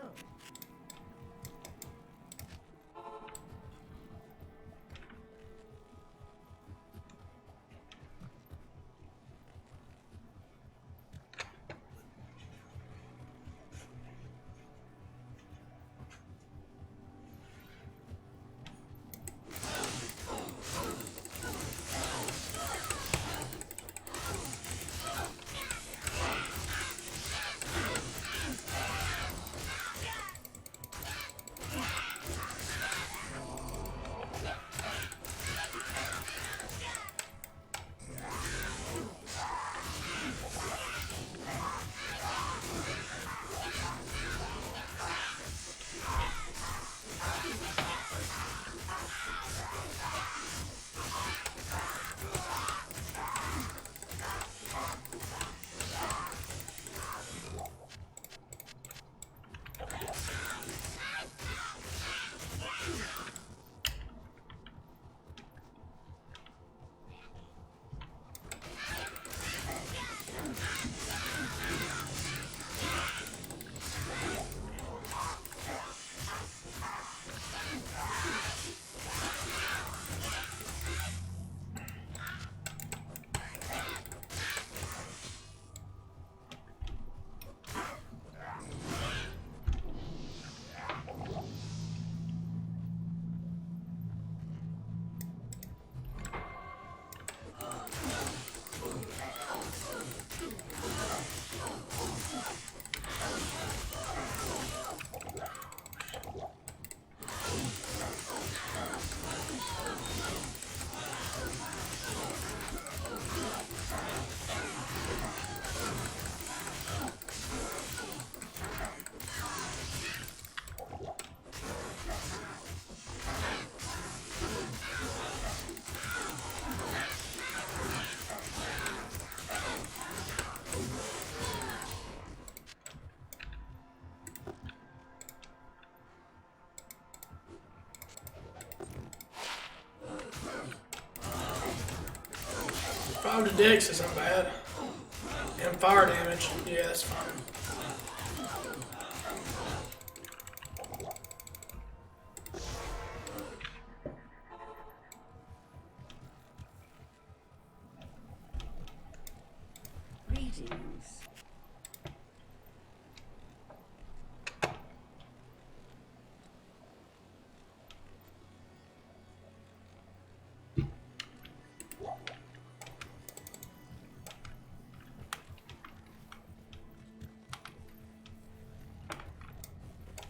5 to dex isn't bad. And fire damage. Yeah, that's fine. Greetings.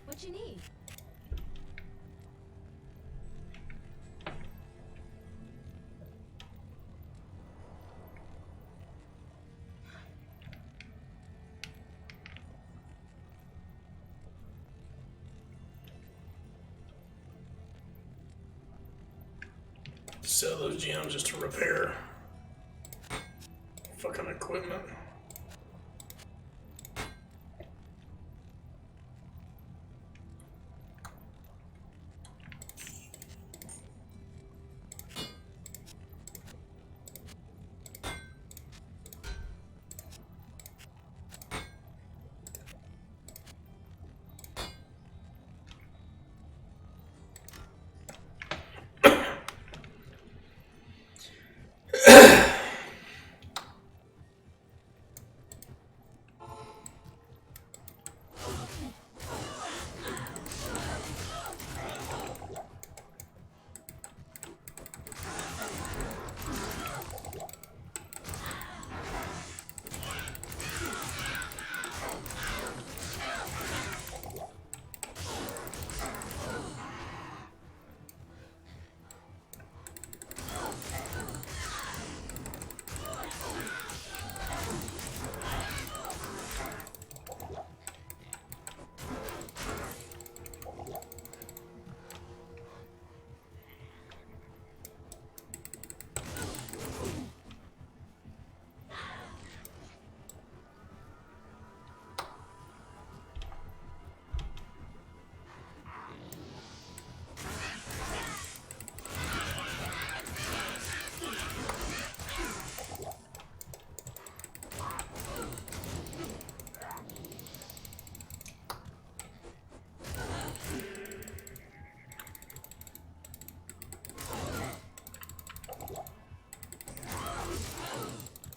What you need? Sell those gems just to repair fucking equipment.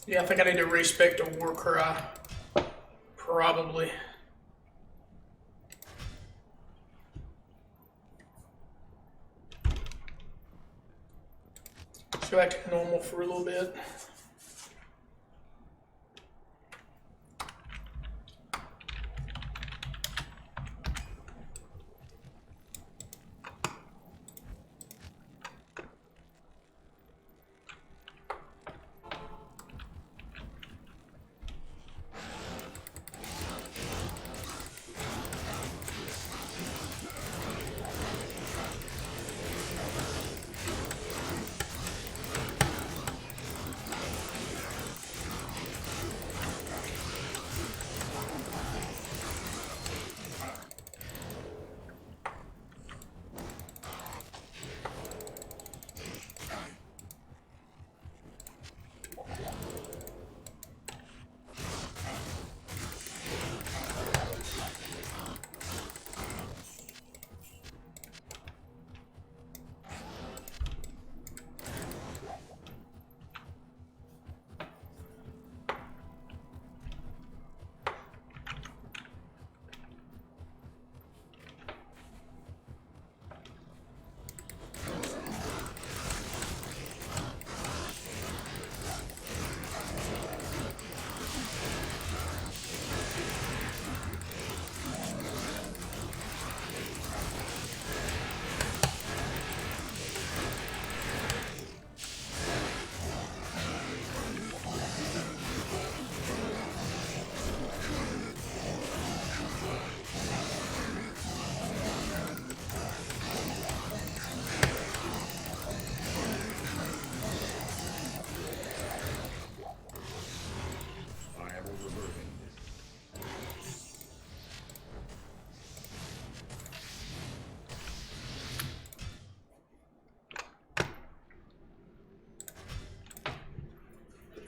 Yeah, I think I need to respect a war cry. Probably. Let's go back to normal for a little bit.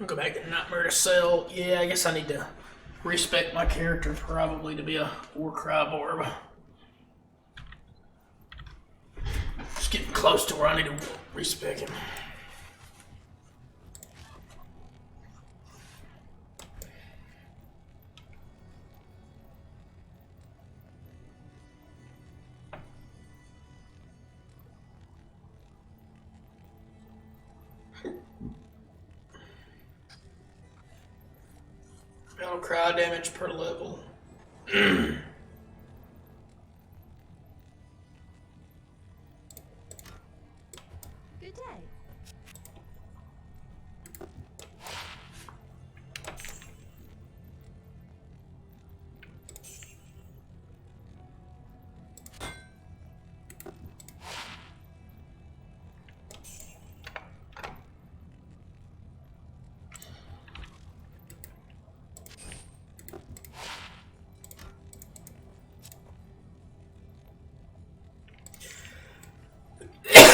I'll go back to Nightmare to Sell. Yeah, I guess I need to respec my character probably to be a Warcry Barb. Just getting close to where I need to respec him. Battle cry damage per level. Good day.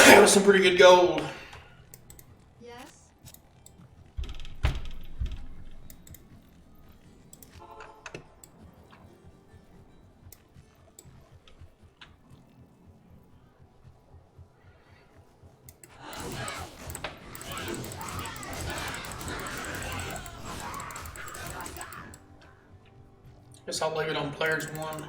That was some pretty good gold. Yes? Guess I'll leave it on players 1.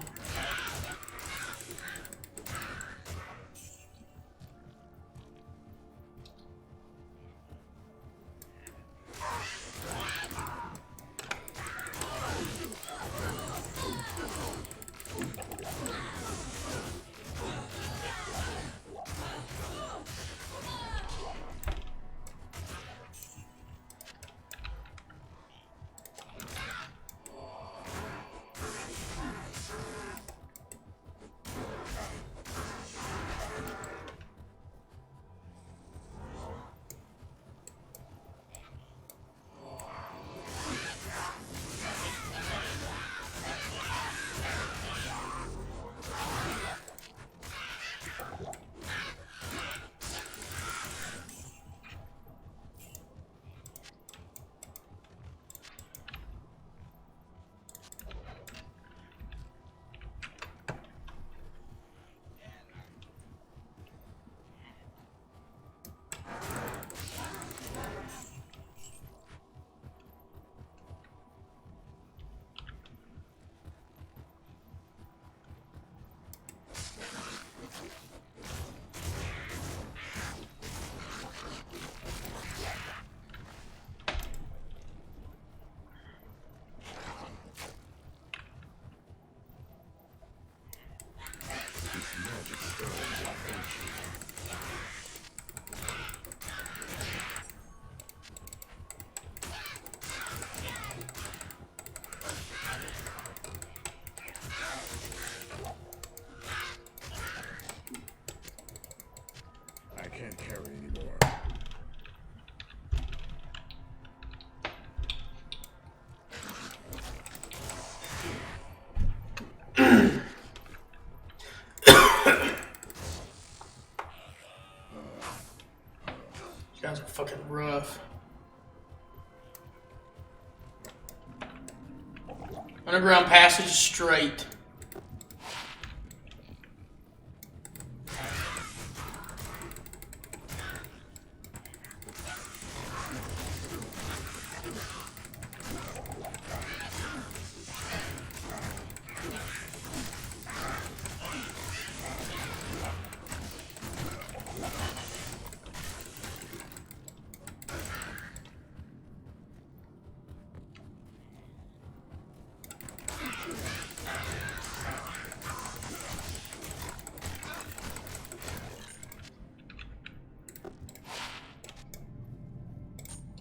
I can't carry anymore. These guys are fucking rough. Underground passage straight.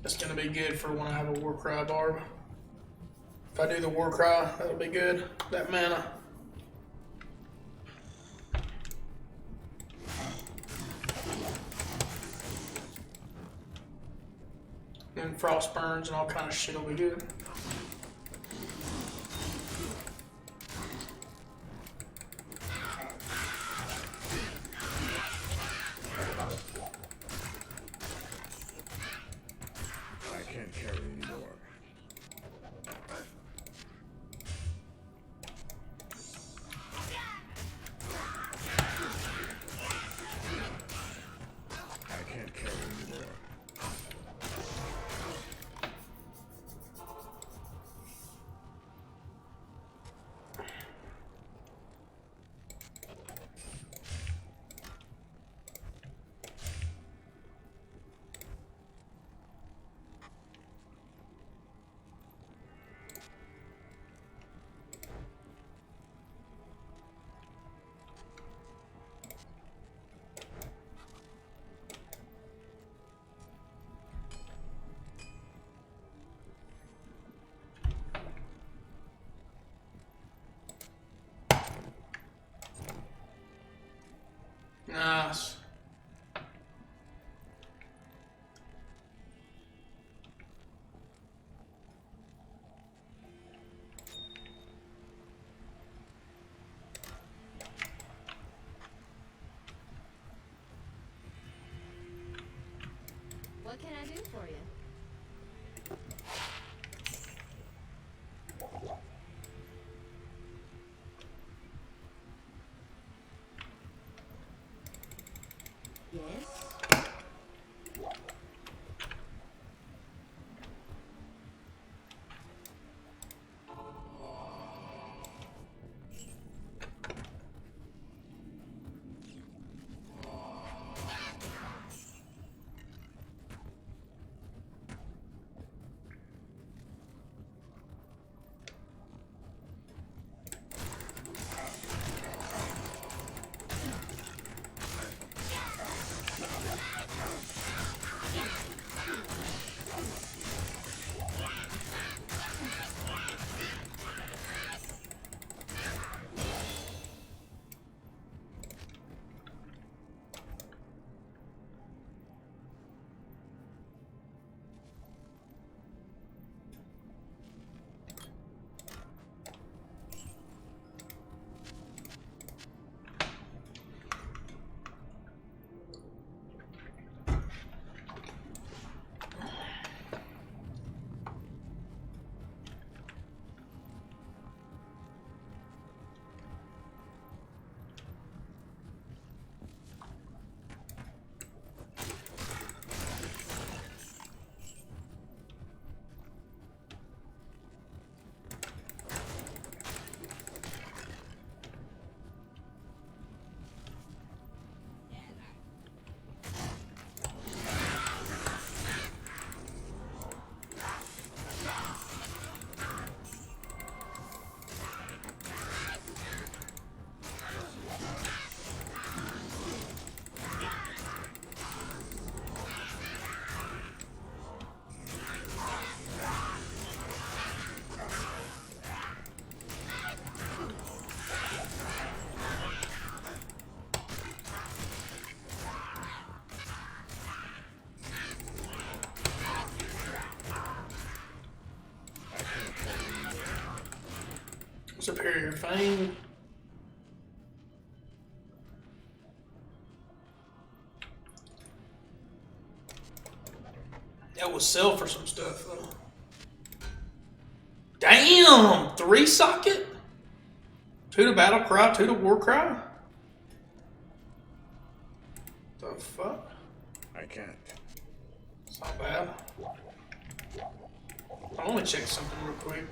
That's gonna be good for when I have a Warcry Barb. If I do the Warcry, that'll be good. That mana. And Frost Burns and all kind of shit will be good. I can't carry Nice. What can I do for you? Yes. Superior Fame. That would sell for some stuff though. Damn! 3 socket? 2 to Battle Cry, 2 to War Cry? The fuck? I can't. It's not bad. I'll only check something real quick.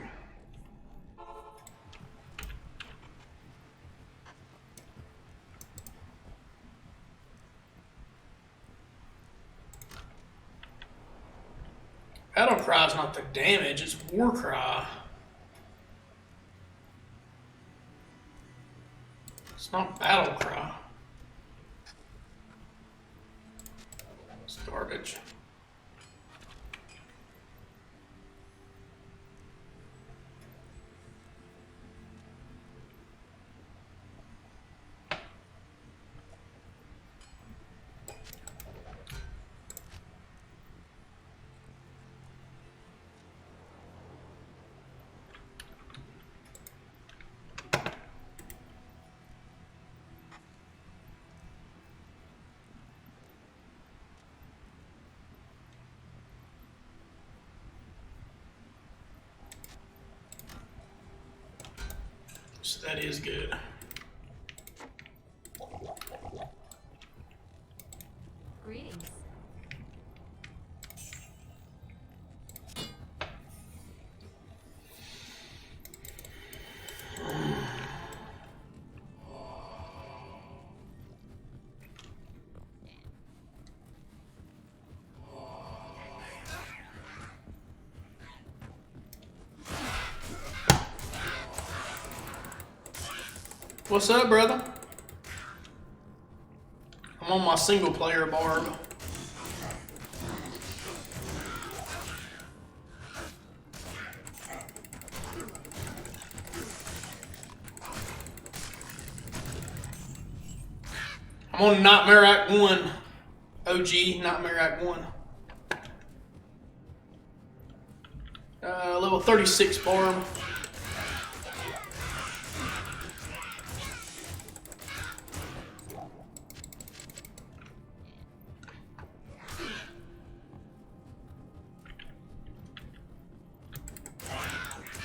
Battle Cry is not the damage, it's War Cry. It's not Battle Cry. It's garbage. So that is good. Greetings. What's up, brother? I'm on my Singleplayer Barb. I'm on Nightmare Act 1. OG Nightmare Act 1. Level 36 Barb.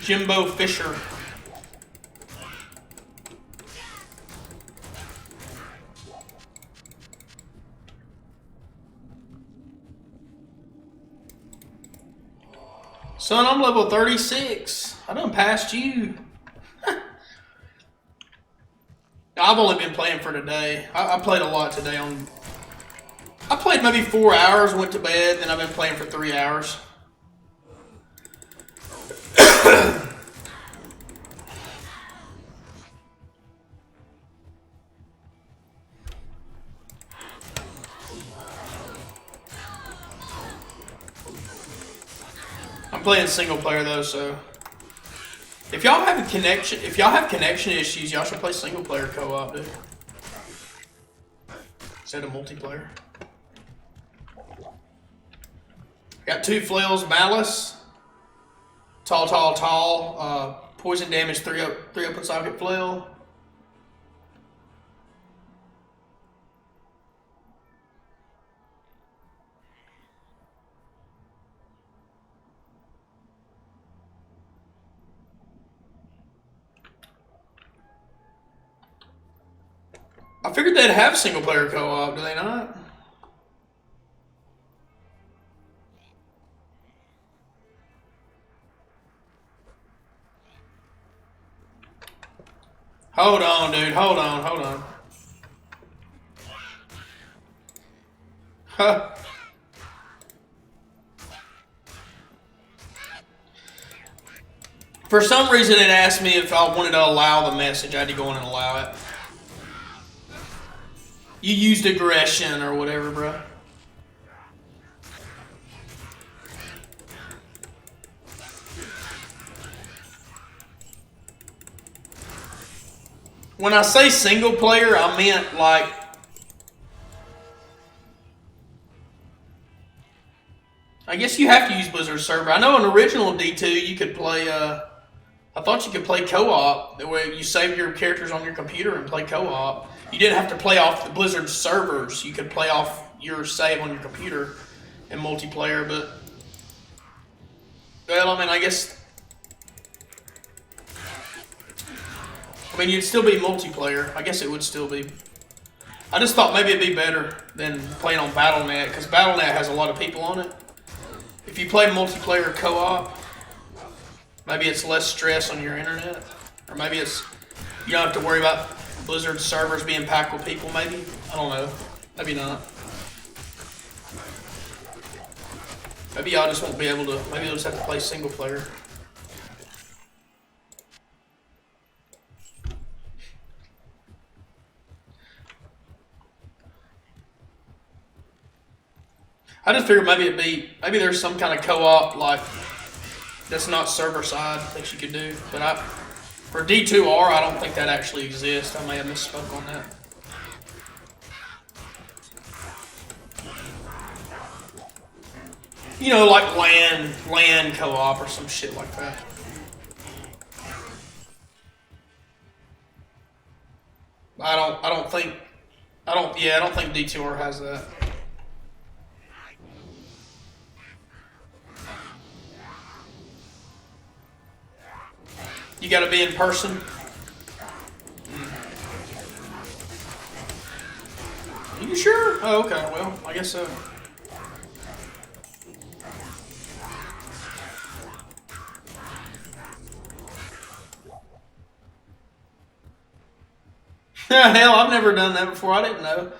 Jimbo Fisher. Son, I'm level 36. I done passed you. I've only been playing for today. I played a lot today. I played maybe 4 hours, went to bed, then I've been playing for 3 hours. I'm playing single player though, so if y'all have connection issues, y'all should play single player co-op, dude. Instead of multiplayer. Got 2 flails, malice, tall, poison damage, 3 open socket flail. I figured they'd have single player co-op, do they not? Hold on, dude. Hold on. Huh. For some reason, it asked me if I wanted to allow the message. I had to go in and allow it. You used aggression or whatever, bro. When I say single player, I meant like I guess you have to use Blizzard server. I know in original D2 you could play I thought you could play co-op, the way you save your characters on your computer and play co-op. You didn't have to play off the Blizzard servers. You could play off your save on your computer in multiplayer, but well, I mean, I guess you'd still be multiplayer. I guess it would still be. I just thought maybe it'd be better than playing on Battle.net, because Battle.net has a lot of people on it. If you play multiplayer co-op, maybe it's less stress on your internet, or maybe it's you don't have to worry about Blizzard servers being packed with people. Maybe, I don't know. Maybe not. Maybe y'all just won't be able to. Maybe you'll just have to play single player. I just figured maybe there's some kind of co-op like that's not server side that you could do, but for D2R I don't think that actually exists. I may have misspoke on that. You know, like LAN co-op or some shit like that. I don't think D2R has that. You gotta be in person. You sure? Oh, okay. Well, I guess so. Hell, I've never done that before. I didn't know.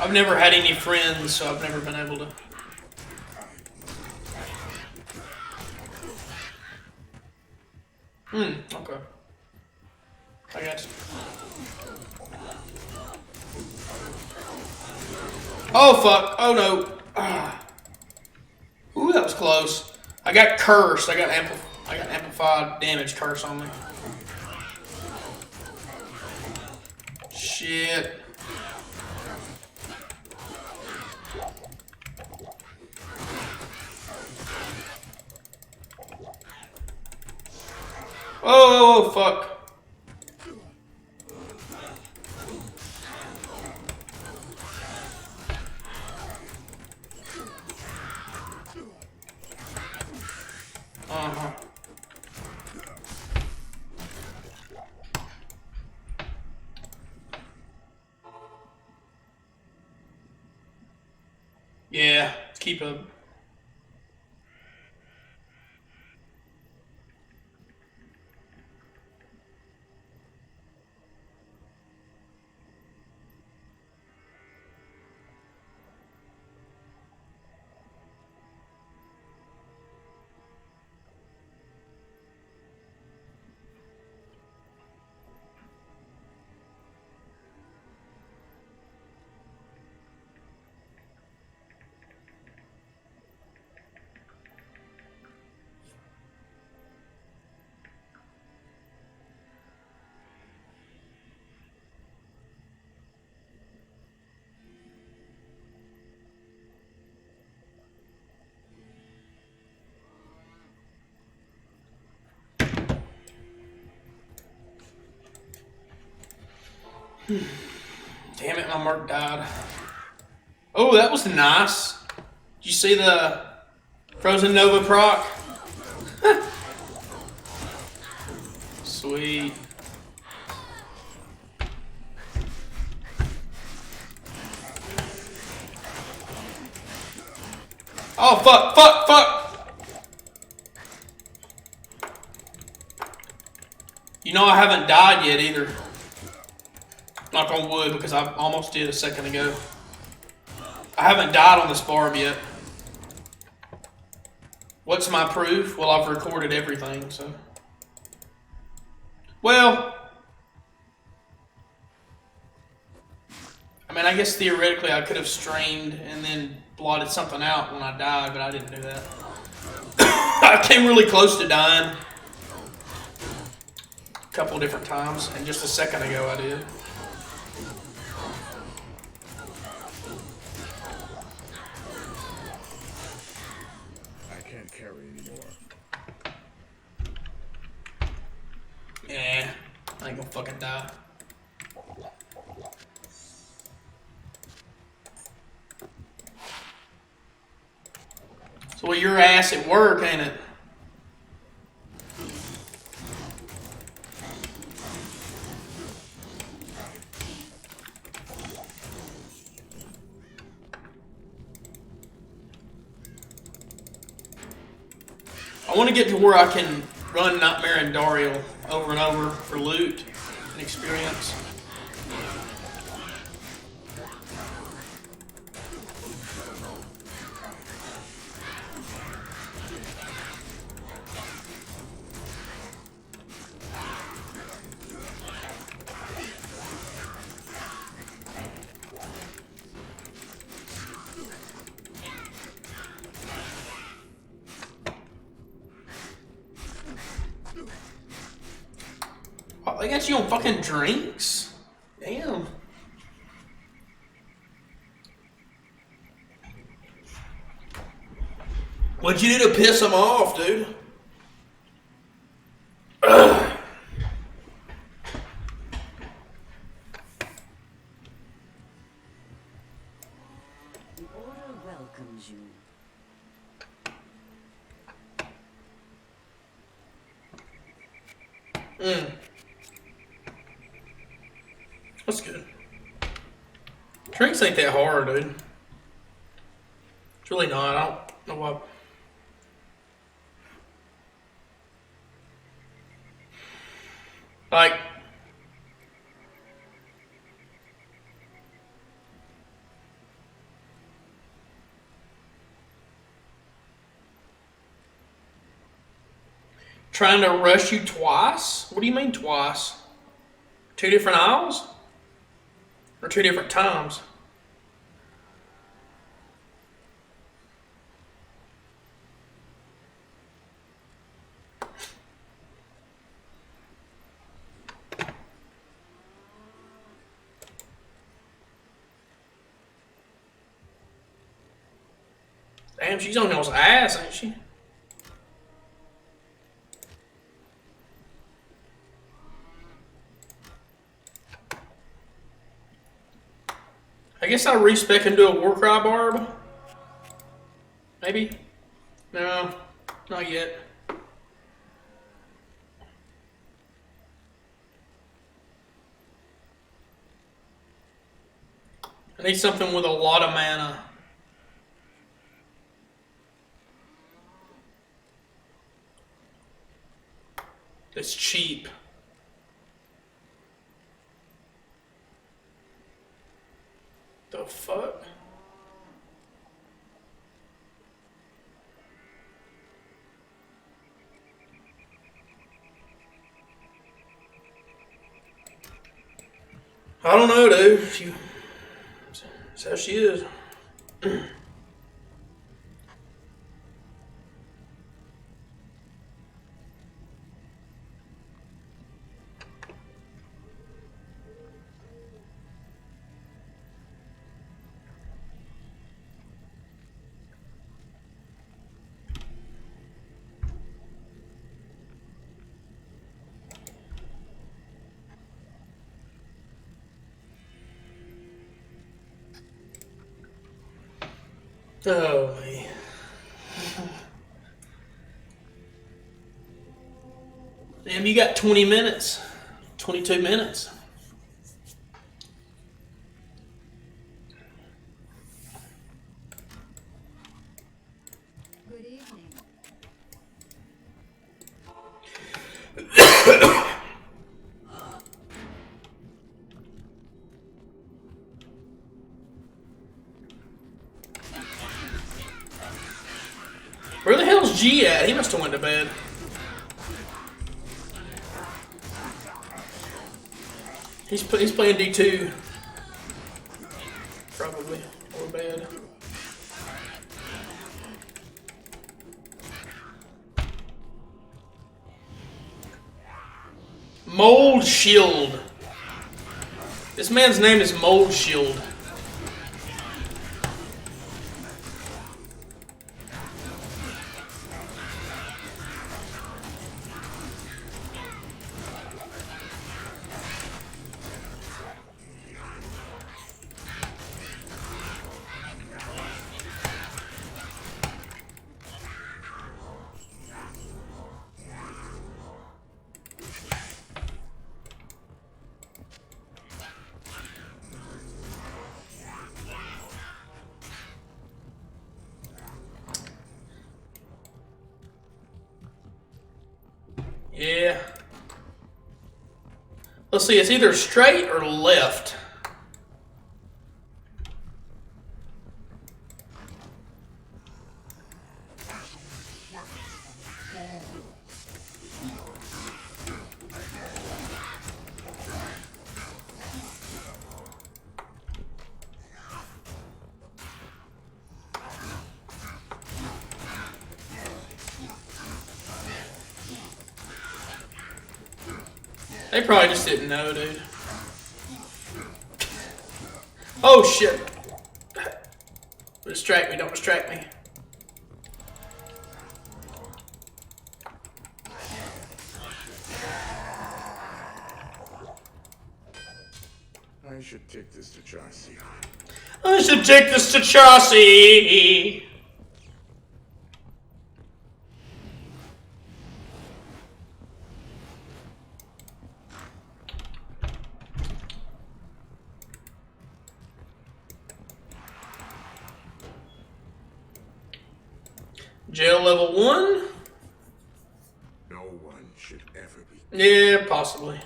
I've never had any friends, so I've never been able to. Okay. I got you. Oh fuck! Oh no! Ah. Ooh, that was close. I got cursed. I got amplified damage curse on me. Shit. Oh, fuck. Uh-huh. Yeah, keep a... Damn it, my mark died. Oh, that was nice. Did you see the Frozen Nova proc? Sweet. Oh, fuck. You know I haven't died yet either. Knock on wood, because I almost did a second ago. I haven't died on this barb yet. What's my proof? Well, I've recorded everything, so. Well, I mean, I guess theoretically I could have streamed and then blotted something out when I died, but I didn't do that. I came really close to dying a couple different times, and just a second ago I did. I can't carry anymore. Yeah, I ain't gonna fucking die. So well, your ass at work, ain't it? I want to get to where I can run Nightmare and Dariel over and over for loot and experience. Oh, they got you on fucking drinks? Damn. What'd you do to piss them off, dude? The Order welcomes you. That's good. Drinks ain't that hard, dude. It's really not. I don't know why. Like, trying to rush you twice? What do you mean twice? Two different aisles? Or two different times? Damn, she's on y'all's ass, ain't she? I guess I'll respec and do a Warcry Barb. Maybe? No, not yet. I need something with a lot of mana. It's cheap. The fuck? I don't know, dude. That's how she is. Oh, man. Damn, you got 20 minutes. 22 minutes. Good evening. Where the hell's G at? He must have went to bed. He's playing D2. Probably. Or bad. Mold Shield. This man's name is Mold Shield. Yeah. Let's see, it's either straight or left. They probably just didn't know, dude. Oh shit. Distract me, don't distract me. I should take this to Chauncey. I should take this to Chauncey. Jail level 1? No one should ever be. Yeah, possibly.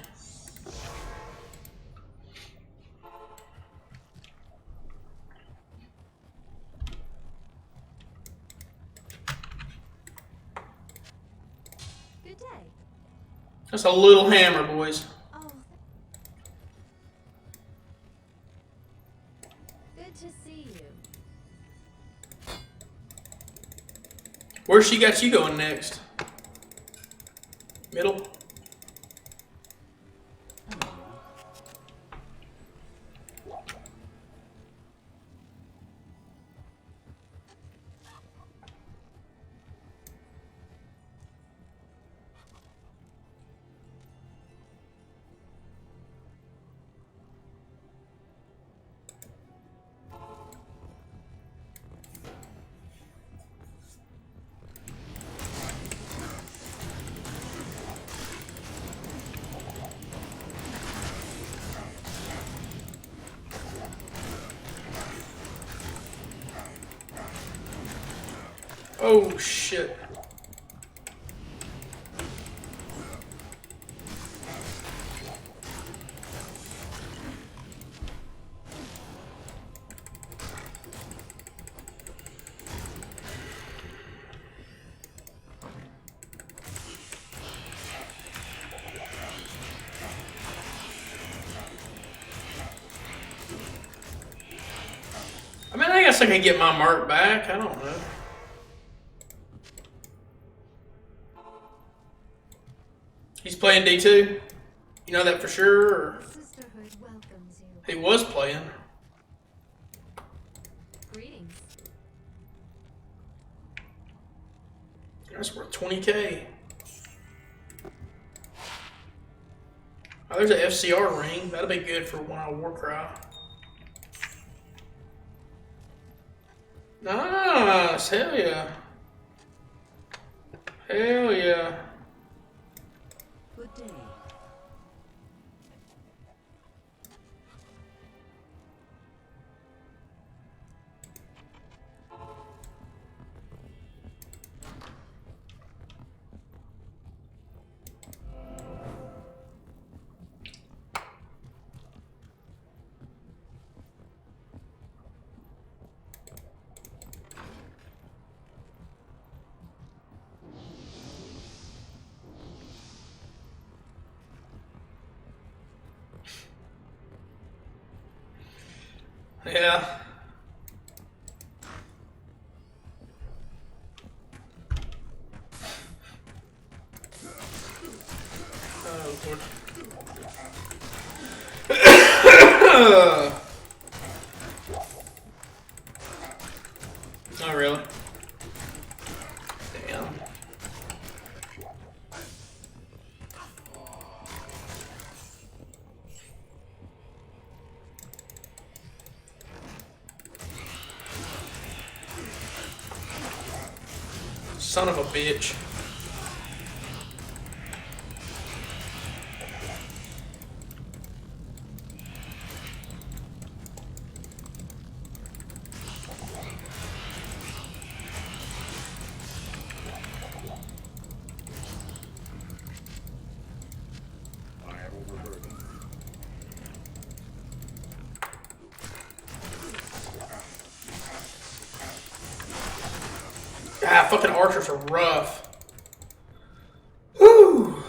Good day. That's a little hammer, boys. Oh, Where's she got you going next? Middle? Oh shit. I mean, I guess I can get my mark back. I don't know. He's playing D2? You know that for sure? Or Sisterhood welcomes you. he was playing. Greetings. That's worth 20K. Oh, there's an FCR ring. That'll be good for one-eye Warcry. Nice! Hell yeah. Hell yeah. Good day. Yeah. Oh, Lord. Not really. Damn. Son of a bitch. Ah, fucking archers are rough. Whew.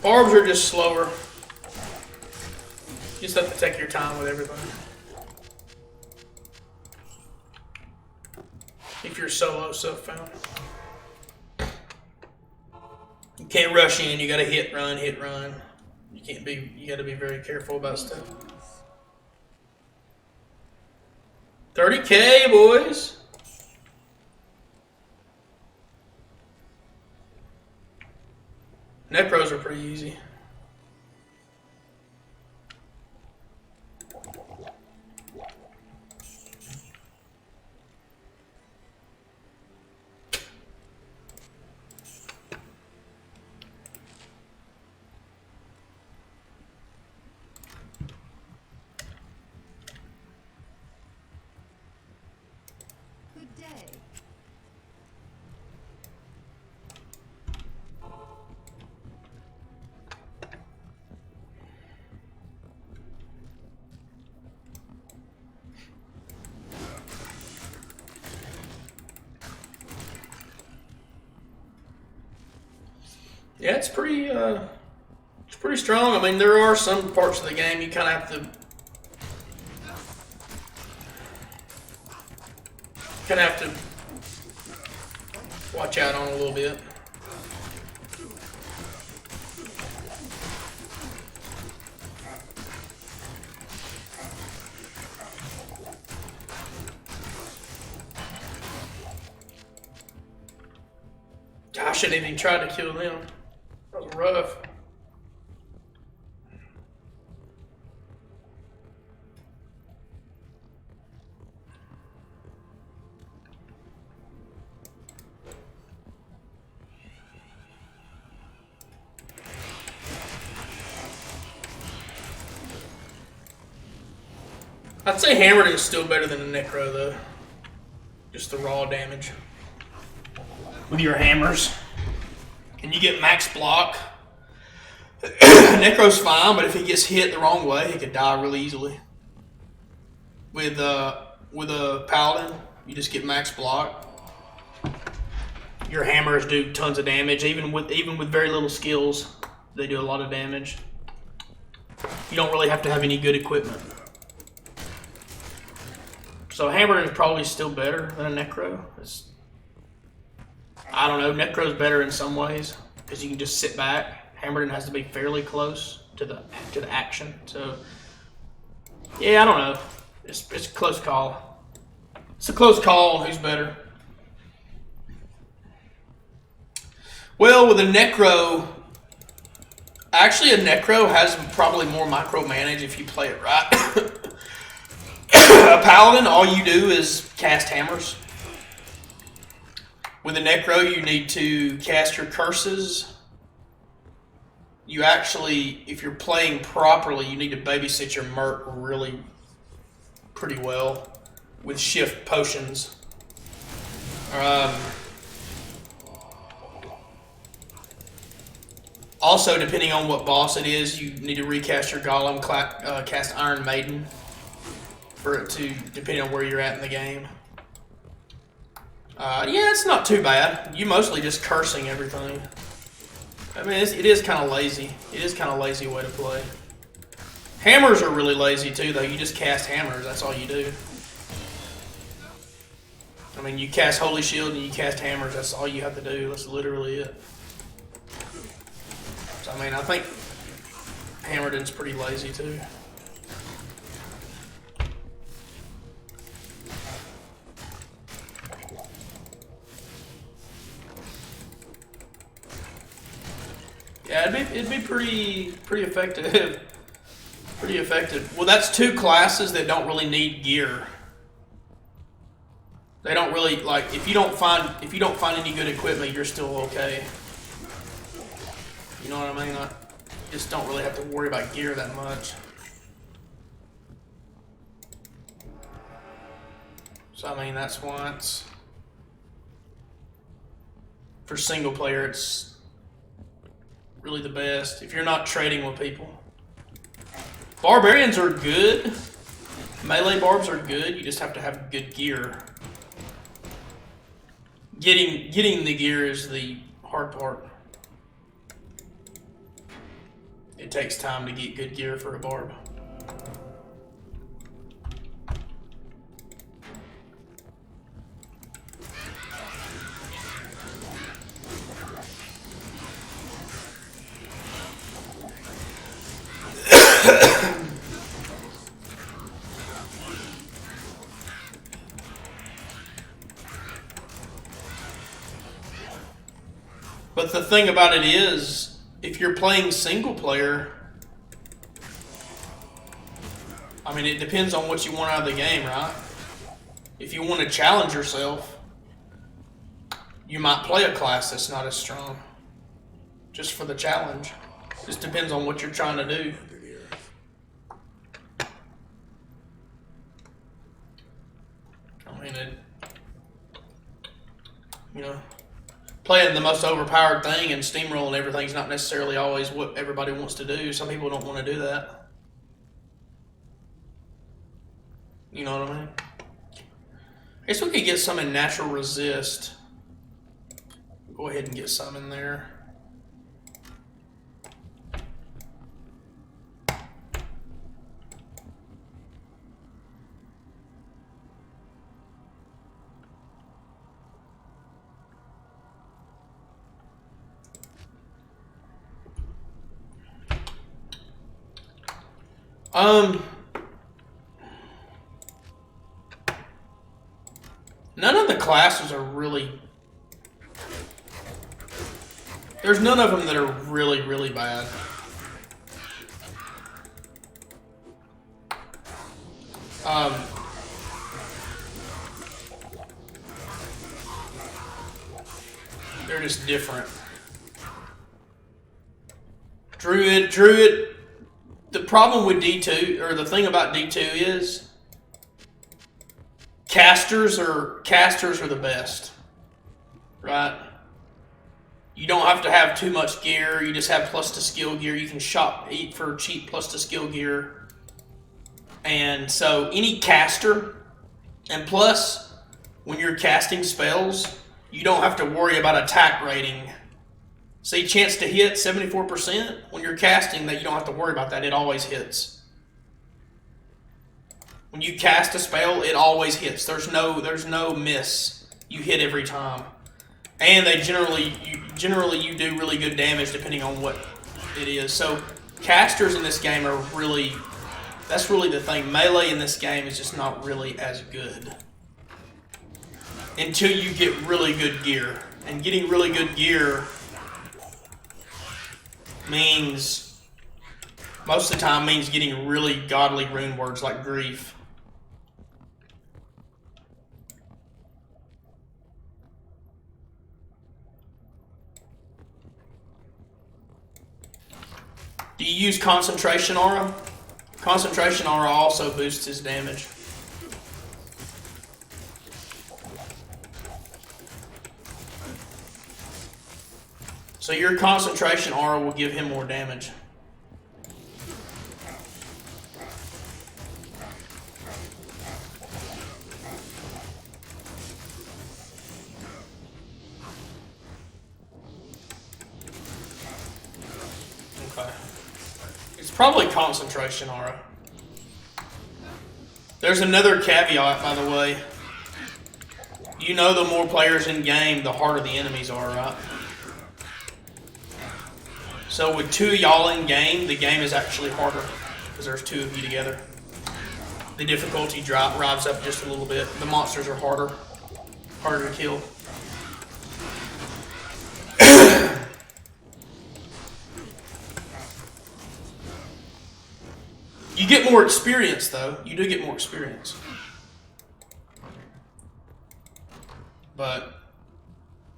Barbs are just slower. You just have to take your time with everybody. If you're solo self-found. You can't rush in, you gotta hit run. You gotta be very careful about stuff. 30K, boys! Necros are pretty easy. Good day. Yeah, it's pretty strong. I mean, there are some parts of the game you kind of have to watch out on a little bit. I shouldn't even try to kill them. That was rough. I'd say Hammered is still better than the Necro though. Just the raw damage. With your hammers. And you get max block. Necro's fine, but if he gets hit the wrong way, he could die really easily. With a Paladin, you just get max block. Your hammers do tons of damage, even with very little skills, they do a lot of damage. You don't really have to have any good equipment. So Hammer is probably still better than a Necro. I don't know, Necro's better in some ways because you can just sit back. Hammerden has to be fairly close to the action. So yeah, I don't know. It's a close call. It's a close call on who's better. Well, with a Necro, actually a Necro has probably more micromanage if you play it right. A Paladin, all you do is cast hammers. With a Necro, you need to cast your curses. You actually, if you're playing properly, you need to babysit your Merc really pretty well with shift potions. Also, depending on what boss it is, you need to recast your Golem, cast Iron Maiden for it to, depending on where you're at in the game. Yeah, it's not too bad. You mostly just cursing everything. I mean, it is kind of lazy. It is kind of lazy way to play. Hammers are really lazy too, though. You just cast hammers. That's all you do. I mean, you cast Holy Shield and you cast hammers. That's all you have to do. That's literally it. So, I mean, I think Hammerden's pretty lazy too. Yeah, it'd be pretty effective. Pretty effective. Well, that's two classes that don't really need gear. They don't really like if you don't find any good equipment, you're still okay. You know what I mean? You just don't really have to worry about gear that much. So I mean, that's why it's for single player. It's really the best if you're not trading with people. Barbarians are good. Melee barbs are good. You just have to have good gear. Getting the gear is the hard part. It takes time to get good gear for a barb. But the thing about it is, if you're playing single player, I mean, it depends on what you want out of the game, right? If you want to challenge yourself, you might play a class that's not as strong, just for the challenge. Just depends on what you're trying to do. I mean, you know, playing the most overpowered thing and steamrolling everything is not necessarily always what everybody wants to do. Some people don't want to do that. You know what I mean? I guess we could get some in natural resist. Go ahead and get some in there. None of the classes are really. There's none of them that are really, really bad. They're just different. Druid. The problem with D2, or the thing about D2 is, casters are the best, right? You don't have to have too much gear. You just have plus to skill gear. You can eat for cheap plus to skill gear. And so any caster, and plus when you're casting spells, you don't have to worry about attack rating. See, chance to hit 74%. When you're casting that, you don't have to worry about that. It always hits. When you cast a spell, it always hits. There's no miss. You hit every time. And they generally you do really good damage depending on what it is. So casters in this game are really, that's really the thing. Melee in this game is just not really as good until you get really good gear. And getting really good gear means, most of the time means getting really godly rune words like grief. Do you use Concentration Aura? Concentration Aura also boosts his damage. So your Concentration Aura will give him more damage. Okay. It's probably Concentration Aura. There's another caveat, by the way. You know the more players in game, the harder the enemies are, right? So with two of y'all in game, the game is actually harder because there's two of you together. The difficulty drives up just a little bit. The monsters are harder to kill. You get more experience, though. You do get more experience. But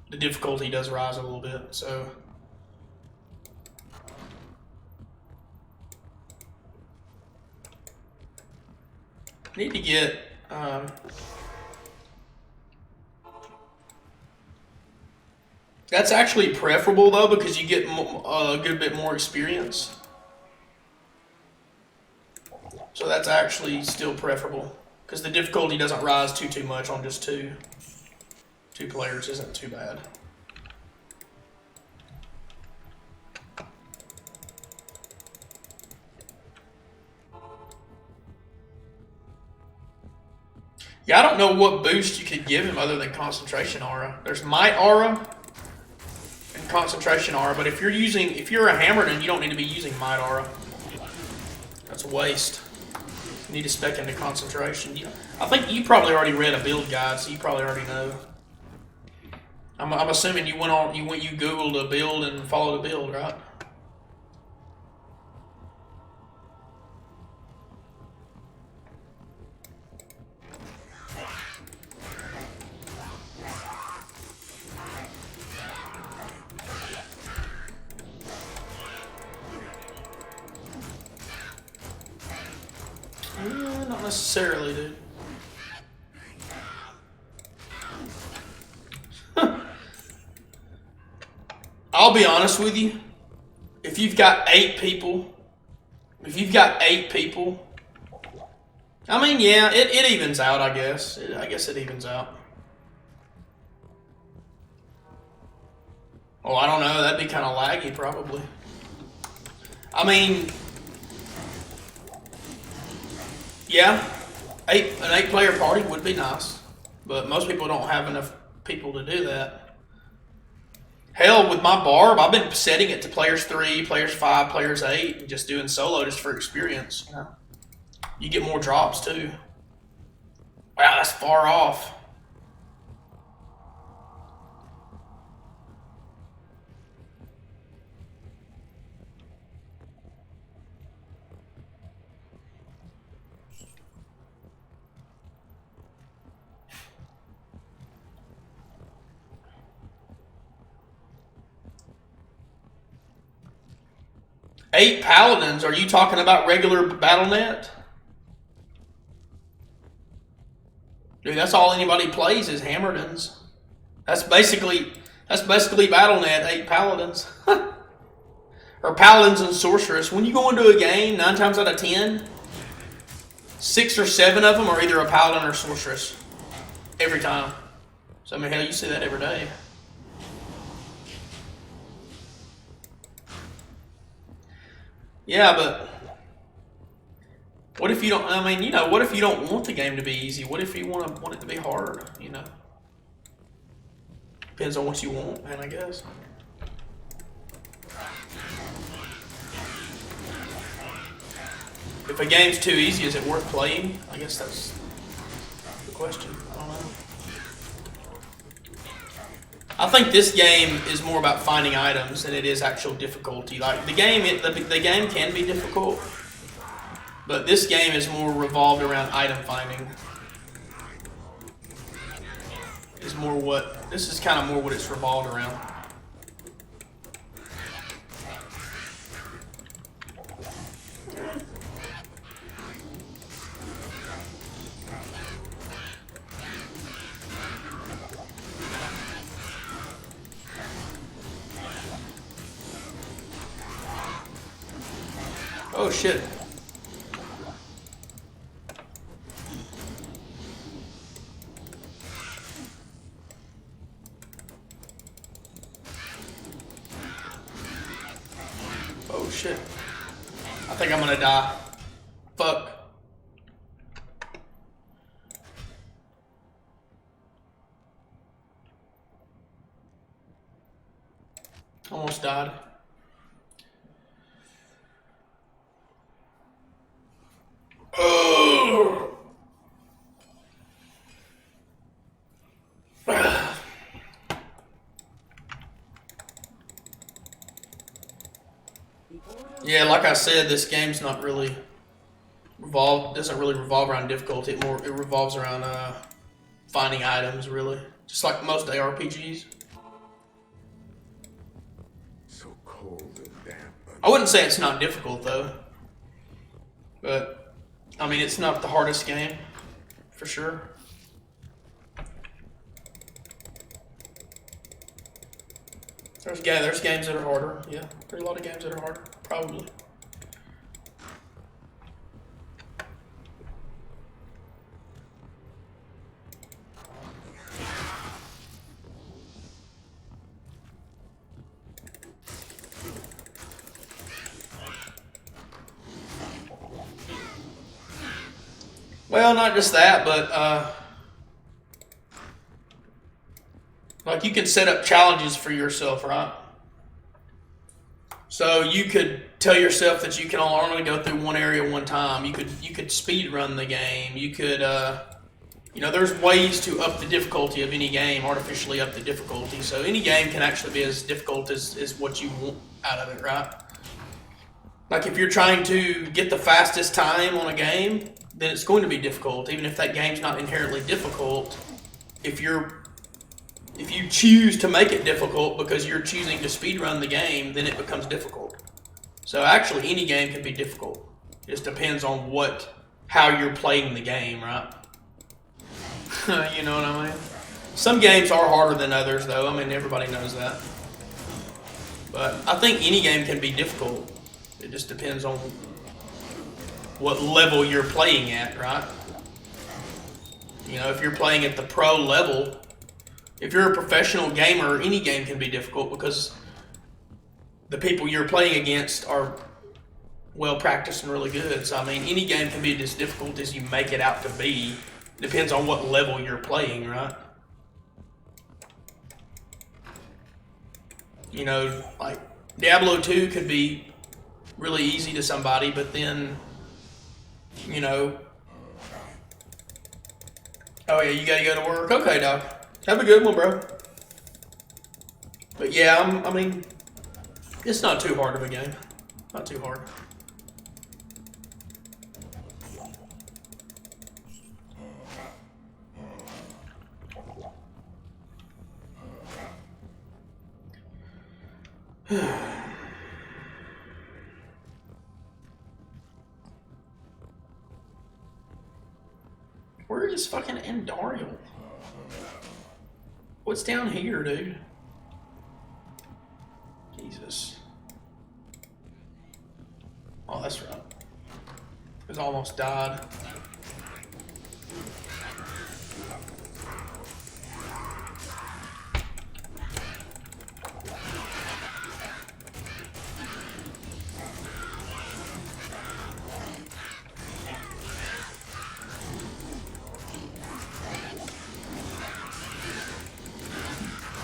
the difficulty does rise a little bit, so... Need to get... That's actually preferable, though, because you get a good bit more experience. So that's actually still preferable, because the difficulty doesn't rise too much on just two players. Isn't too bad. Yeah, I don't know what boost you could give him other than Concentration Aura. There's Might Aura and Concentration Aura, but if you're a Hammerton, you don't need to be using Might Aura. That's a waste. You need to spec into Concentration. I think you probably already read a build guide, so you probably already know. I'm assuming you Googled a build and followed a build, right? Not necessarily, dude. I'll be honest with you. If you've got 8 people, I mean, yeah, it evens out, I guess. I guess it evens out. Oh, I don't know. That'd be kind of laggy, probably. I mean... Yeah, an 8-player party would be nice, but most people don't have enough people to do that. Hell, with my Barb, I've been setting it to players 3, players 5, players 8, and just doing solo just for experience. You know? You get more drops too. Wow, that's far off. Eight paladins? Are you talking about regular BattleNet? Dude, that's all anybody plays is Hammerdens. That's basically BattleNet, 8 paladins. Or paladins and sorceress. When you go into a game, 9 times out of 10, 6 or 7 of them are either a paladin or sorceress. Every time. So I mean, hell, you see that every day. Yeah, but what if you don't? I mean, you know, what if you don't want the game to be easy? What if you want it to be hard? You know, depends on what you want, man. I guess. If a game's too easy, is it worth playing? I guess that's the question. I don't know. I think this game is more about finding items than it is actual difficulty. Like the game can be difficult, but this game is more revolved around item finding. This is kind of more what it's revolved around. Oh shit. Oh shit. I think I'm gonna die. Fuck. Almost died. Yeah, like I said, this game's not really doesn't really revolve around difficulty. It revolves around finding items, really, just like most ARPGs. So cold and damp. I wouldn't say it's not difficult though, but I mean it's not the hardest game, for sure. There's games that are harder. Yeah, there's a lot of games that are harder, probably. Well, not just that, but like you can set up challenges for yourself, right? So you could tell yourself that you can only go through one area one time. You could speed run the game. You could, you know, there's ways to up the difficulty of any game, artificially up the difficulty. So any game can actually be as difficult as what you want out of it, right? Like if you're trying to get the fastest time on a game, then it's going to be difficult, even if that game's not inherently difficult. If you choose to make it difficult because you're choosing to speedrun the game, then it becomes difficult. So actually, any game can be difficult. It just depends on how you're playing the game, right? You know what I mean? Some games are harder than others, though. I mean, everybody knows that. But I think any game can be difficult. It just depends on what level you're playing at, right? You know, if you're playing at the pro level, if you're a professional gamer, any game can be difficult because the people you're playing against are well practiced and really good. So, I mean, any game can be as difficult as you make it out to be. Depends on what level you're playing, right? You know, like Diablo 2 could be really easy to somebody, but then you know. Oh yeah, you gotta go to work. Okay, dog. Have a good one, bro. But yeah, I mean, it's not too hard of a game. Not too hard. Where is fucking Andariel? What's down here, dude? Jesus. Oh, that's right. It almost died.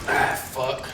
Ah, fuck.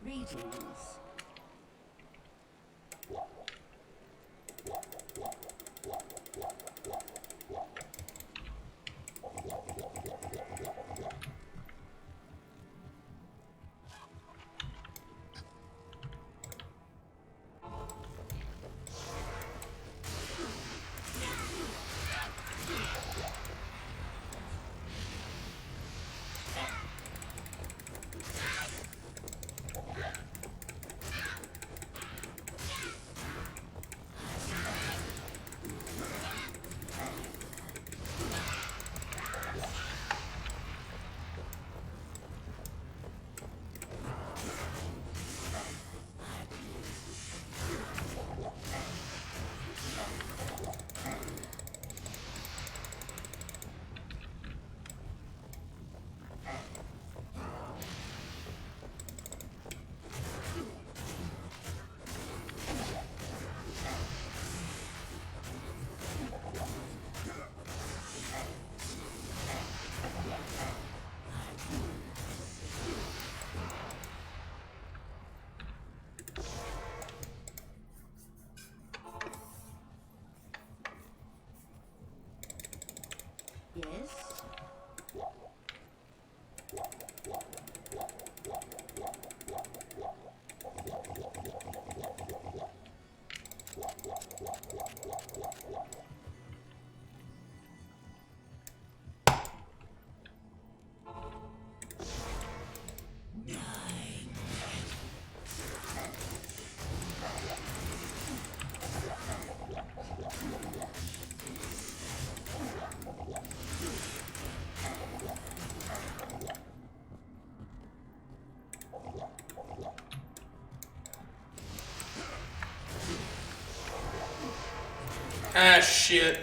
Greetings. Ah, shit.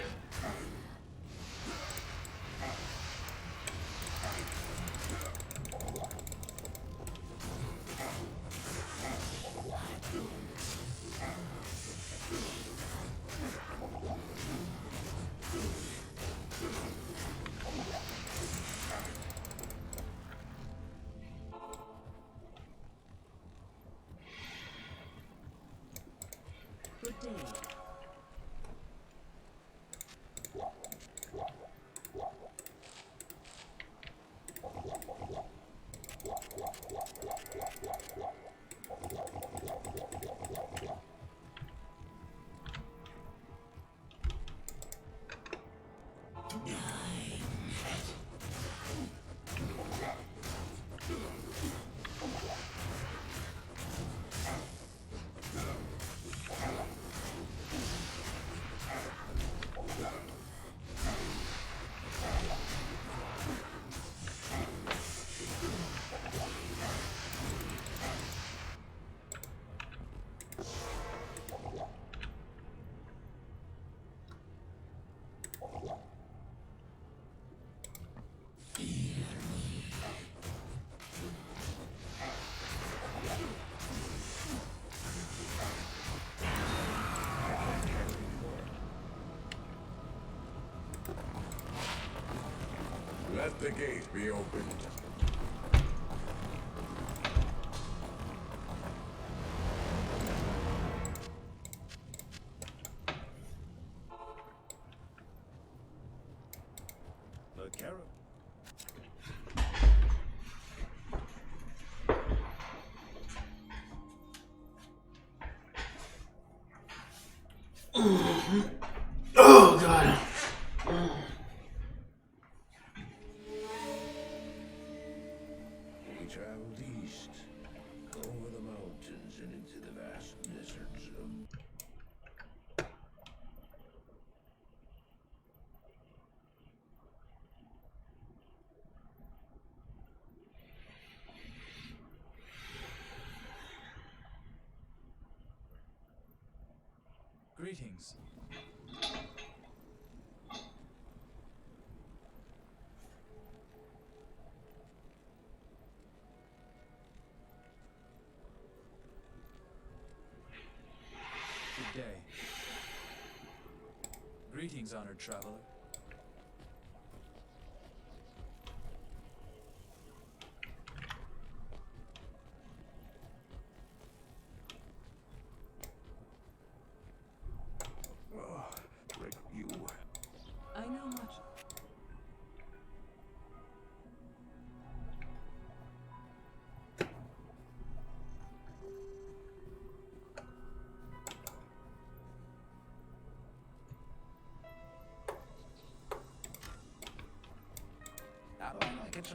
Good day. Let the gate be opened. The carrot. Oh, God. We traveled east, over the mountains and into the vast deserts of... Greetings. Good day. Greetings, honored traveler. Rick, you... I know much. How do I like it?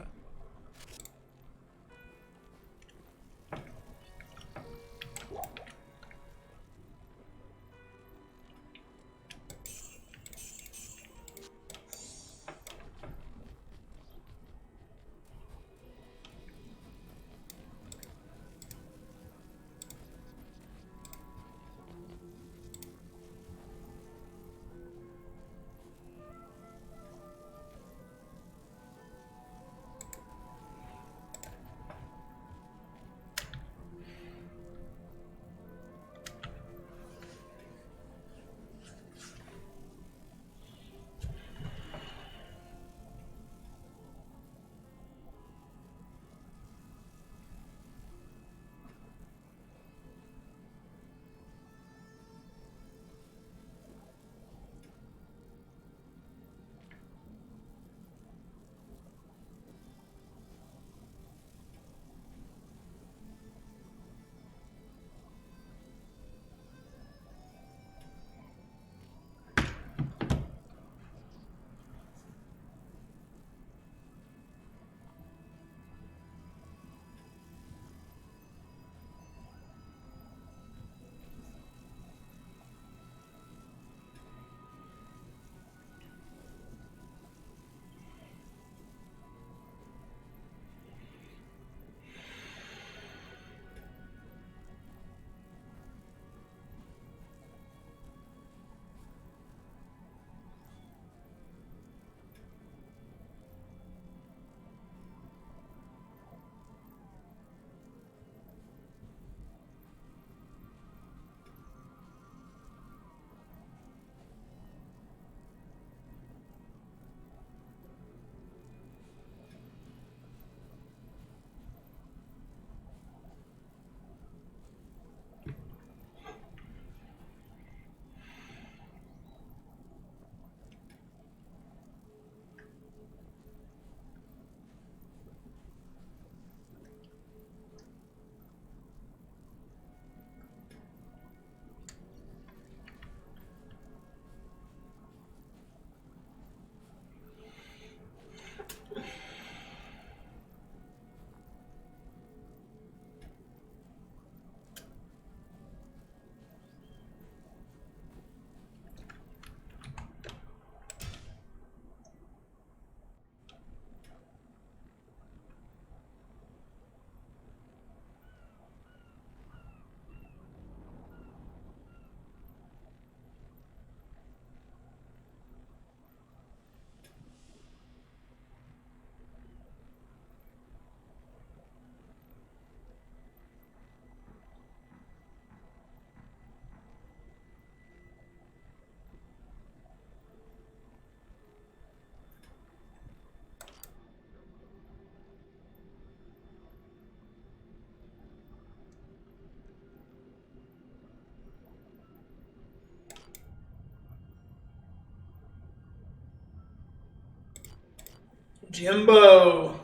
Jimbo.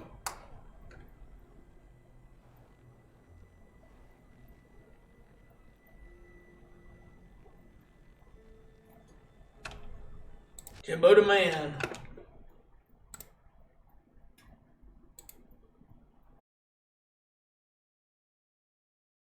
Jimbo the man.